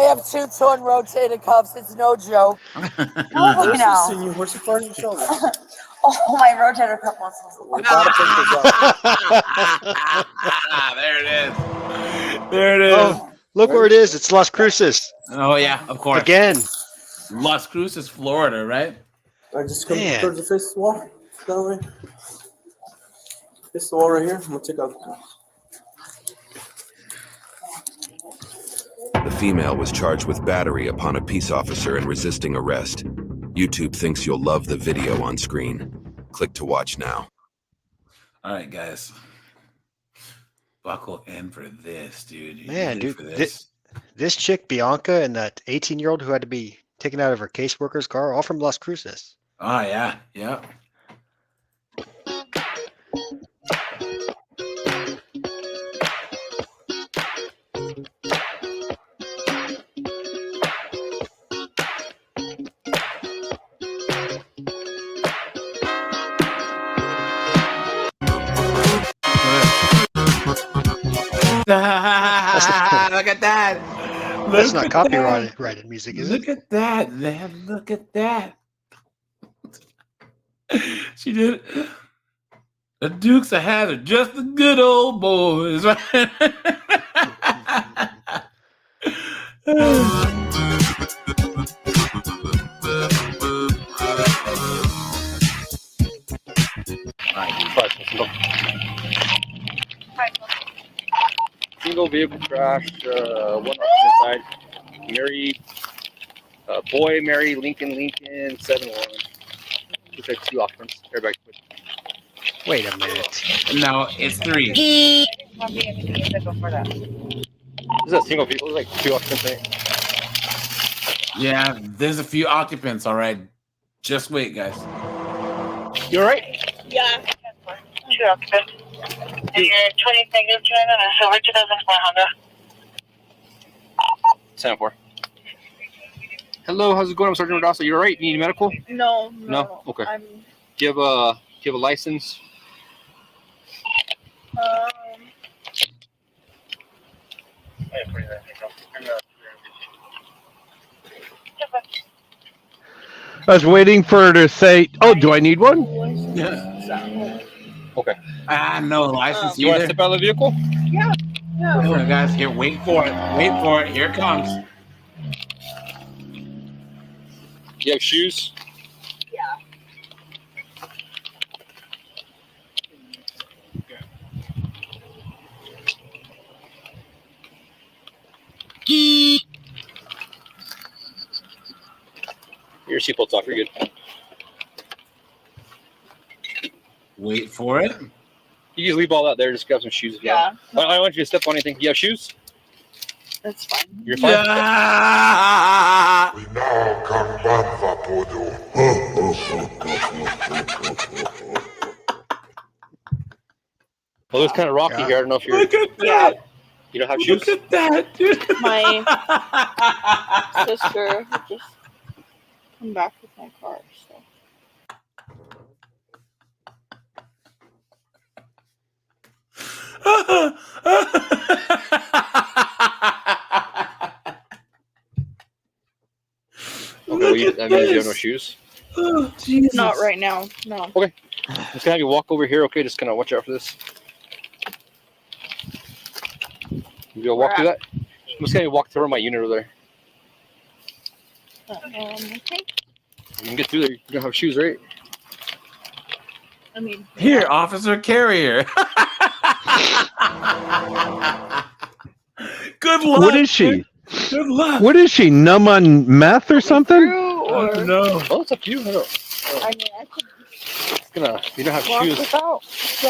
have two torn rotator cuffs. It's no joke. Don't look now. Where's the part of your shoulder? Oh, my rotator cuff muscles. There it is. There it is. Oh, look where it is. It's Las Cruces. Oh yeah, of course. Again. Las Cruces, Florida, right? I just come towards the face of the wall. That way. Face the wall right here. I'm gonna take out. The female was charged with battery upon a peace officer and resisting arrest. YouTube thinks you'll love the video on screen. Click to watch now. All right, guys. Buckle in for this, dude. You Man, ready dude, for this? this chick Bianca and that 18-year-old who had to be taken out of her caseworker's car, all from Las Cruces. Oh, yeah. Yep. Look at that. That's Look not at copyrighted music, is it? Look at that, man. Look at that. She did. The Dukes of Hazzard, just the good old boys. Single vehicle crash, one officer inside. Mary, boy, Mary, Lincoln, 7-1. Looks like 2 occupants. Everybody quit. Wait a minute. No, it's 3. This is a single vehicle. It's like 2 occupants, right? Yeah, there's a few occupants, all right. Just wait, guys. You all right? Yeah. 2 occupants. And you're 20 negative drive on a silver 2004 Honda. 7-4. Hello, how's it going? I'm Sergeant Rodasa. You all right? Need medical? No. No? Okay. I'm. Do you have a license? I was waiting for her to say, "Oh, do I need one?" Yeah. Okay. No license. You want to step out of the vehicle? Yeah. Listen, guys, here, wait for it. Wait for it. Here it comes. You have shoes? Yeah. Your seatbelt's off. You're good. Wait for it. You can leave all that there. Just grab some shoes if you Yeah. want. I don't want you to step on anything. You have shoes? That's fine. You're fine? Yeah. Well, it's kind of rocky here. I don't know if you're. Look at that. You don't have shoes? Look at that, dude. My sister just come back with my car. So. Okay, well, that means you have no shoes. Oh, Jesus. Not right now. No. Okay. I'm just gonna have you walk over here. Okay, just kind of watch out for this. You gonna walk through that? I'm just gonna walk through my unit over there. Okay. You can get through there. You don't have shoes, right? I mean. Here, Officer Carrier. Good luck. What is she? Good luck. What is she? Numb on meth or something? Oh, no. Oh, it's up to you. I don't know. I mean, I could It's gonna. You don't have walk shoes. without. So.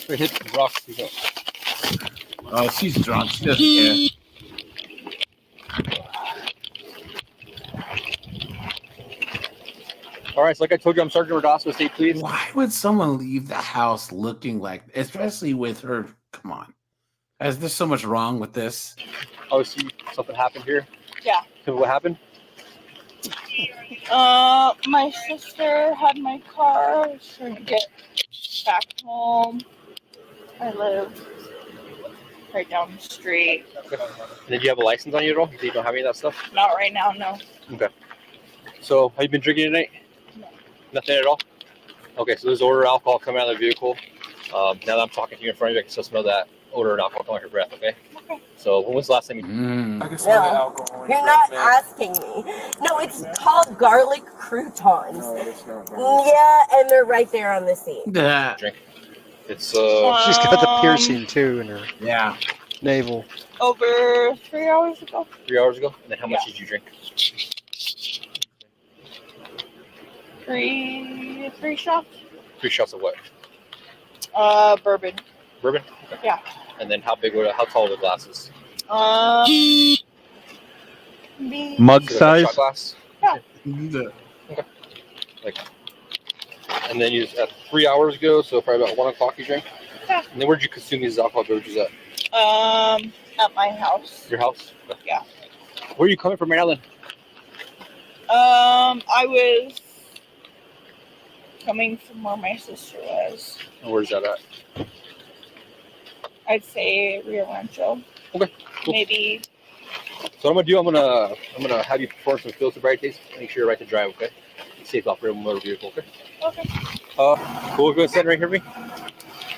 Right, hit the rocks. You go. Oh, she's drunk. She doesn't care. All right, so like I told you, I'm Sergeant Rodasa. Stay please. Why would someone leave the house looking like, especially with her? Come on. Is there so much wrong with this? Oh, see, something happened here. Yeah. Tell me what happened. My sister had my car. I was trying to get back home. I live right down the street. Okay. And did you have a license on you at all? You don't have any of that stuff? Not right now, no. Okay. So, have you been drinking tonight? No. Nothing at all? Okay, so there's odor of alcohol coming out of the vehicle. Now that I'm talking to you in front of you, I can still smell that odor of alcohol coming out of your breath, okay? Okay. So, when was the last time you... No, you're not asking me. No, it's called garlic croutons. Yeah, and they're right there on the scene. Yeah. Drink. It's, She's got the piercing, too, in her. Yeah. Naval. Over 3 hours ago. 3 hours ago. And then how much did you drink? Three shots. 3 shots of what? Bourbon. Bourbon. Okay. Yeah. And then how tall were the glasses? Mug So size? Shot glass. Yeah. Okay. Like. And then you 3 hours ago, so probably about 1 o'clock you drank. Yeah. And then where'd you consume these alcohol beverages at? At my house. Your house? Okay. Yeah. Where are you coming from right now then? I was coming from where my sister was. And where's that at? I'd say Rio Rancho. Okay. Cool. Maybe. So what I'm gonna do, I'm gonna have you perform some field sobriety tests. Make sure you're right to drive, okay? Safe operating motor vehicle, okay? Okay. Cool. Go ahead and stand right here, me.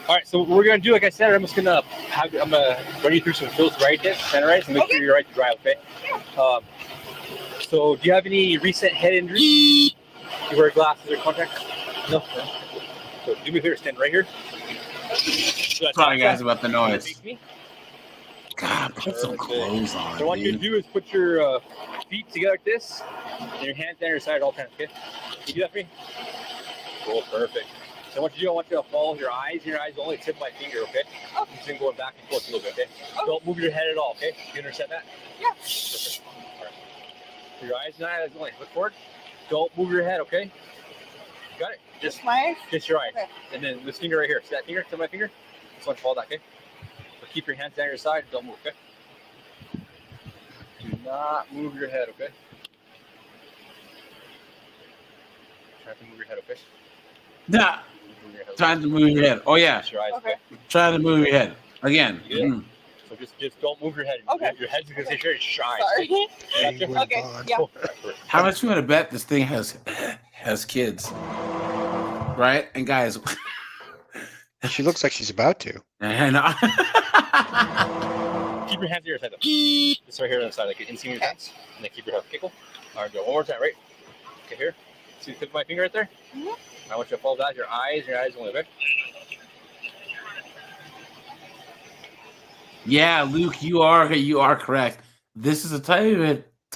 All right. So what we're gonna do, like I said, I'm gonna run you through some field sobriety tests, stand right, so make sure you're right to drive, okay? Yeah. So do you have any recent head injuries? You wear glasses or contacts? No. So do me a favor, stand right here. Sorry guys about the noise. God, put some clothes on. So what I want you to do is put your feet together like this, and your hands down your side at all times, okay? Can you do that for me? Cool, perfect. So what you do, I want you to follow your eyes. Your eyes only tip my finger, okay? Okay. Just going back and forth a little bit, okay? Don't move your head at all, okay? You understand that? Yeah. Perfect. All right. So your eyes and eyes only. Look forward. Don't move your head, okay? Got it? Just my eyes? Just your eyes. Okay. And then this finger right here. See that finger? To my finger? Just want to follow that, okay? But keep your hands down your side. Don't move, okay? Do not move your head, okay? Try to move your head, okay? Nah. Trying to move your head. Oh yeah. Your eyes, okay. Trying to move your head again. Yeah. Mm. So just don't move your head. Okay. Your head's gonna stay straight. Shy. Sorry. Okay. Yeah. How much you want to bet this thing has kids? Right? And guys, she looks like she's about to. I know. Keep your hands to your side though. Just right here on the side, like in your hands. And then keep your head kickle. All right, go one more time, right? Okay, here. See the tip of my finger right there? Mm-hmm. I want you to follow that. Your eyes only, okay? Yeah, Luke, you are correct. This is a type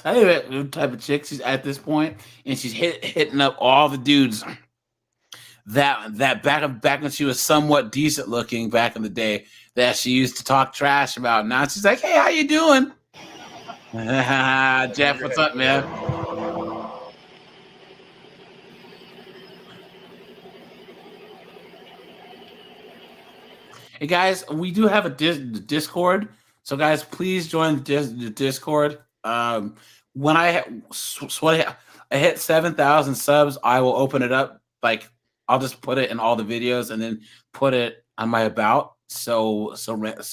of chick. She's at this point, and she's hitting up all the dudes that back when she was somewhat decent looking back in the day that she used to talk trash about. Now she's like, "Hey, how you doing, Jeff? What's up, man?" Hey guys, we do have a Discord, so guys, please join the Discord. When I hit 7,000 subs, I will open it up. Like I'll just put it in all the videos and then put it on my about, so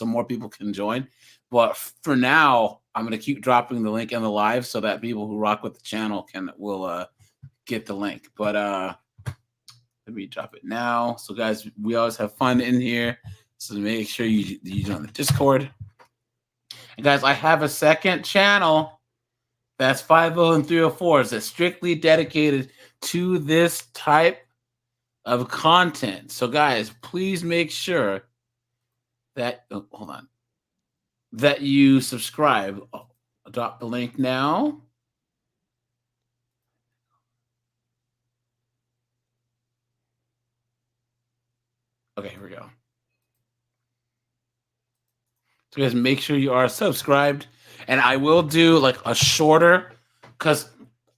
more people can join. But for now, I'm gonna keep dropping the link in the live so that people who rock with the channel will get the link. But let me drop it now. So guys, we always have fun in here. So make sure you join the Discord. And guys, I have a second channel that's 50 and 304s that's strictly dedicated to this type of content. So guys, please make sure that that you subscribe. I'll drop the link now. Okay, here we go. So guys, make sure you are subscribed. And I will do like a shorter, because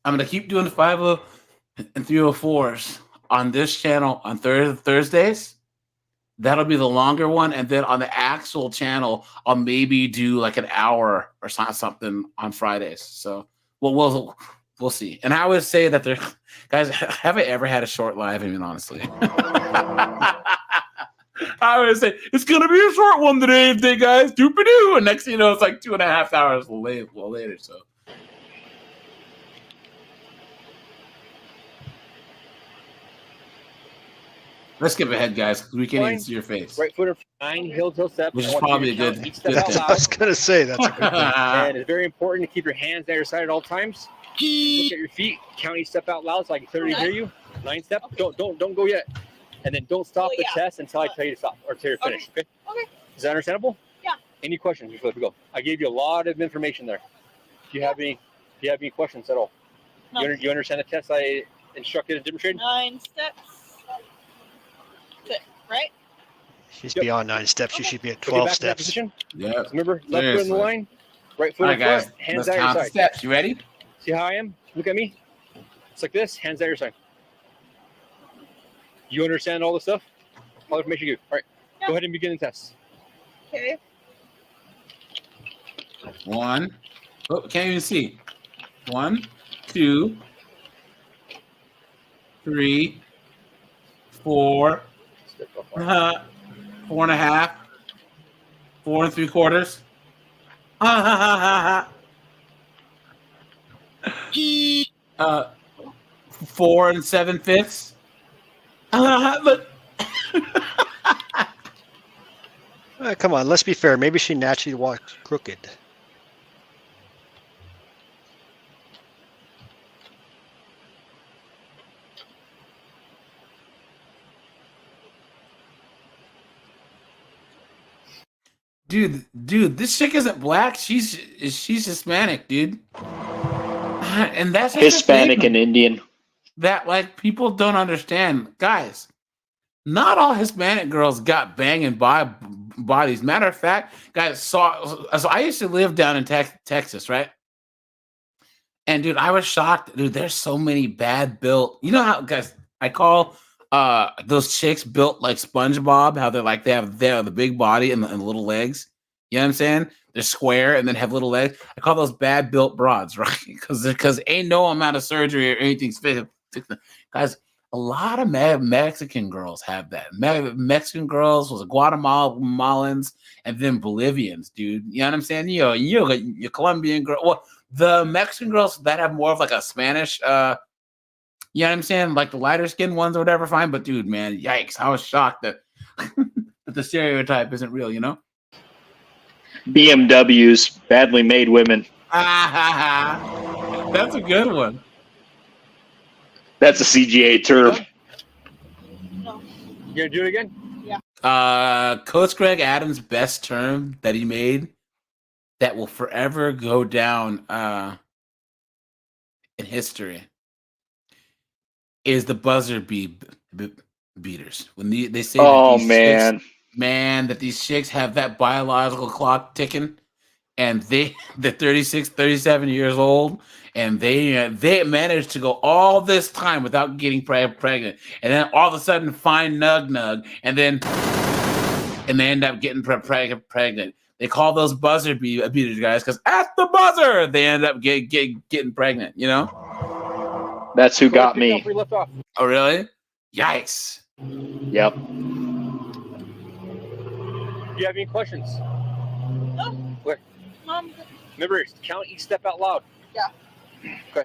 I'm going to keep doing 50 and 304s on this channel on Thursdays. That'll be the longer one. And then on the actual channel, I'll maybe do like an hour or something on Fridays. So we'll see. And I would say that guys, have I ever had a short live? I mean, honestly. I would say it's gonna be a short one today, guys. Doop-a-doo. And next thing you know, it's like 2.5 hours later. So let's skip ahead, guys, because we can't even see your face. Right foot 9 heel step. Which is probably a good thing. I was gonna say that's a good thing. And it's very important to keep your hands at your side at all times. Look at your feet. Count each step out loud so I can clearly hear you. 9 step. Don't go yet. And then don't stop the chest until I tell you to stop or until you're finished. Okay. Okay. Is that understandable? Yeah. Any questions before we go? I gave you a lot of information there. Do you have any questions at all? No. You understand the test I instructed and demonstrated? 9 steps. That's it, right? She's beyond 9 steps. She should be at Okay, 12 back to that steps. position. Yeah. So remember, left foot in the line, right foot All in right, front, guys. hands Let's at your count the side. steps. You ready? See how I am? Look at me. It's like this, hands at your side. You understand all the stuff? All the information you do. All right, go ahead and begin the test. Okay. 1. Oh, can't even see. 1, 2, 3, 4, 4.5, 4 3/4. 4 7/5. Look. Come on, let's be fair. Maybe she naturally walks crooked. Dude, this chick isn't black. She's Hispanic, dude. And that's just the Hispanic thing and Indian. that like people don't understand, guys. Not all Hispanic girls got banging bodies. Matter of fact, guys, so I used to live down in Texas, right? And dude, I was shocked. Dude, there's so many bad built. You know how, guys, I call those chicks built like SpongeBob, how they have the big body and the little legs. You know what I'm saying? They're square and then have little legs. I call those bad built broads, right? Because ain't no amount of surgery or anything's fit. Guys, a lot of Mexican girls have that. Mexican girls was Guatemalans and then Bolivians, dude. You know what I'm saying? You're Colombian girl. Well, the Mexican girls that have more of like a Spanish, you know what I'm saying? Like the lighter skinned ones or whatever, fine. But dude, man, yikes. I was shocked that, that the stereotype isn't real, you know? BMWs, badly made women. That's a good one. That's a CGA term. You gonna do it again? Yeah. Coach Greg Adams' best term that he made that will forever go down in history is the buzzer beaters. When they say Oh, that these man. chicks, man, that these chicks have that biological clock ticking, and they're 36, 37 years old, and they managed to go all this time without getting pregnant, and then all of a sudden find nug, and they end up getting pregnant. They call those buzzer beaters, guys, because at the buzzer they end up getting pregnant. You know, That's who got me. Oh, really? Yikes! Yep. Do you have any questions? No. What? Remember, count each step out loud. Yeah. Okay.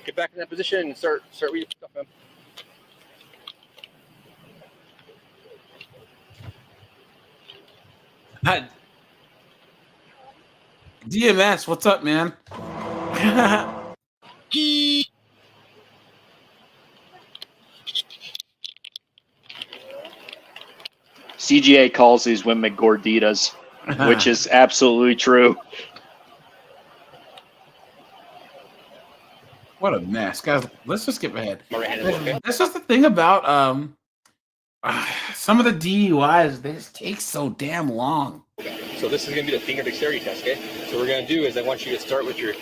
Get back in that position and start reading stuff, man. Hi. DMS, what's up, man? CGA calls these women gorditas, which is absolutely true. What a mess, guys. Let's just skip ahead. That's just the thing about some of the DUIs. They just take so damn long. So this is going to be the finger dexterity test, okay? So what we're going to do is I want you to start with your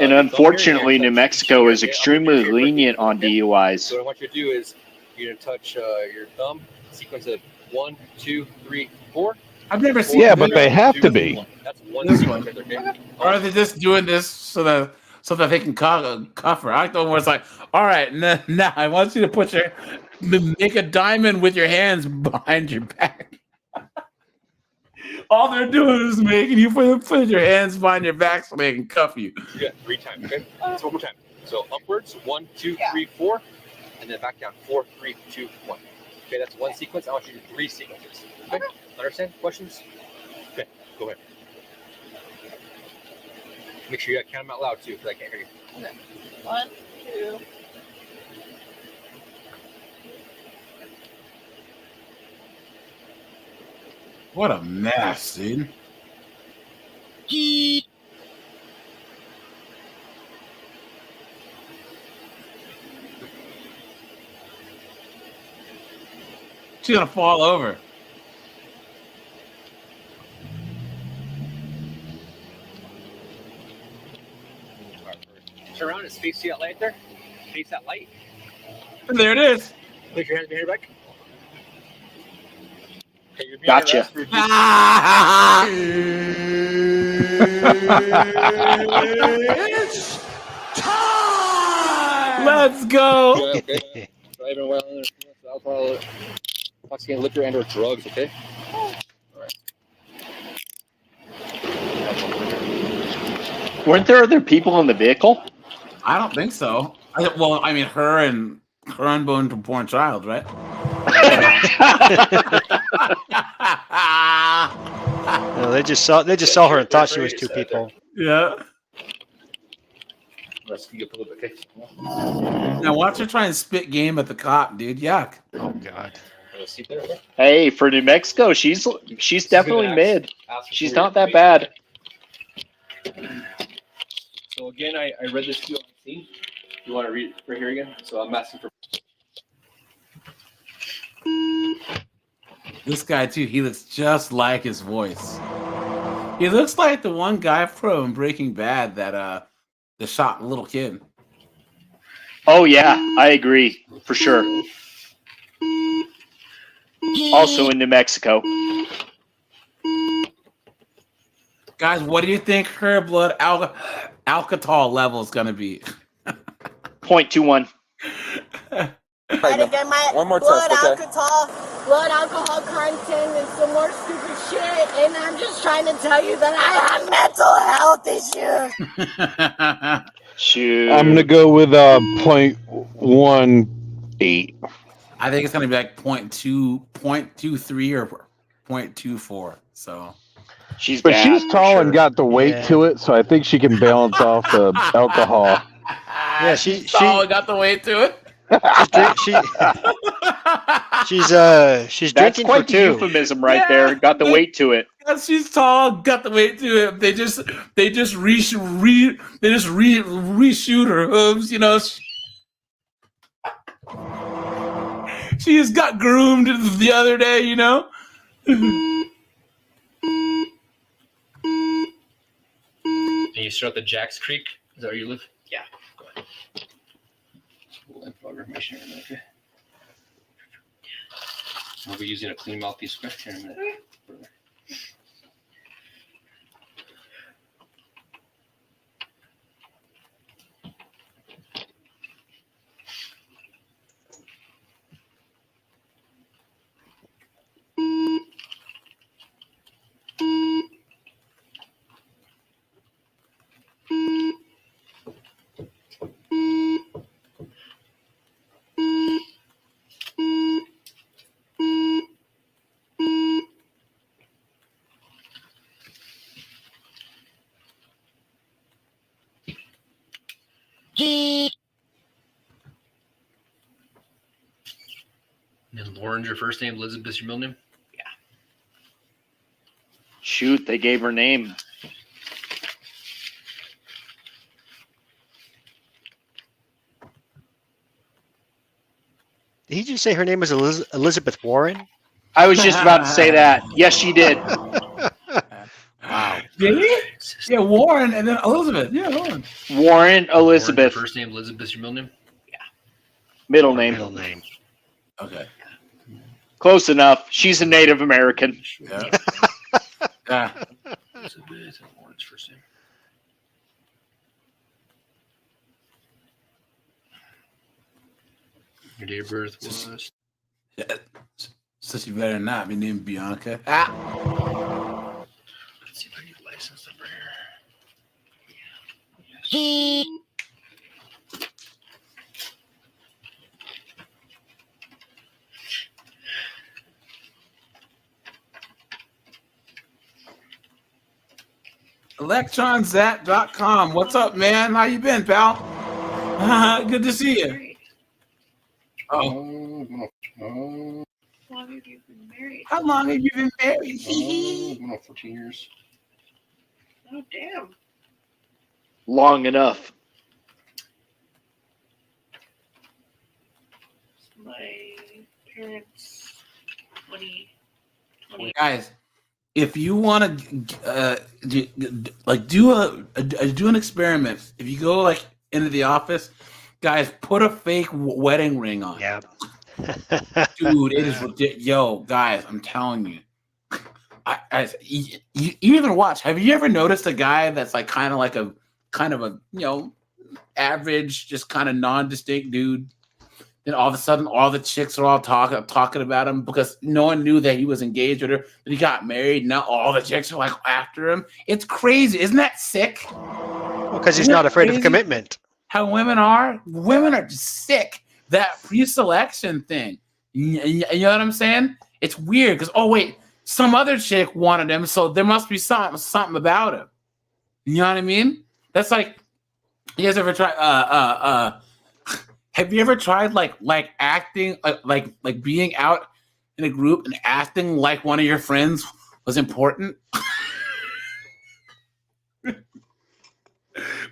And unfortunately, New Mexico is extremely lenient on DUIs. So what I want you to do is you're going to touch your thumb, sequence of 1, 2, 3, 4. I've never seen. Yeah, but they have to be. That's one This sequence one. right there, okay? Or are they just doing this so that they can cuff her? I like the one where it's like, all right, now I want you to make a diamond with your hands behind your back. All they're doing is making you put your hands behind your back so they can cuff you. Yeah, 3 times, okay? So one more time. So upwards, 1, 2, 3, 4, and then back down, 4, 3, 2, 1. Okay, that's one sequence. I want you to do 3 sequences. Okay? Understand? Questions? Okay, go ahead. Make sure you count them out loud too, because I can't hear you. Okay. 1, 2. What a mess, dude. She's gonna fall over. Turn around and face that light there. Face that light. There it is. Place your hands behind your back. Okay, you're being Gotcha. arrested for It's time. Let's go. Yeah, okay. Driving while under alcohol, intoxicating liquor, and/or drugs. Okay. Weren't there other people in the vehicle? I don't think so. Well, I mean, her and unborn child, right? No, they just saw her and thought she was two people. Yeah. Let's speed up a little bit, okay? Now watch her try and spit game at the cop, dude. Yuck. Oh God. Hey, for New Mexico, she's definitely mid. She's not that bad. So again, I read this to you on the scene. You want to read it right here again? So I'm asking for. This guy too, he looks just like his voice. He looks like the one guy from Breaking Bad that shot a little kid. Oh yeah, I agree for sure. Also in New Mexico. Guys, what do you think her blood alcohol level is gonna be? 0.21. Try to get my One more blood test, okay? alcohol content and some more stupid shit, and I'm just trying to tell you that I have mental health issues. Shoot. I'm gonna go with 0.18. I think it's gonna be like 0.23 or 0.24. So But she's tall and got the weight to it, so I think she can balance off the alcohol. Yeah, she's tall and got the weight to it. She's That's drinking quite for the two. euphemism right there. Got the weight to it. She's tall, got the weight to it. They just reshoot her hooves, you know. She just got groomed the other day, you know. And you start at the Jacks Creek. Is that where you live? Yeah. Go ahead. We'll unplug our information in a minute, okay? We'll be using a clean mouthpiece here in a minute. And Lauren's your first name, Elizabeth's your middle name? Yeah. Shoot, they gave her name. Did he just say her name was Elizabeth Warren? I was just about to say that. Yes, she did. Wow. Did he? Yeah, Warren and then Elizabeth. Yeah, Warren. Warren Elizabeth. Lauren's your first name, Elizabeth's your middle name? Yeah. Middle name. Middle name. Okay. Close enough. She's a Native American. Yeah. Yeah. Elizabeth and Lauren's first name. Your date of birth was? So she better not be named Bianca. Let's see if I get license number here. Yes. ElectronZat.com. What's up, man? How you been, pal? Good to see you. Oh. Long have you been married? How How long have you been married? Going on 14 years. Oh, damn. Long enough. My parents, 20. Guys, if you want to do an experiment, if you go like into the office, guys, put a fake wedding ring on. Yeah. Dude, it is ridiculous. Yo, guys, I'm telling you. You even watch. Have you ever noticed a guy that's like kind of a average, just kind of non-distinct dude? Then all of a sudden, all the chicks are all talking about him because no one knew that he was engaged with her. But he got married. Now all the chicks are like after him. It's crazy. Isn't that sick? Because he's not afraid of commitment. How women are? Women are just sick. That pre-selection thing. You know what I'm saying? It's weird because, oh, wait, some other chick wanted him, so there must be something about him. You know what I mean? That's like, you guys ever try, have you ever tried like acting, like being out in a group and acting like one of your friends was important?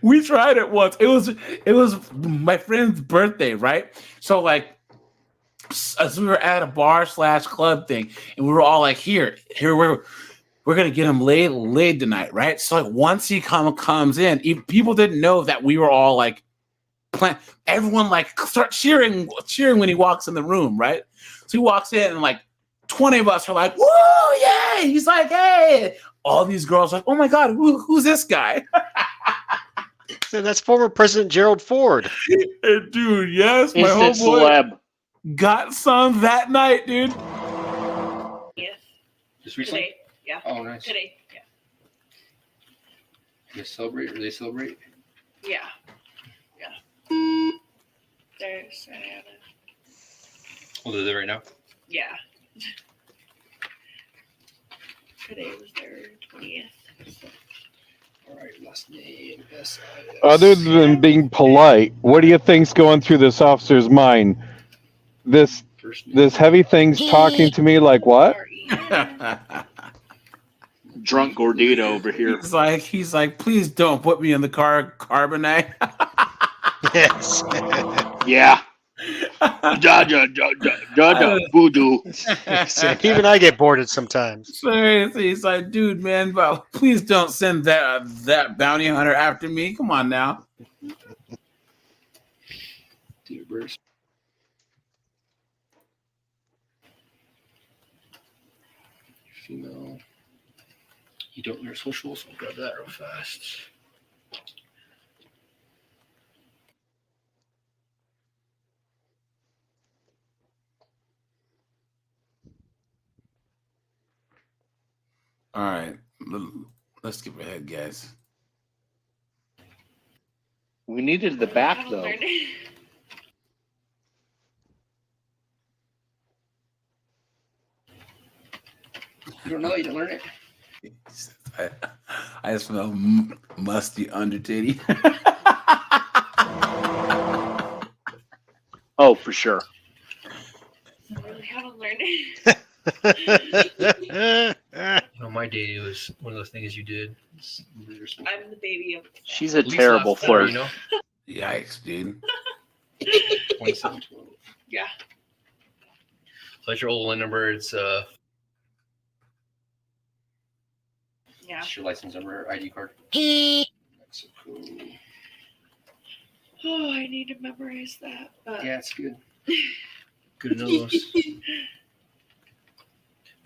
We tried it once. It was my friend's birthday, right? So like, as we were at a bar/club thing, and we were all like, here we're gonna get him laid tonight, right? So like once he comes in, people didn't know that we were all like, everyone like start cheering when he walks in the room, right? So he walks in and like 20 of us are like, whoa, yay! He's like, hey! All these girls are like, oh my god, who's this guy? And that's former President Gerald Ford. Dude, yes, my Instant homeboy celeb. got some that night, dude. Yes. Just recently? Today. Yeah. Oh, nice. Today. Yeah. You celebrate, or they celebrate? Yeah. Yeah. There's Oh, they're there right now? yeah. Today was their 20th. So. All right, last name. S-I-S. Other than being polite, what do you think's going through this officer's mind? This heavy thing's talking to me like what? Drunk Gordita over here. He's like, please don't put me in the carbonite. Yes. Yeah. Da voodoo. Even I get bored sometimes. Seriously, he's like, dude, man, but please don't send that bounty hunter after me. Come on now. Female. You don't learn social, so I'll grab that real fast. All right, let's skip ahead, guys. We needed the back though. You don't know? You didn't learn it? I smell musty under titty. Oh, for sure. I really haven't learned it. You know, my day was one of those things you did. I'm the baby of. She's a terrible flirt. You know? Yikes, dude. 2712. Yeah. So that's your old line number. It's Yeah. That's your license number, ID card. Mexico. Oh, I need to memorize that. But... Yeah, it's good. Good to know those.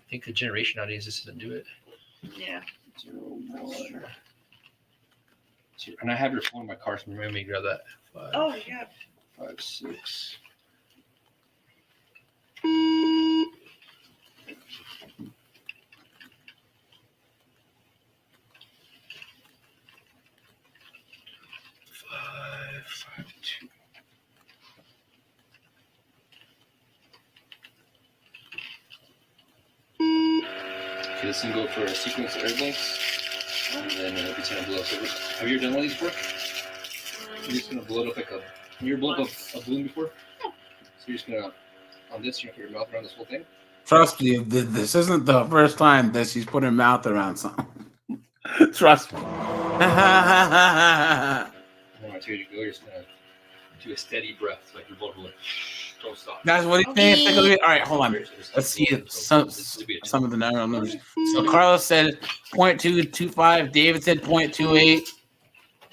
I think the generation nowadays just doesn't do it. Yeah. 01. And I have your phone in my car, so maybe grab that. 5, Oh, yeah. 5, 6. Five, 2. Okay, this is gonna go for a sequence of air blanks, and then it's gonna blow. So have you ever done one of these before? You're just gonna blow it up like you ever blown up a balloon before? So you're just gonna, on this, you're gonna put your mouth around this whole thing, Trust me, this isn't the first time that she's put her mouth around something. Trust me. When I tell you to go, you're just gonna do a steady breath, like you're both like, don't stop. That's what he's saying. Take a look at- All right, hold on. Let's see some of the numbers. So Carlos said 0.225. David said 0.28.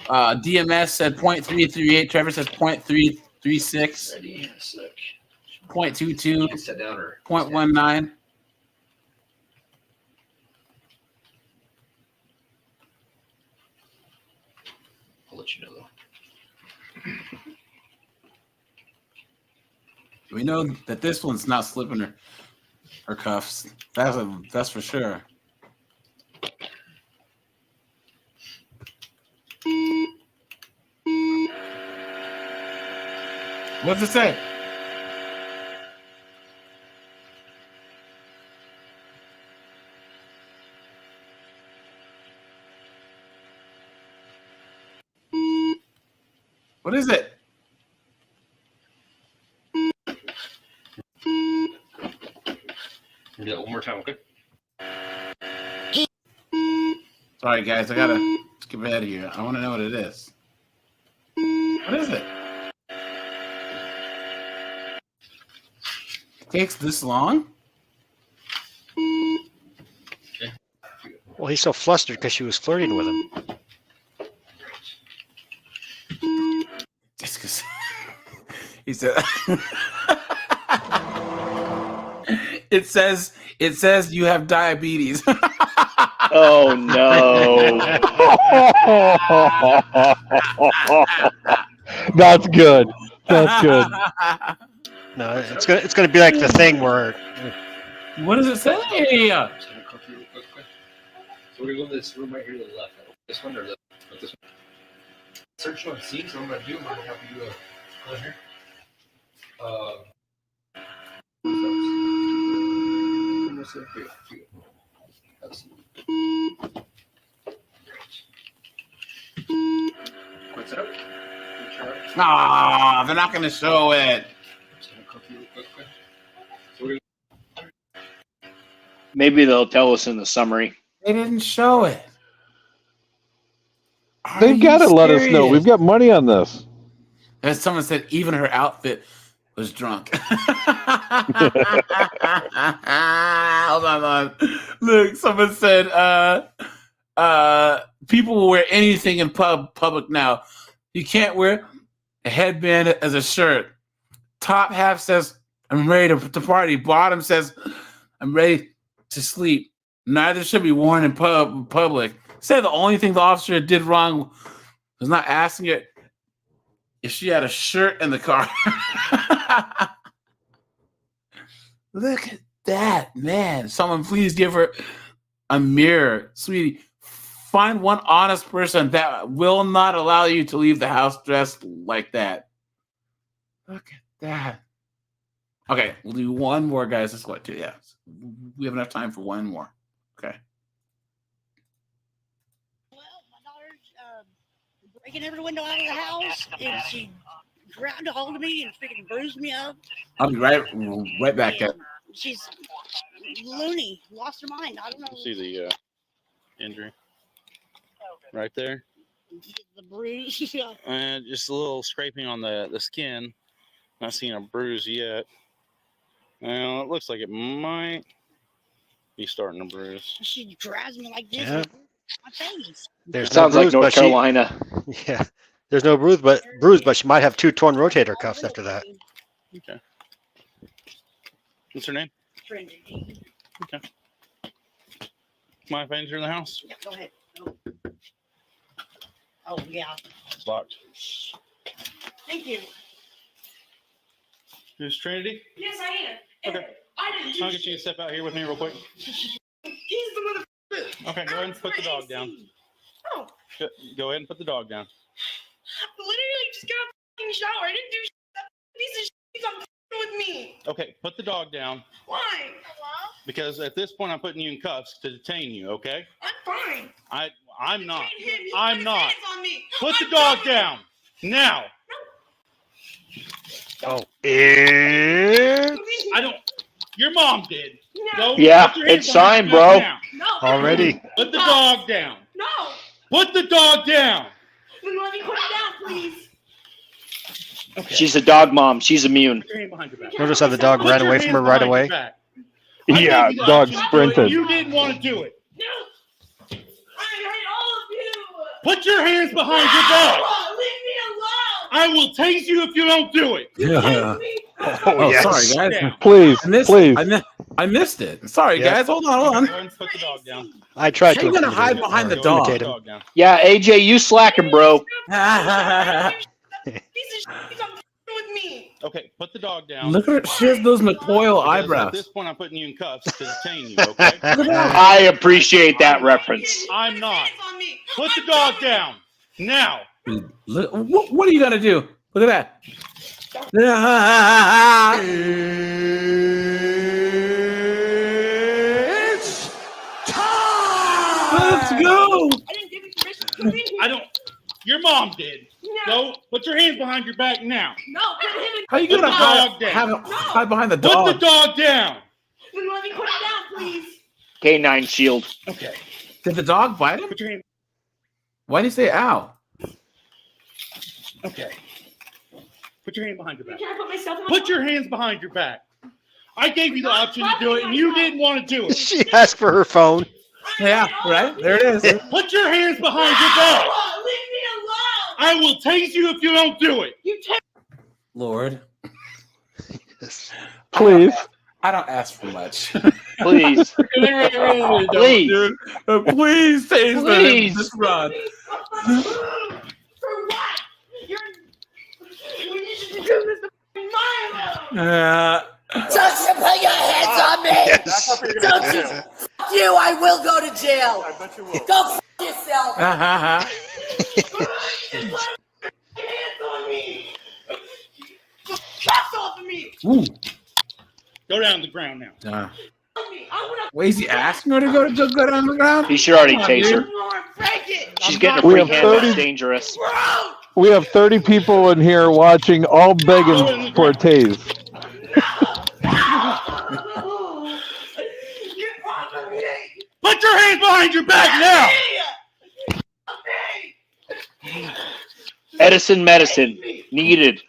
DMS said 0.338. Trevor said 0.336. 0.22. 0.19. I'll let you know though. We know that this one's not slipping her cuffs. That's for sure. What's it say? What is it? Do that one more time, okay? Sorry, guys. I gotta skip ahead here. I want to know what it is. What is it? It takes this long? Well, he's so flustered because she was flirting with him. Just because he said it says you have diabetes. Oh no. That's good. That's good. No, it's gonna be like the thing where. What does it say? So we're gonna go to this room right here to the left. This one or this one? Search on scene, so I'm gonna do. I'm gonna have you go here. What's up? Ah, they're not gonna show it. Maybe they'll tell us in the summary. They didn't show it. They've got to let us know. We've got money on this. As someone said, even her outfit was drunk. Hold on. Look, someone said, people will wear anything in public now. You can't wear a headband as a shirt. Top half says, I'm ready to party. Bottom says, I'm ready to sleep. Neither should be worn in public. Say the only thing the officer did wrong was not asking her if she had a shirt in the car. Look at that, man. Someone please give her a mirror. Sweetie, find one honest person that will not allow you to leave the house dressed like that. Look at that. Okay, we'll do one more, guys. Let's go to we have enough time for one more. Okay. Breaking every window out of the house, and she grabbed a hold of me and freaking bruised me up. I'll be right back up. She's loony, lost her mind. I don't know. See the injury right there, the bruise. and just a little scraping on the skin. Not seeing a bruise yet. Well, it looks like it might be starting to bruise. She grabs me like this. Yeah. My face. There's Sounds no like bruise, North but Carolina. Yeah, there's no bruise, but she might have 2 torn rotator cuffs after that. Okay. What's her name? Trinity. Okay. Mind if I enter the house? Yeah, go ahead. Oh yeah. It's locked. Thank you. Is Trinity? Yes, I am. Okay. I didn't do I'll get you to step out here with me real quick. He's the mother. Okay, go ahead and put the dog down. Oh, Go ahead and put the dog down. literally just got a fucking shower. I didn't do shit. That piece of shit on with me. Okay, put the dog down. Why? Because at this point I'm putting you in cuffs to detain you, okay? I'm fine. I'm not. Detain him. He I'm put his not. hands on me. Put the I'm dog done. down. Now. Oh, I don't Your mom did. Go Yeah, put your hands it's behind signed, your bro. back now. No. Already. Put the dog down. No. Put the dog down. Then let me put it down, please. Okay. She's a dog mom. She's immune. Put your hand behind your back. Notice how the dog Put ran your away from hands her right behind your away. back. Yeah, I gave you the dog option to do it, sprinted. You didn't want to do it. No. I hate all of you. Put your hands behind your back. Oh, leave me alone. I will tase you if you don't do it. Yeah. Oh, yes. Down. Sorry, guys. Please, I missed it. Sorry, Yeah. guys. Hold on. Go ahead and put the dog down. I tried How to you gonna intimidate hide him, behind or the dog? imitate him. Dog down. Yeah, AJ, you slacking, bro. Piece of shit, come with me. Okay, put the dog down. Look at her. She has those McPoyle Because At eyebrows. this point, I'm putting you in cuffs to detain you, okay? I appreciate that reference. I'm not. Put the dog down. Now. Look, what are you gonna do? Look at that. It's time. Let's go. I didn't give you permission to be here. I don't. Your mom did. Go. Put your hands behind your back now. No, put him in. How you Put gonna the dog down. hide behind the Put dog? the dog down. Then let me put it down, please. K9 shield. Okay. Did the dog bite him? Put your hand. Why did you say ow? Okay. Put your hand behind your back. Can I put myself in my Put your hands behind your back. I gave you the option to do it, and you didn't want to do it. She asked for her phone. Yeah, right. There it is. Put your hands behind your back. Oh, leave me alone. I will tase you if you don't do it. You take Lord, please. I don't ask for much. Please. Really don't, Please. dude. Please taste Please. this rod. for what? You should do this to my Don't you put your hands on me! Don't you? Fuck you! I will go to jail. I bet you will. Go f yourself. hands on me. Cuffs off of me. Ooh. Go down to the ground now. Wait, is he asking her to go down the ground? He should already Come on, tase dude. her. She's getting a We free have hand. That's 30 dangerous. We have 30 people in here watching, all begging for a tase. Put your hands behind your back now. Edison medicine needed.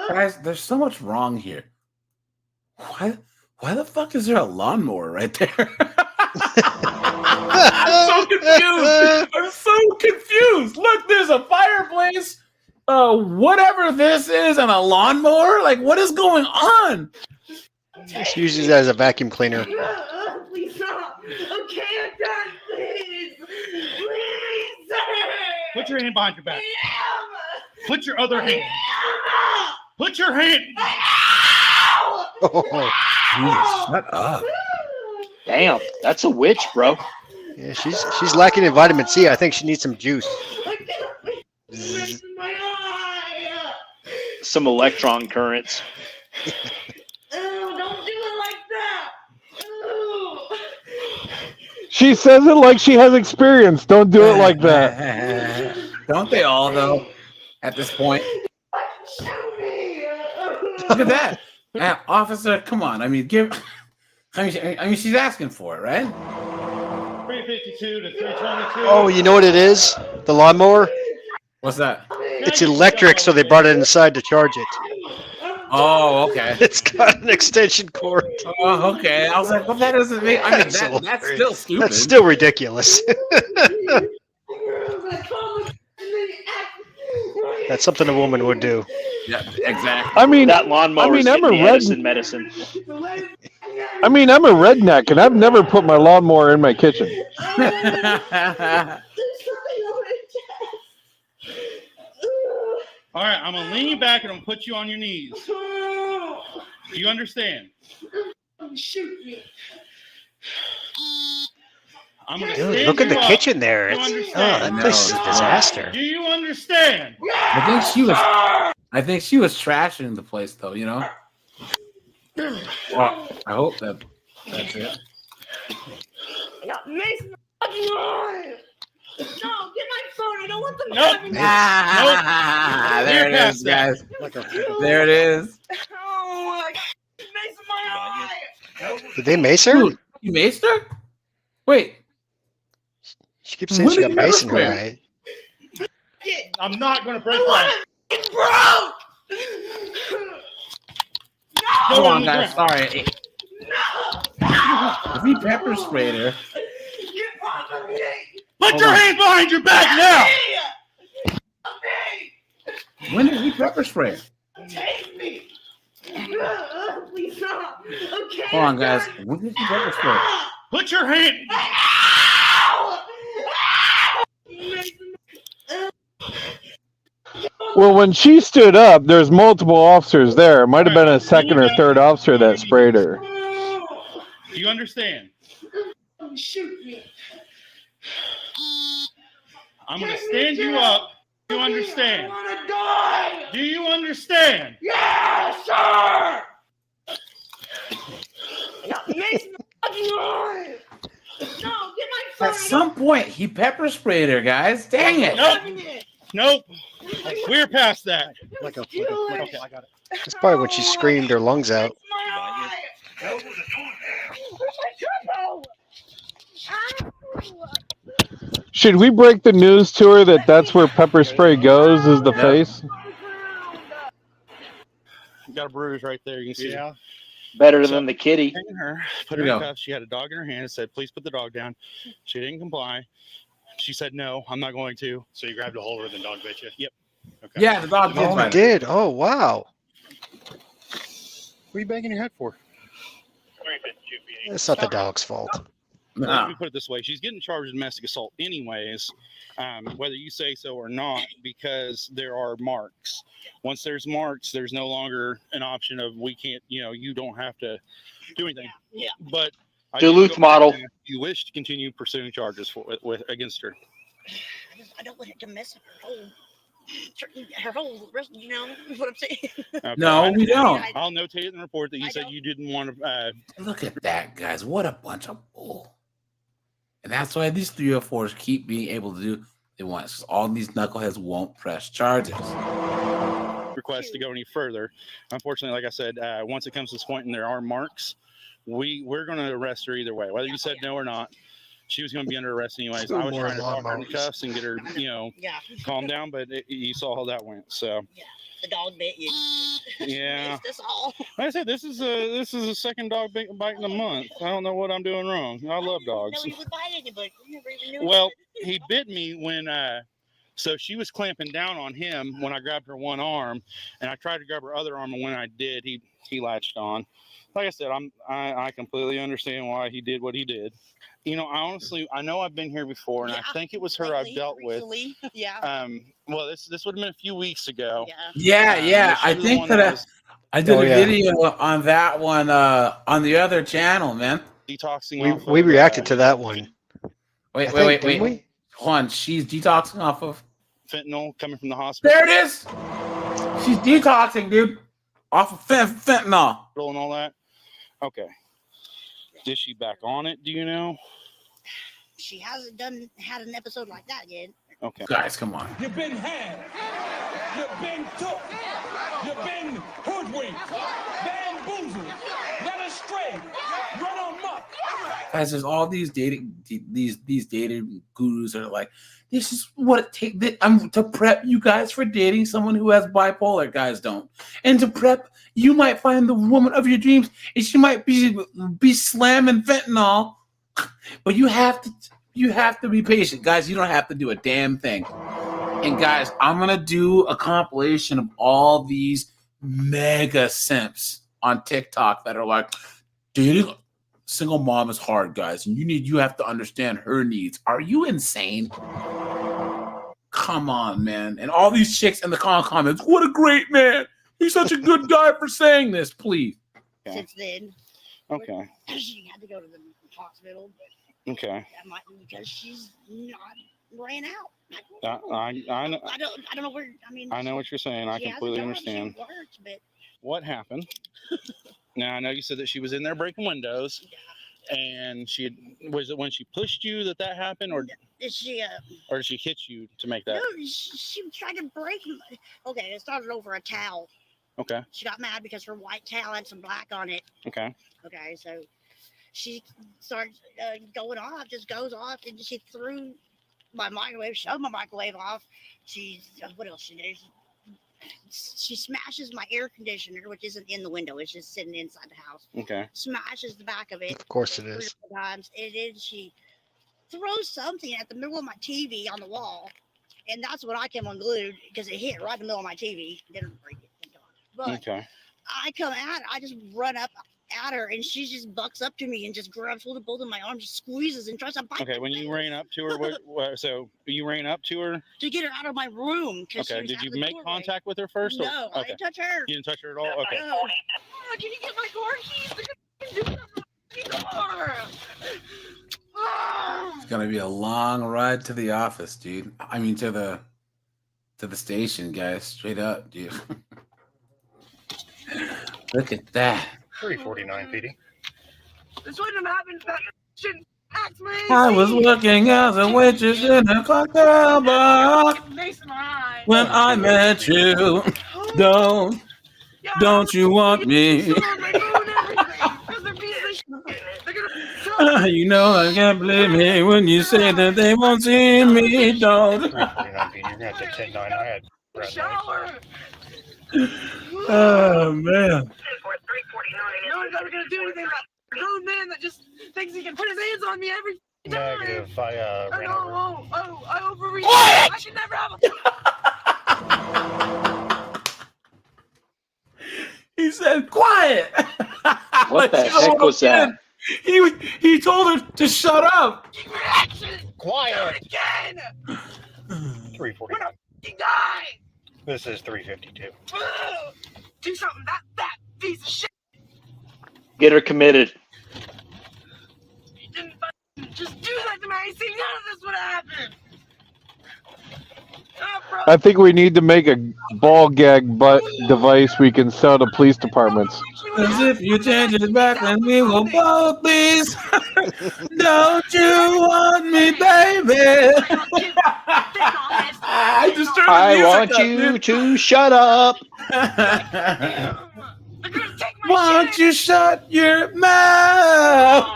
Guys, there's so much wrong here. Why the fuck is there a lawnmower right there? I'm so confused. I'm so confused. Look, there's a fireplace, whatever this is, and a lawnmower. Like, what is going on? She uses it as a vacuum cleaner. Please stop. Okay, I'm done. Please. Please. Put your hand behind your back. Put your other hand. Put your hand. Oh, shut up. Damn, that's a witch, bro. yeah, she's lacking in vitamin C. I think she needs some juice. Some electron currents. Don't do it like that. She says it like she has experience. Don't do it like that. Don't they all, though, at this point? Look at that. Officer, come on. I mean, she's asking for it, right? 352 to 322. Oh, you know what it is? The lawnmower? What's that? It's electric, so they brought it inside to charge it. Oh, okay. It's got an extension cord. Oh, okay. I was like, well, that doesn't make. I mean, that's still stupid. That's still ridiculous. That's something a woman would do. Yeah, exactly. I mean, that lawnmower is I'm a Edison medicine. I'm a redneck, and I've never put my lawnmower in my kitchen. All right, I'm gonna lean you back and I'm gonna put you on your knees. Do you understand? Shoot me. I'm gonna Dude, stand look at you the up. kitchen there. Do you Oh, understand? that place is a disaster. Do you understand? I think she was trashing the place, though. You know. Well, I hope that's it. I got mace in the fucking eye. No, get my phone. I don't want them Nope. having There it is, guys. There it is. Oh, I got mace in my eye. Did they mace her? Dude, you maced her? Wait. She keeps saying When she did got you mace in her pepper eye. I'm not going to break one. Hold on, guys. Sorry. If he pepper sprayed her. Put Hold your on. hands behind your back now. When did he pepper spray her? Take me. Please stop. Okay. Hold on, guys. When did he pepper spray her? Put your hand. Well, when she stood up, there's multiple officers there. It might have been a second or third officer that sprayed her. Do you understand? Shoot me. I'm going to stand you up. Do you understand? I want to die. Do you understand? Yeah, sir. At some point, he pepper sprayed her, guys. Dang it. Nope. We're past that. Okay, I got it. That's probably when she screamed her lungs out. Should we break the news to her that that's where pepper spray goes, is the face? Got a bruise right there. You can see. Yeah. Better than the kitty. Her, put her in cuffs. She had a dog in her hand and said, please put the dog down. She didn't comply. She said, no, I'm not going to. So you grabbed a hold of her and the dog bit you? Yep. Okay. Yeah, the dog Oh, he did. Oh, wow. What are you banging your head for? It's not the dog's fault. Let me put it this way. She's getting charged with domestic assault anyways, whether you say so or not, because there are marks. Once there's marks, there's no longer an option of we can't, you don't have to do anything. Yeah. But Duluth model. You wish to continue pursuing charges against her. I don't want it to mess up her whole rest, you know what I'm saying? Okay. No, we don't. I'll notate it in the report that you said you didn't want to. Look at that, guys. What a bunch of bull. And that's why these 304s keep being able to do they want. Because all these knuckleheads won't press charges. Request to go any further. Unfortunately, like I said, once it comes to this point and there are marks, we're going to arrest her either way. Whether you said no or not, she was going to be under arrest anyways. I was trying to talk her in cuffs and get her, calm down, but you saw how that went. So yeah, the dog bit you. Yeah. That's all. Like I said, this is a second dog bite in a month. I don't know what I'm doing wrong. I love dogs. No, he would bite anybody. You never even knew. Well, he bit me when so she was clamping down on him when I grabbed her one arm, and I tried to grab her other arm, and when I did, he latched on. Like I said, I completely understand why he did what he did. I know I've been here before, and I think it was her I've dealt with. Yeah. Well, this would have been a few weeks ago. Yeah. I think that I did a video on that one on the other channel, man. Detoxing. We reacted to that one. Wait. We? Hold on, she's detoxing off of fentanyl coming from the hospital. There it is. She's detoxing, dude, off of fentanyl and all that. Okay. Is she back on it? Do you know? She hasn't had an episode like that yet. Okay. Guys, come on. You've been had. You've been took. You've been hoodwinked. Bamboozled. Led astray. Run amok. Guys, there's all these dating gurus that are like, this is what it takes. I'm to prep you guys for dating someone who has bipolar. Guys don't, and to prep, you might find the woman of your dreams, and she might be slamming fentanyl, but you have to be patient, guys. You don't have to do a damn thing. And guys, I'm gonna do a compilation of all these mega simps on TikTok that are like, dating single mom is hard, guys, and you have to understand her needs. Are you insane? Come on, man. And all these chicks in the comments, what a great man. He's such a good guy for saying this, please. Okay. Since then. Okay. She had to go to the hospital. But okay. That might be because she's not ran out. I know. I don't know where. I mean. I know what you're saying. I completely understand. Works, but what happened? Now, I know you said that she was in there breaking windows, and was it when she pushed you that happened, or did she hit you to make that? No, she tried to break. Okay, it started over a towel. Okay. She got mad because her white towel had some black on it. Okay. Okay, so she starts going off, just goes off, and she threw my microwave, shoved my microwave off. What else she did? She smashes my air conditioner, which isn't in the window, it's just sitting inside the house. Okay. Smashes the back of it. Of course it is. 3 times. And then she throws something at the middle of my TV on the wall. And that's what I came unglued because it hit right in the middle of my TV. Didn't break it, thank God. But Okay. I come at I just run up at her, and she just bucks up to me and just grabs hold of both of my arms, just squeezes and tries to bite Okay. When you ran up to her, so you ran up to her to get her out of my room. Okay. Did you make contact with her first? No, I didn't touch her. You didn't touch her at all. Okay. No. Oh, can you get my car keys? They're gonna do something more. It's gonna be a long ride to the office, dude. I mean, to the station, guys. Straight up, dude. Look at that. 349 PD. This wouldn't have happened if that shouldn't act me. I was working as a waitress in a cocktail bar when I met you. Don't you want me? You know I can't blame me when you say that they won't see me. Don't. 349 PD. You're gonna have to 10-9. I had Shower. Oh man. No one's ever gonna do anything about a grown man that just thinks he can put his hands on me every time. Negative. I ran over. I overreached. I should never have He said, "Quiet." What the heck was that? He told her to shut up. Quiet. again. 349. You die. This is 352. Do something, that piece of shit. Get her committed. You didn't just do that to me. I see none of this would happen. I think we need to make a ball gag butt device we can sell to police departments. As if you change it back, then we will both be. Don't you want me, baby? I want you to shut up. Won't you shut your mouth?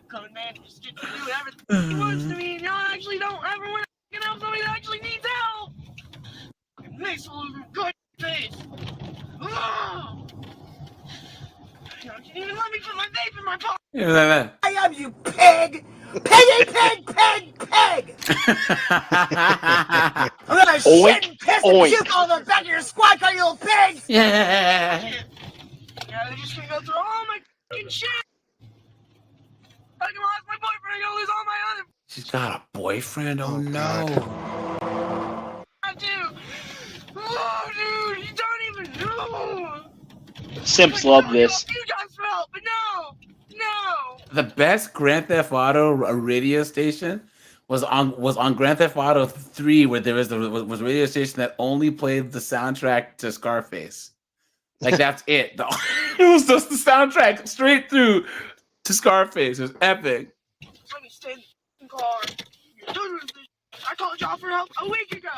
Colored man just gets to do everything he wants to me, and y'all actually don't ever want to help somebody that actually needs help. Makes a little good face. You can't even let me put my vape in my pocket. Yeah, that. I am, you pig! Piggy pig, pig, pig! I'm gonna shit and piss and puke on the back of your squad car, you little pig! Yeah. Yeah, they're just gonna go through all my fucking shit. I can lost my boyfriend, I'm gonna lose all my other. She's got a boyfriend. Oh no. I do. Oh, dude, you don't even know. Simps love this. You guys felt, but no. The best Grand Theft Auto radio station was on Grand Theft Auto 3, where there was a radio station that only played the soundtrack to Scarface. Like that's it. It was just the soundtrack straight through to Scarface. It was epic. Let me stay in the car. You're done with this. I called y'all for help a week ago.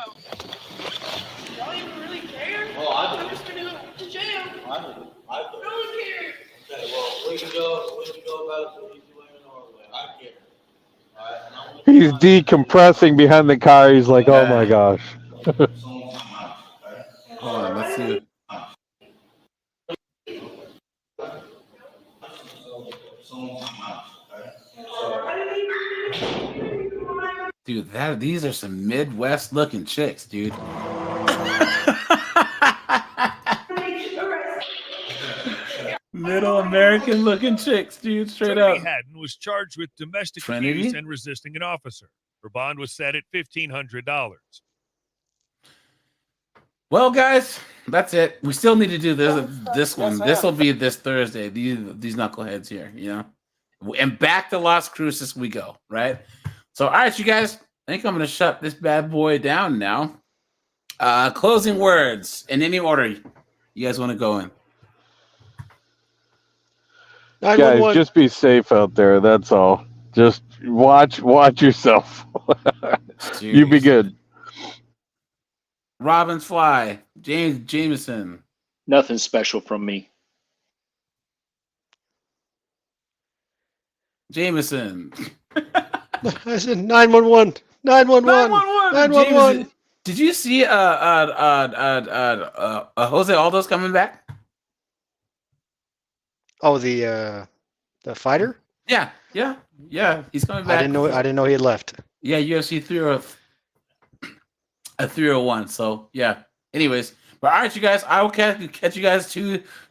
Y'all even really care? Well, I do. I'm just gonna go to jail. I do. No one cares. Okay, well, we can go about it the easy way or the hard way. I care. All right, and I'm He's decompressing behind the car. He's like, oh my gosh. Hold on, let's see. Dude, these are some Midwest looking chicks, dude. Middle American looking chicks, dude, straight up. Tony Hatton was charged with domestic Trinity? abuse and resisting an officer. Her bond was set at $1,500. Well, guys, that's it. We still need to do this one. This will be this Thursday. These knuckleheads here, you know. And back to Las Cruces we go, right? So, all right, you guys. I think I'm going to shut this bad boy down now. Closing words in any order you guys want to go in. Guys, just be safe out there. That's all. Just watch yourself. You be good. Robin's Fly, Jameson, Nothing special from me. Jameson. I said 911. 911. 911. Jameson, did you see Jose Aldo's coming back? Oh, the fighter? Yeah. He's coming back. I didn't know he had left. Yeah, UFC 301. So yeah. Anyways, but all right, you guys. I will catch you guys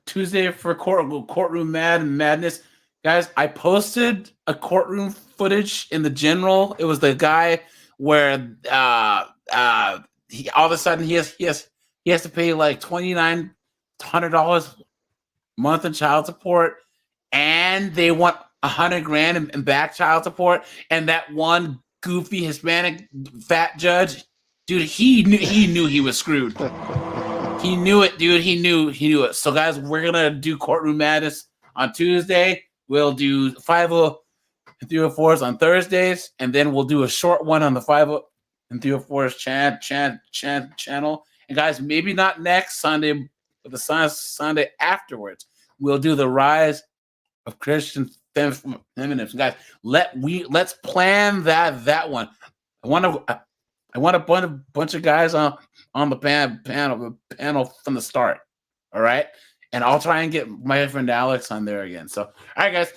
Tuesday for courtroom madness. Guys, I posted a courtroom footage in the general. It was the guy where he all of a sudden he has to pay like $2,900 a month in child support, and they want $100,000 in back child support. And that one goofy Hispanic fat judge, dude, he knew he was screwed. He knew it, dude. He knew it. So guys, we're gonna do courtroom madness on Tuesday. We'll do 50 and 304s on Thursdays, and then we'll do a short one on the 50 and 304s channel. And guys, maybe not next Sunday, but the Sunday afterwards, we'll do the rise of Christian feminism. Guys, let's plan that one. I want a bunch of guys on the panel from the start. All right. And I'll try and get my friend Alex on there again. So, all right, guys,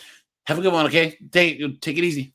have a good one. Okay, take it easy.